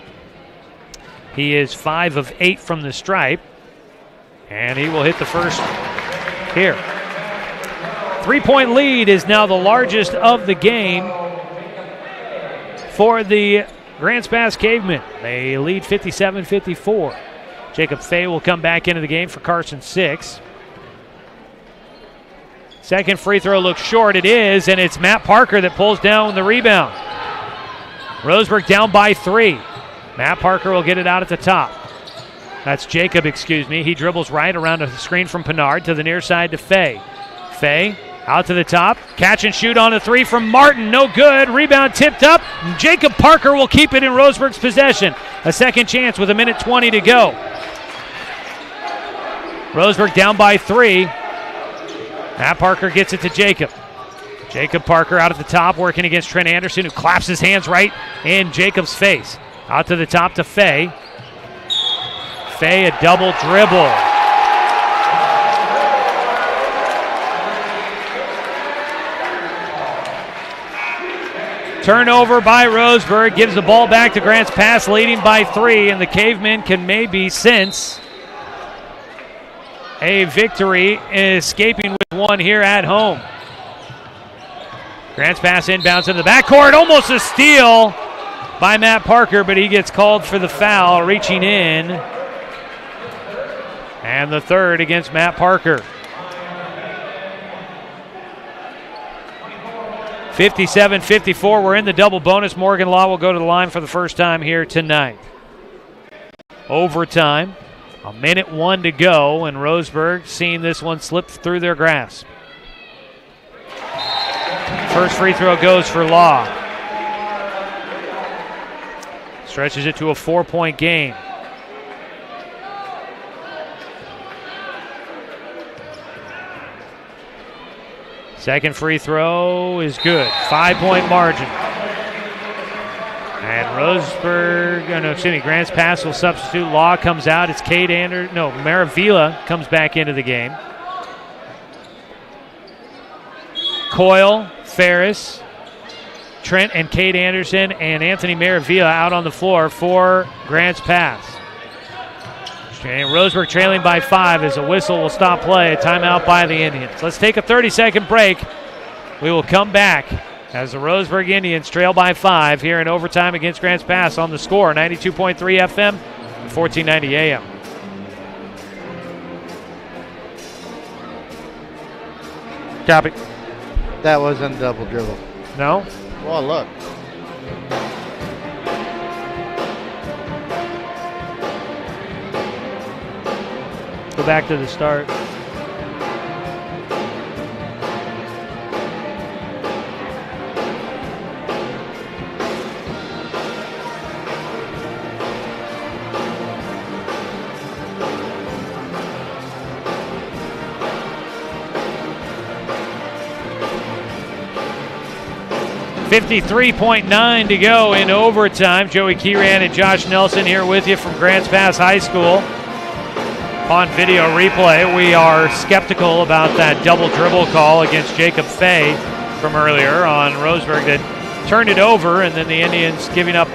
He is 5 of 8 from the stripe, and he will hit the first here. 3-point lead is now the largest of the game for the Grants Pass Cavemen. They lead 57-54. Jacob Fay will come back into the game for Carson 6. Second free throw looks short. It is, and it's Matt Parker that pulls down the rebound. Roseburg down by 3. Matt Parker will get it out at the top. That's Jacob, He dribbles right around a screen from Pinard to the near side to Fay. Fay out to the top. Catch and shoot on a 3 from Martin. No good. Rebound tipped up. Jacob Parker will keep it in Roseburg's possession. A second chance with 1:20 to go. Roseburg down by 3. Matt Parker gets it to Jacob. Jacob Parker out at the top, working against Trent Anderson, who claps his hands right in Jacob's face. Out to the top to Fay. Fay, a double dribble. Turnover by Roseburg, gives the ball back to Grants Pass, leading by 3, and the Cavemen can maybe sense a victory, escaping with one here at home. Grants Pass inbounds in the backcourt, almost a steal by Matt Parker, but he gets called for the foul, reaching in. And the third against Matt Parker. 57-54, we're in the double bonus. Morgan Law will go to the line for the first time here tonight. Overtime, 1:01 to go, and Roseburg seeing this one slip through their grasp. First free throw goes for Law. Stretches it to a 4-point game. Second free throw is good. 5-point margin. And Grants Pass will substitute. Law comes out. It's Maravilla comes back into the game. Coyle, Ferris, Trent and Cade Anderson and Anthony Maravilla out on the floor for Grants Pass. And Roseburg trailing by 5 as a whistle will stop play. A timeout by the Indians. Let's take a 30-second break. We will come back as the Roseburg Indians trail by 5 here in overtime against Grants Pass on the Score, 92.3 FM, 1490 AM. Copy. That wasn't double dribble. No? Well, look. Go back to the start. .9 to go in overtime. Joey Kieran and Josh Nelson here with you from Grants Pass High School. On video replay, we are skeptical about that double dribble call against Jacob Fay from earlier on Roseburg that turned it over, and then the Indians giving up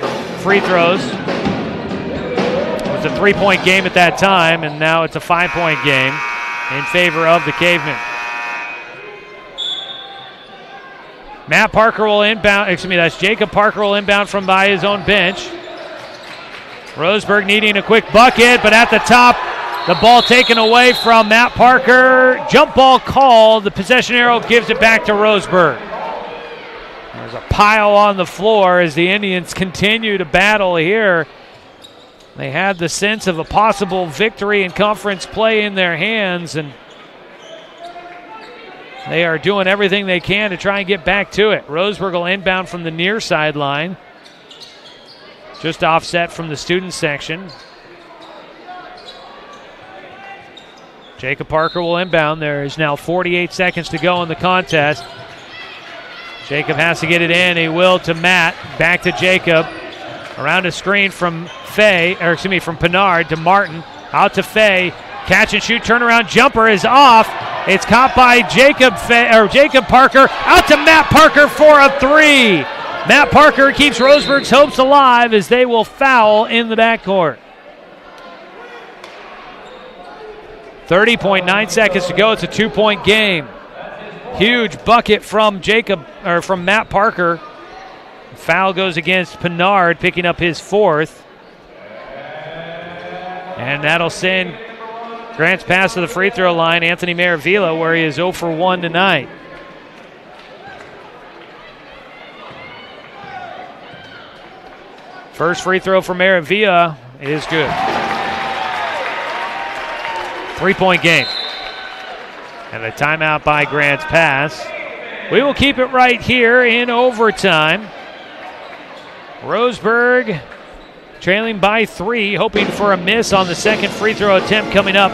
free throws. It was a 3-point game at that time, and now it's a 5-point game in favor of the Cavemen. Matt Parker will inbound, that's Jacob Parker will inbound from by his own bench. Roseburg needing a quick bucket, but at the top, the ball taken away from Matt Parker. Jump ball called. The possession arrow gives it back to Roseburg. There's a pile on the floor as the Indians continue to battle here. They had the sense of a possible victory in conference play in their hands, and they are doing everything they can to try and get back to it. Roseburg will inbound from the near sideline. just offset from the student section. Jacob Parker will inbound. There is now 48 seconds to go in the contest. Jacob has to get it in. He will to Matt. Back to Jacob. Around a screen from from Pennard to Martin. Out to Fay. Catch and shoot. Turnaround jumper is off. It's caught by Jacob Parker. Out to Matt Parker for a three. Matt Parker keeps Roseburg's hopes alive as they will foul in the backcourt. 30.9 seconds to go. It's a 2-point game. Huge bucket from Matt Parker. Foul goes against Pennard, picking up his fourth. And that'll send Grants Pass to the free throw line. Anthony Maravilla, where he is 0 for 1 tonight. First free throw for Maravilla is good. 3-point game. And a timeout by Grants Pass. We will keep it right here in overtime. Roseburg trailing by 3, hoping for a miss on the second free throw attempt coming up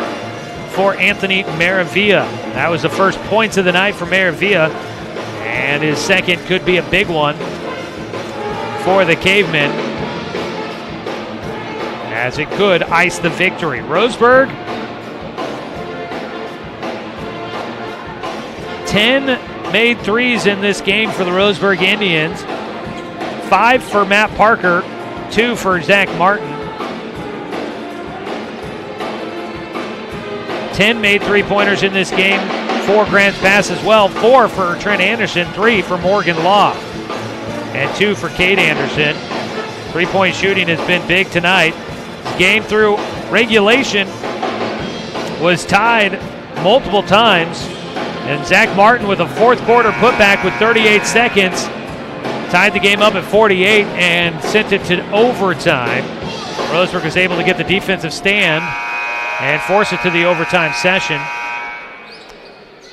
for Anthony Maravilla. That was the first points of the night for Maravilla, and his second could be a big one for the Cavemen, as it could ice the victory. Roseburg, 10 made threes in this game for the Roseburg Indians. 5 for Matt Parker, 2 for Zach Martin. 10 made three-pointers in this game for Grants Pass as well. 4 for Trent Anderson, 3 for Morgan Law, and 2 for Cade Anderson. Three-point shooting has been big tonight. This game through regulation was tied multiple times, and Zach Martin with a fourth quarter putback with 38 seconds tied the game up at 48 and sent it to overtime. Roseburg was able to get the defensive stand and force it to the overtime session.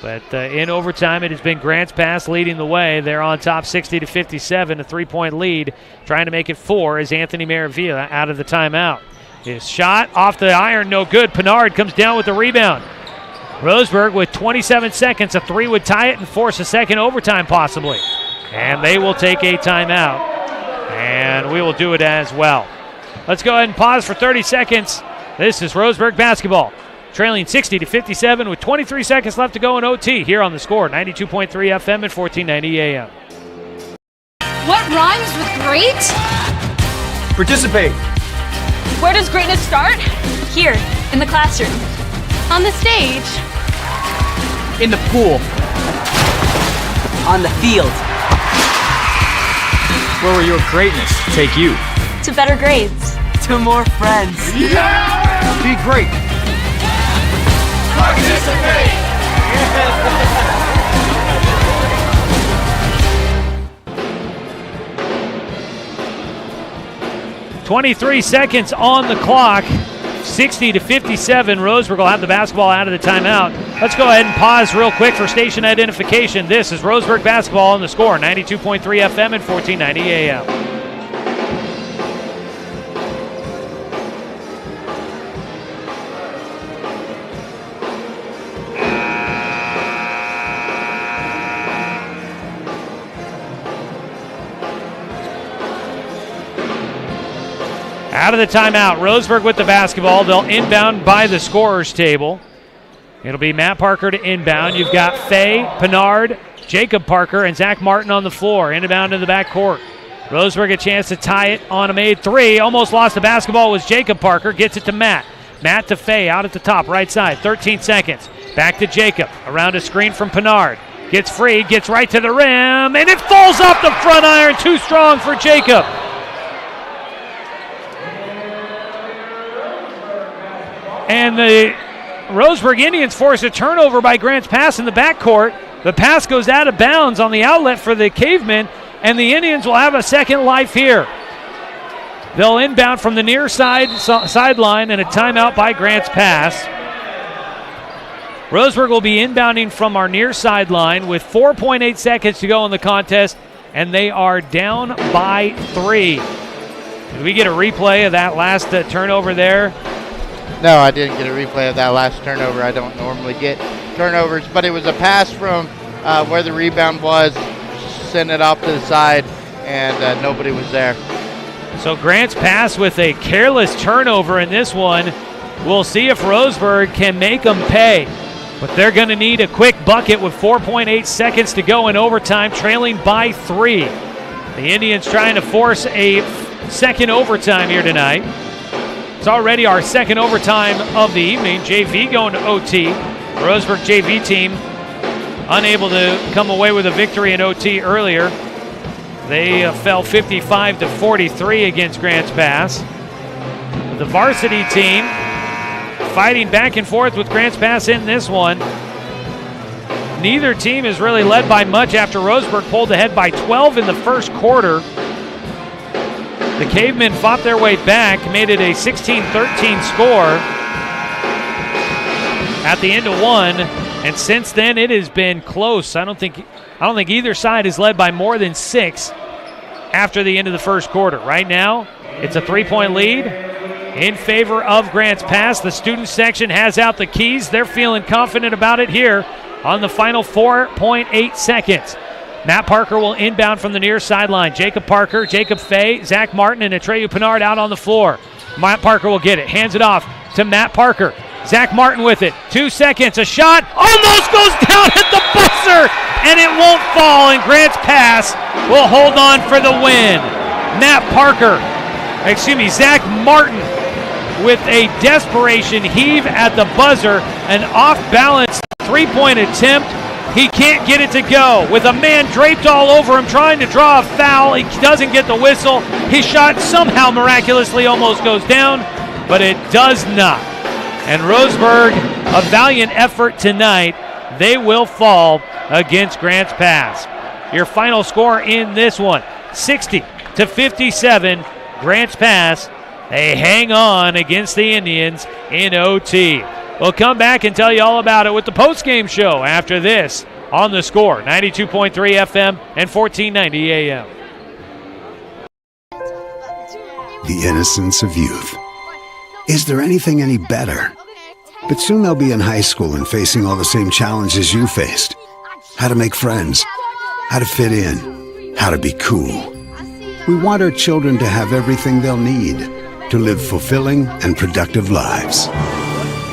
But in overtime, it has been Grants Pass leading the way. They're on top 60-57, a 3-point lead. Trying to make it 4 as Anthony Maravilla out of the timeout. His shot off the iron, no good. Pennard comes down with the rebound. Roseburg with 27 seconds. A 3 would tie it and force a second overtime possibly. And they will take a timeout, and we will do it as well. Let's go ahead and pause for 30 seconds. This is Roseburg basketball, trailing 60-57 with 23 seconds left to go in OT here on The Score, 92.3 FM and 1490 AM. What rhymes with great? Participate. Where does greatness start? Here, in the classroom. On the stage. In the pool. On the field. Where will your greatness take you? To better grades. To more friends. Yeah! Be great. Participate! 23 seconds on the clock. 60-57. Roseburg will have the basketball out of the timeout. Let's go ahead and pause real quick for station identification. This is Roseburg basketball on The Score, 92.3 FM and 1490 AM. Out of the timeout, Roseburg with the basketball. They'll inbound by the scorer's table. It'll be Matt Parker to inbound. You've got Fay, Pennard, Jacob Parker, and Zach Martin on the floor. Inbound in the backcourt. Roseburg a chance to tie it on a made 3. Almost lost the basketball was Jacob Parker. Gets it to Matt. Matt to Fay out at the top, right side. 13 seconds. Back to Jacob. Around a screen from Pennard. Gets free, gets right to the rim, and it falls off the front iron. Too strong for Jacob. And the Roseburg Indians force a turnover by Grants Pass in the backcourt. The pass goes out of bounds on the outlet for the Cavemen, and the Indians will have a second life here. They'll inbound from the near sideline and a timeout by Grants Pass. Roseburg will be inbounding from our near sideline with 4.8 seconds to go in the contest, and they are down by 3. Did we get a replay of that last turnover there? No, I didn't get a replay of that last turnover. I don't normally get turnovers, but it was a pass from where the rebound was, sent it off to the side, and nobody was there. So Grants Pass with a careless turnover in this one. We'll see if Roseburg can make them pay. But they're going to need a quick bucket with 4.8 seconds to go in overtime, trailing by 3. The Indians trying to force a second overtime here tonight. It's already our second overtime of the evening. JV going to OT. Roseburg JV team unable to come away with a victory in OT earlier. They fell 55-43 against Grants Pass. The varsity team fighting back and forth with Grants Pass in this one. Neither team is really led by much after Roseburg pulled ahead by 12 in the first quarter. The Cavemen fought their way back, made it a 16-13 score at the end of one, and since then it has been close. I don't think either side is led by more than 6 after the end of the first quarter. Right now, it's a 3-point lead in favor of Grants Pass. The student section has out the keys. They're feeling confident about it here on the final 4.8 seconds. Matt Parker will inbound from the near sideline. Jacob Parker, Jacob Fay, Zach Martin, and Atreyu Pinard out on the floor. Matt Parker will get it. Hands it off to Matt Parker. Zach Martin with it. 2 seconds. A shot almost goes down at the buzzer, and it won't fall, and Grants Pass will hold on for the win. Zach Martin with a desperation heave at the buzzer, an off-balance three-point attempt. He can't get it to go. With a man draped all over him trying to draw a foul, he doesn't get the whistle. His shot somehow miraculously almost goes down, but it does not. And Roseburg, a valiant effort tonight. They will fall against Grants Pass. Your final score in this one, 60-57, Grants Pass. They hang on against the Indians in OT. We'll come back and tell you all about it with the postgame show after this on The Score, 92.3 FM and 1490 AM. The innocence of youth. Is there anything any better? But soon they'll be in high school and facing all the same challenges you faced. How to make friends, how to fit in, how to be cool. We want our children to have everything they'll need to live fulfilling and productive lives.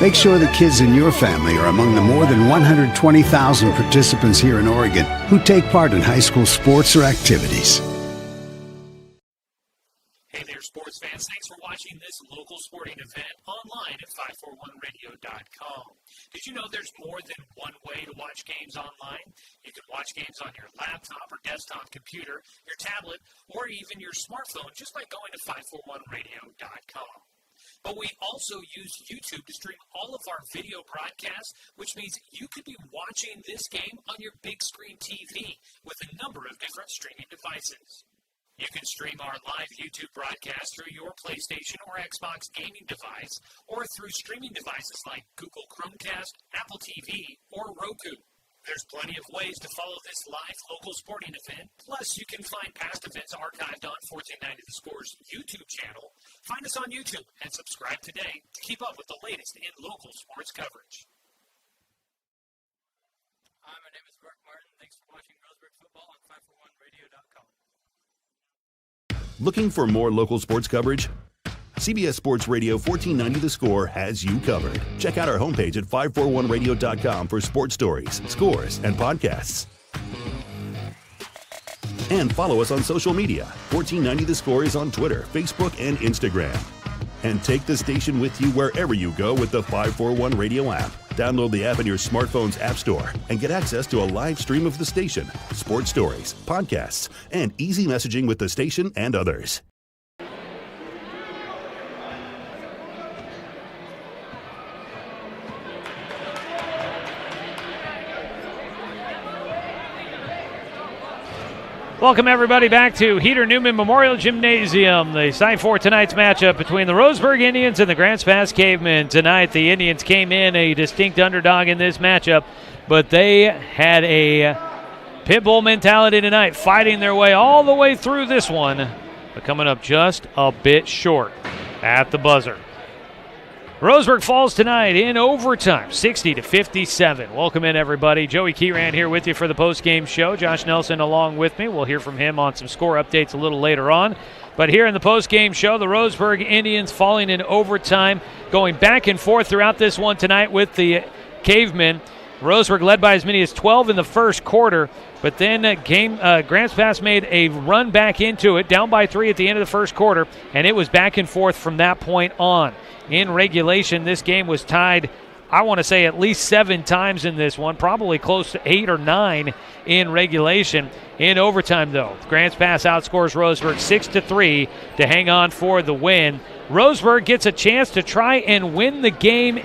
Make sure the kids in your family are among the more than 120,000 participants here in Oregon who take part in high school sports or activities. Hey there, sports fans. Thanks for watching this local sporting event online at 541radio.com. Did you know there's more than one way to watch games online? You can watch games on your laptop or desktop computer, your tablet, or even your smartphone just by going to 541radio.com. But we also use YouTube to stream all of our video broadcasts, which means you could be watching this game on your big screen TV with a number of different streaming devices. You can stream our live YouTube broadcast through your PlayStation or Xbox gaming device, or through streaming devices like Google Chromecast, Apple TV, or Roku. There's plenty of ways to follow this live local sporting event. Plus, you can find past events archived on 1490 The Score's YouTube channel. Find us on YouTube and subscribe today to keep up with the latest in local sports coverage. Hi, my name is Mark Martin. Thanks for watching Roseburg Football on 541radio.com. Looking for more local sports coverage? CBS Sports Radio 1490 The Score has you covered. Check out our homepage at 541radio.com for sports stories, scores, and podcasts. And follow us on social media. 1490 The Score is on Twitter, Facebook, and Instagram. And take the station with you wherever you go with the 541 Radio app. Download the app in your smartphone's app store and get access to a live stream of the station, sports stories, podcasts, and easy messaging with the station and others. Welcome, everybody, back to Heater Newman Memorial Gymnasium. The site for tonight's matchup between the Roseburg Indians and the Grants Pass Cavemen. Tonight, the Indians came in a distinct underdog in this matchup, but they had a pit bull mentality tonight, fighting their way all the way through this one but coming up just a bit short at the buzzer. Roseburg falls tonight in overtime, 60-57. Welcome in, everybody. Joey Keyran here with you for the postgame show. Josh Nelson along with me. We'll hear from him on some score updates a little later on. But here in the postgame show, the Roseburg Indians falling in overtime, going back and forth throughout this one tonight with the Cavemen. Roseburg led by as many as 12 in the first quarter, but then Grants Pass made a run back into it, down by 3 at the end of the first quarter, and it was back and forth from that point on. In regulation, this game was tied, I want to say, at least 7 times in this one, probably close to 8 or 9 in regulation. In overtime, though, Grants Pass outscores Roseburg 6-3 to hang on for the win. Roseburg gets a chance to try and win the game,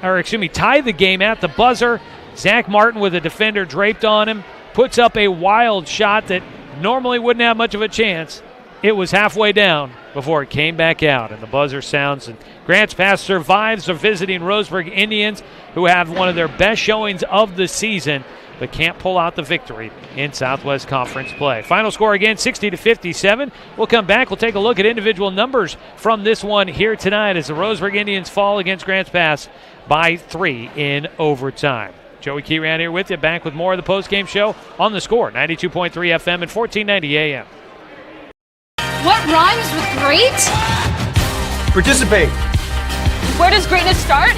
tie the game at the buzzer. Zach Martin, with a defender draped on him, puts up a wild shot that normally wouldn't have much of a chance. It was halfway down before it came back out, and the buzzer sounds, and Grants Pass survives the visiting Roseburg Indians, who have one of their best showings of the season, but can't pull out the victory in Southwest Conference play. Final score again, 60-57. We'll come back. We'll take a look at individual numbers from this one here tonight as the Roseburg Indians fall against Grants Pass by 3 in overtime. Joey Keyran here with you, back with more of the postgame show on The Score, 92.3 FM and 1490 AM. What rhymes with great? Participate. Where does greatness start?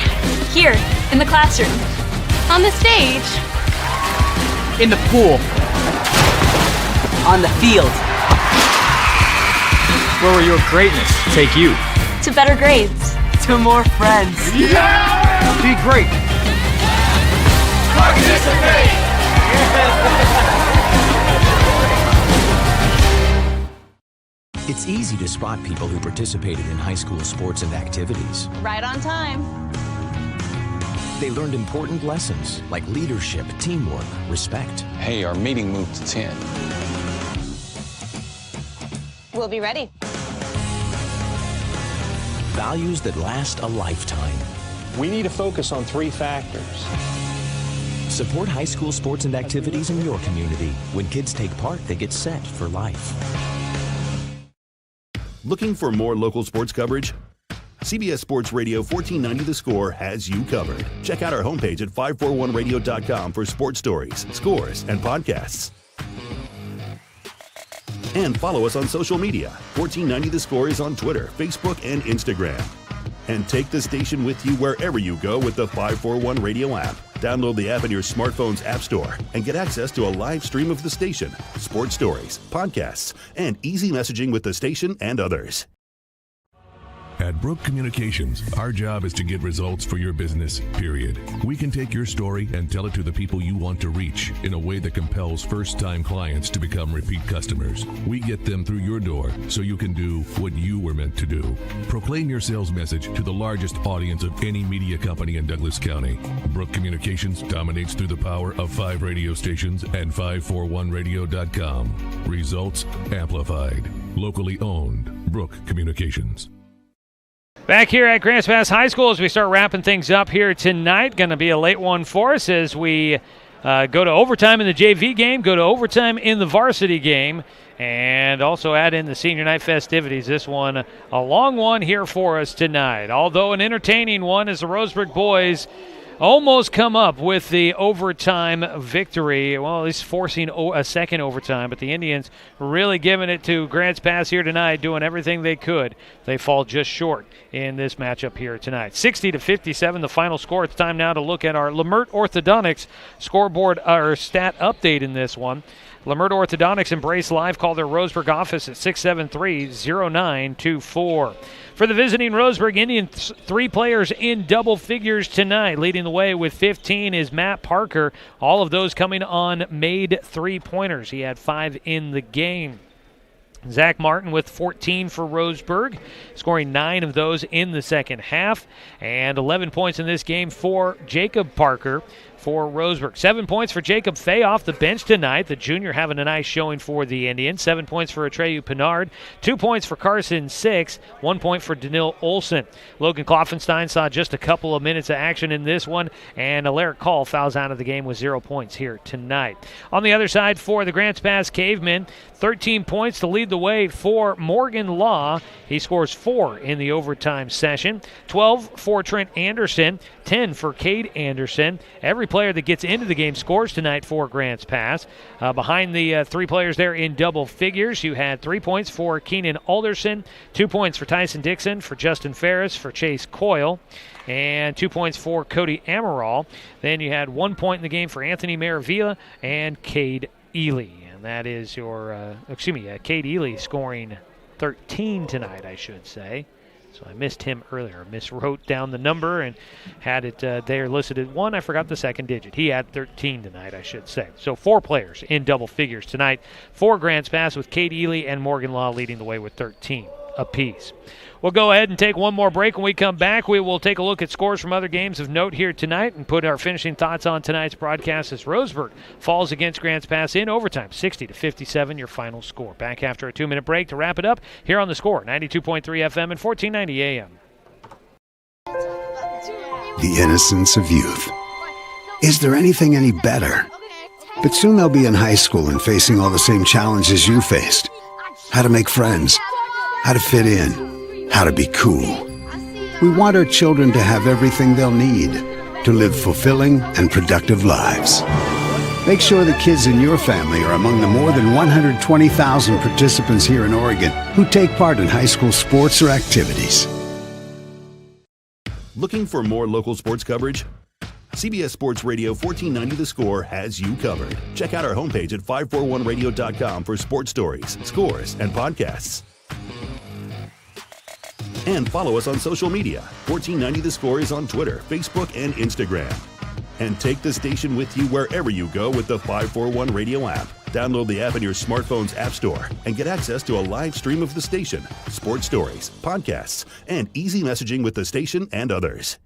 Here, in the classroom. On the stage. In the pool. On the field. Where will your greatness take you? To better grades. To more friends. Yeah! Be great. Participate. It's easy to spot people who participated in high school sports and activities. Right on time. They learned important lessons like leadership, teamwork, respect. Hey, our meeting moved to 10. We'll be ready. Values that last a lifetime. We need to focus on 3 factors. Support high school sports and activities in your community. When kids take part, they get set for life. Looking for more local sports coverage? CBS Sports Radio 1490 The Score has you covered. Check out our homepage at 541radio.com for sports stories, scores, and podcasts. And follow us on social media. 1490 The Score is on Twitter, Facebook, and Instagram. And take the station with you wherever you go with the 541 Radio app. Download the app in your smartphone's app store and get access to a live stream of the station, sports stories, podcasts, and easy messaging with the station and others. At Brook Communications, our job is to get results for your business, period. We can take your story and tell it to the people you want to reach in a way that compels first-time clients to become repeat customers. We get them through your door so you can do what you were meant to do. Proclaim your sales message to the largest audience of any media company in Douglas County. Brook Communications dominates through the power of 5 radio stations and 541radio.com. Results amplified. Locally owned. Brook Communications. Back here at Grants Pass High School as we start wrapping things up here tonight. Going to be a late one for us as we go to overtime in the JV game, go to overtime in the varsity game, and also add in the senior night festivities. This one, a long one here for us tonight, although an entertaining one as the Roseburg boys almost come up with the overtime victory. Well, at least forcing a second overtime, but the Indians really giving it to Grants Pass here tonight, doing everything they could. They fall just short in this matchup here tonight. 60-57, the final score. It's time now to look at our Lemert Orthodontics scoreboard or stat update in this one. Lemert Orthodontics Embrace Live. Call their Roseburg office at 673-0924. For the visiting Roseburg Indians, 3 players in double figures tonight. Leading the way with 15 is Matt Parker. All of those coming on made 3-pointers. He had 5 in the game. Zach Martin with 14 for Roseburg, scoring 9 of those in the second half. And 11 points in this game for Jacob Parker. for Roseburg. 7 points for Jacob Fay off the bench tonight. The junior having a nice showing for the Indians. 7 points for Atreyu Pinard. 2 points for Carson Six. 1 point for Danil Olson. Logan Kloffenstein saw just a couple of minutes of action in this one, and Alaric Call fouls out of the game with 0 points here tonight. On the other side for the Grants Pass Cavemen, 13 points to lead the way for Morgan Law. He scores 4 in the overtime session. 12 for Trent Anderson. 10 for Cade Anderson. Every player that gets into the game scores tonight for Grants Pass. Behind the 3 players there in double figures, you had 3 points for Keenan Alderson, 2 points for Tyson Dixon, for Justin Ferris, for Chase Coyle, and 2 points for Cody Amaral. Then you had 1 point in the game for Anthony Maravilla and Cade Ely. And that is your, Cade Ely scoring 13 tonight, I should say. So I missed him earlier. Miswrote down the number and had it there listed at 1. I forgot the second digit. He had 13 tonight, I should say. So 4 players in double figures tonight for Grants Pass, with Cade Ely and Morgan Law leading the way with 13 apiece. We'll go ahead and take one more break. When we come back, we will take a look at scores from other games of note here tonight and put our finishing thoughts on tonight's broadcast as Roseburg falls against Grants Pass in overtime, 60-57, your final score. Back after a 2-minute break to wrap it up here on The Score, 92.3 FM and 1490 AM. The innocence of youth. Is there anything any better? But soon they'll be in high school and facing all the same challenges you faced. How to make friends, how to fit in, how to be cool. We want our children to have everything they'll need to live fulfilling and productive lives. Make sure the kids in your family are among the more than 120,000 participants here in Oregon who take part in high school sports or activities. Looking for more local sports coverage? CBS Sports Radio 1490 The Score has you covered. Check out our homepage at 541radio.com for sports stories, scores, and podcasts. And follow us on social media. 1490 The Score is on Twitter, Facebook, and Instagram. And take the station with you wherever you go with the 541 Radio app. Download the app in your smartphone's app store and get access to a live stream of the station, sports stories, podcasts, and easy messaging with the station and others.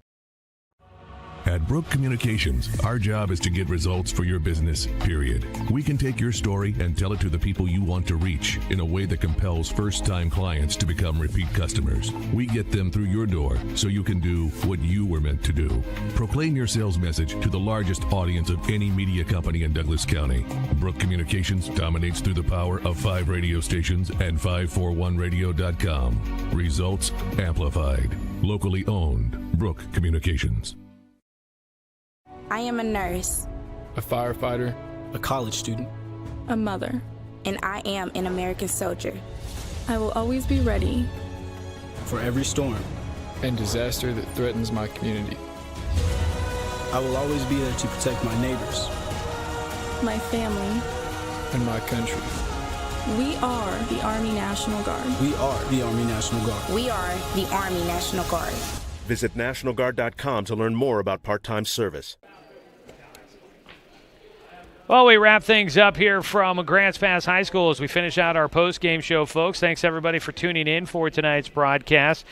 At Brook Communications, our job is to get results for your business, period. We can take your story and tell it to the people you want to reach in a way that compels first-time clients to become repeat customers. We get them through your door so you can do what you were meant to do. Proclaim your sales message to the largest audience of any media company in Douglas County. Brook Communications dominates through the power of 5 radio stations and 541radio.com. Results amplified. Locally owned. Brook Communications. I am a nurse, a firefighter, a college student, a mother, and I am an American soldier. I will always be ready for every storm and disaster that threatens my community. I will always be there to protect my neighbors, my family, and my country. We are the Army National Guard. We are the Army National Guard. We are the Army National Guard. Visit nationalguard.com to learn more about part-time service. Well, we wrap things up here from Grants Pass High School as we finish out our post-game show, folks. Thanks, everybody, for tuning in for tonight's broadcast.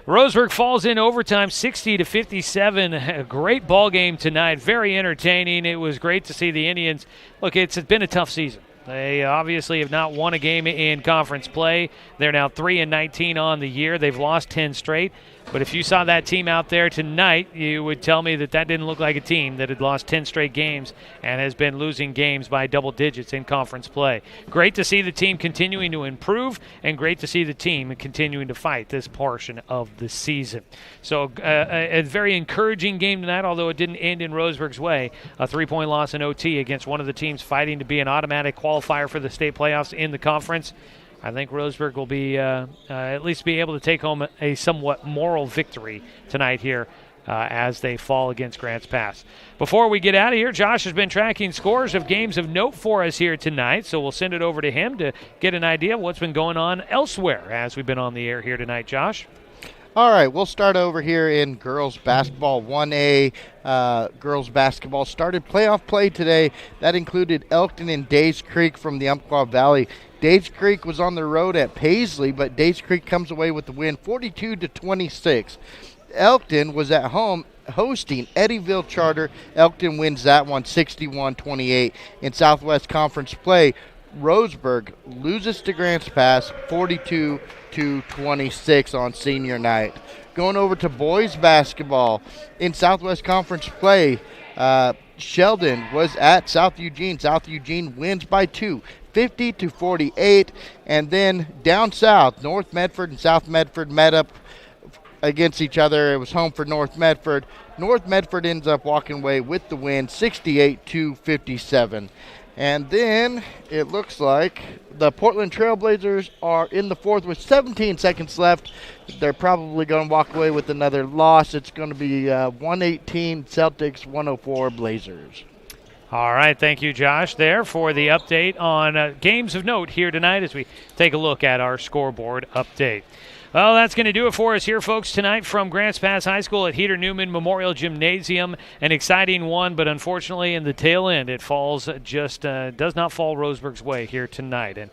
Roseburg falls in overtime, 60-57. A great ball game tonight, very entertaining. It was great to see the Indians. Look, it's been a tough season. They obviously have not won a game in conference play. They're now 3-19 on the year. They've lost 10 straight. But if you saw that team out there tonight, you would tell me that that didn't look like a team that had lost 10 straight games and has been losing games by double digits in conference play. Great to see the team continuing to improve, and great to see the team continuing to fight this portion of the season. So a very encouraging game tonight, although it didn't end in Roseburg's way. A 3-point loss in OT against one of the teams fighting to be an automatic qualifier for the state playoffs in the conference. I think Roseburg will be at least be able to take home a somewhat moral victory tonight here as they fall against Grants Pass. Before we get out of here, Josh has been tracking scores of games of note for us here tonight, so we'll send it over to him to get an idea of what's been going on elsewhere as we've been on the air here tonight. Josh? All right, we'll start over here in girls basketball 1A. Girls basketball started playoff play today. That included Elkton and Days Creek from the Umpqua Valley. Days Creek was on the road at Paisley, but Days Creek comes away with the win 42-26. Elkton was at home hosting Eddyville Charter. Elkton wins that one 61-28. In Southwest Conference play, Roseburg loses to Grants Pass 42-26 on senior night. Going over to boys basketball in Southwest Conference play, Sheldon was at South Eugene. South Eugene wins by 2, 50-48. And then down south, North Medford and South Medford met up against each other. It was home for North Medford. North Medford ends up walking away with the win, 68-57. And then it looks like the Portland Trailblazers are in the fourth with 17 seconds left. They're probably going to walk away with another loss. It's going to be 118 Celtics, 104 Blazers. All right, thank you, Josh, there for the update on games of note here tonight as we take a look at our scoreboard update. Well, that's going to do it for us here, folks, tonight from Grants Pass High School at Heater Newman Memorial Gymnasium. An exciting one, but unfortunately in the tail end, it falls does not fall Roseburg's way here tonight. And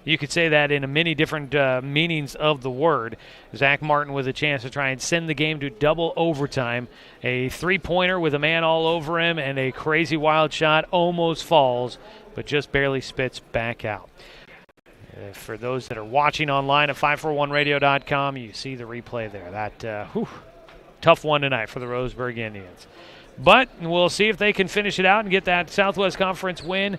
you could say that in many different meanings of the word. Zach Martin with a chance to try and send the game to double overtime. A three-pointer with a man all over him and a crazy wild shot almost falls, but just barely spits back out. For those that are watching online at 541radio.com, you see the replay there. That tough one tonight for the Roseburg Indians. But we'll see if they can finish it out and get that Southwest Conference win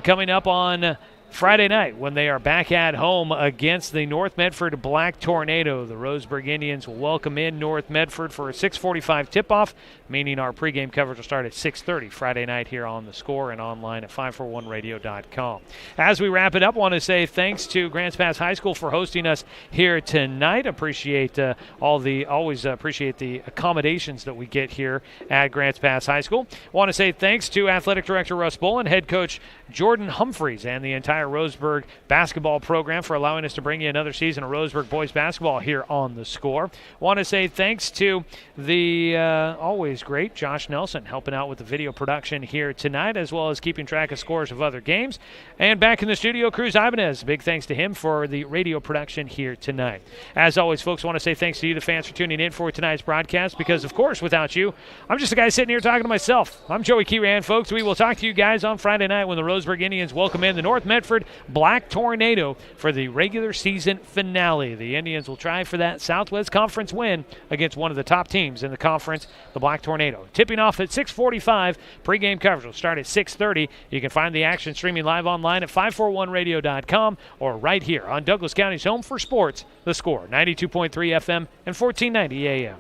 coming up on Friday night when they are back at home against the North Medford Black Tornado. The Roseburg Indians will welcome in North Medford for a 6:45 tip-off, meaning our pregame coverage will start at 6:30 Friday night here on The Score and online at 541radio.com. As we wrap it up, I want to say thanks to Grants Pass High School for hosting us here tonight. Always appreciate the accommodations that we get here at Grants Pass High School. I want to say thanks to Athletic Director Russ Bolin, Head Coach Jordan Humphreys, and the entire Roseburg basketball program for allowing us to bring you another season of Roseburg boys basketball here on The Score. Want to say thanks to the always great Josh Nelson helping out with the video production here tonight, as well as keeping track of scores of other games. And back in the studio, Cruz Ibanez. Big thanks to him for the radio production here tonight. As always, folks, want to say thanks to you, the fans, for tuning in for tonight's broadcast, because, of course, without you, I'm just a guy sitting here talking to myself. I'm Joey Keeran, folks. We will talk to you guys on Friday night when the Roseburg Indians welcome in the North Medford Black Tornado for the regular season finale. The Indians will try for that Southwest Conference win against one of the top teams in the conference, the Black Tornado. Tipping off at 6:45. Pregame coverage will start at 6:30. You can find the action streaming live online at 541radio.com or right here on Douglas County's home for sports, The Score, 92.3 FM and 1490 AM.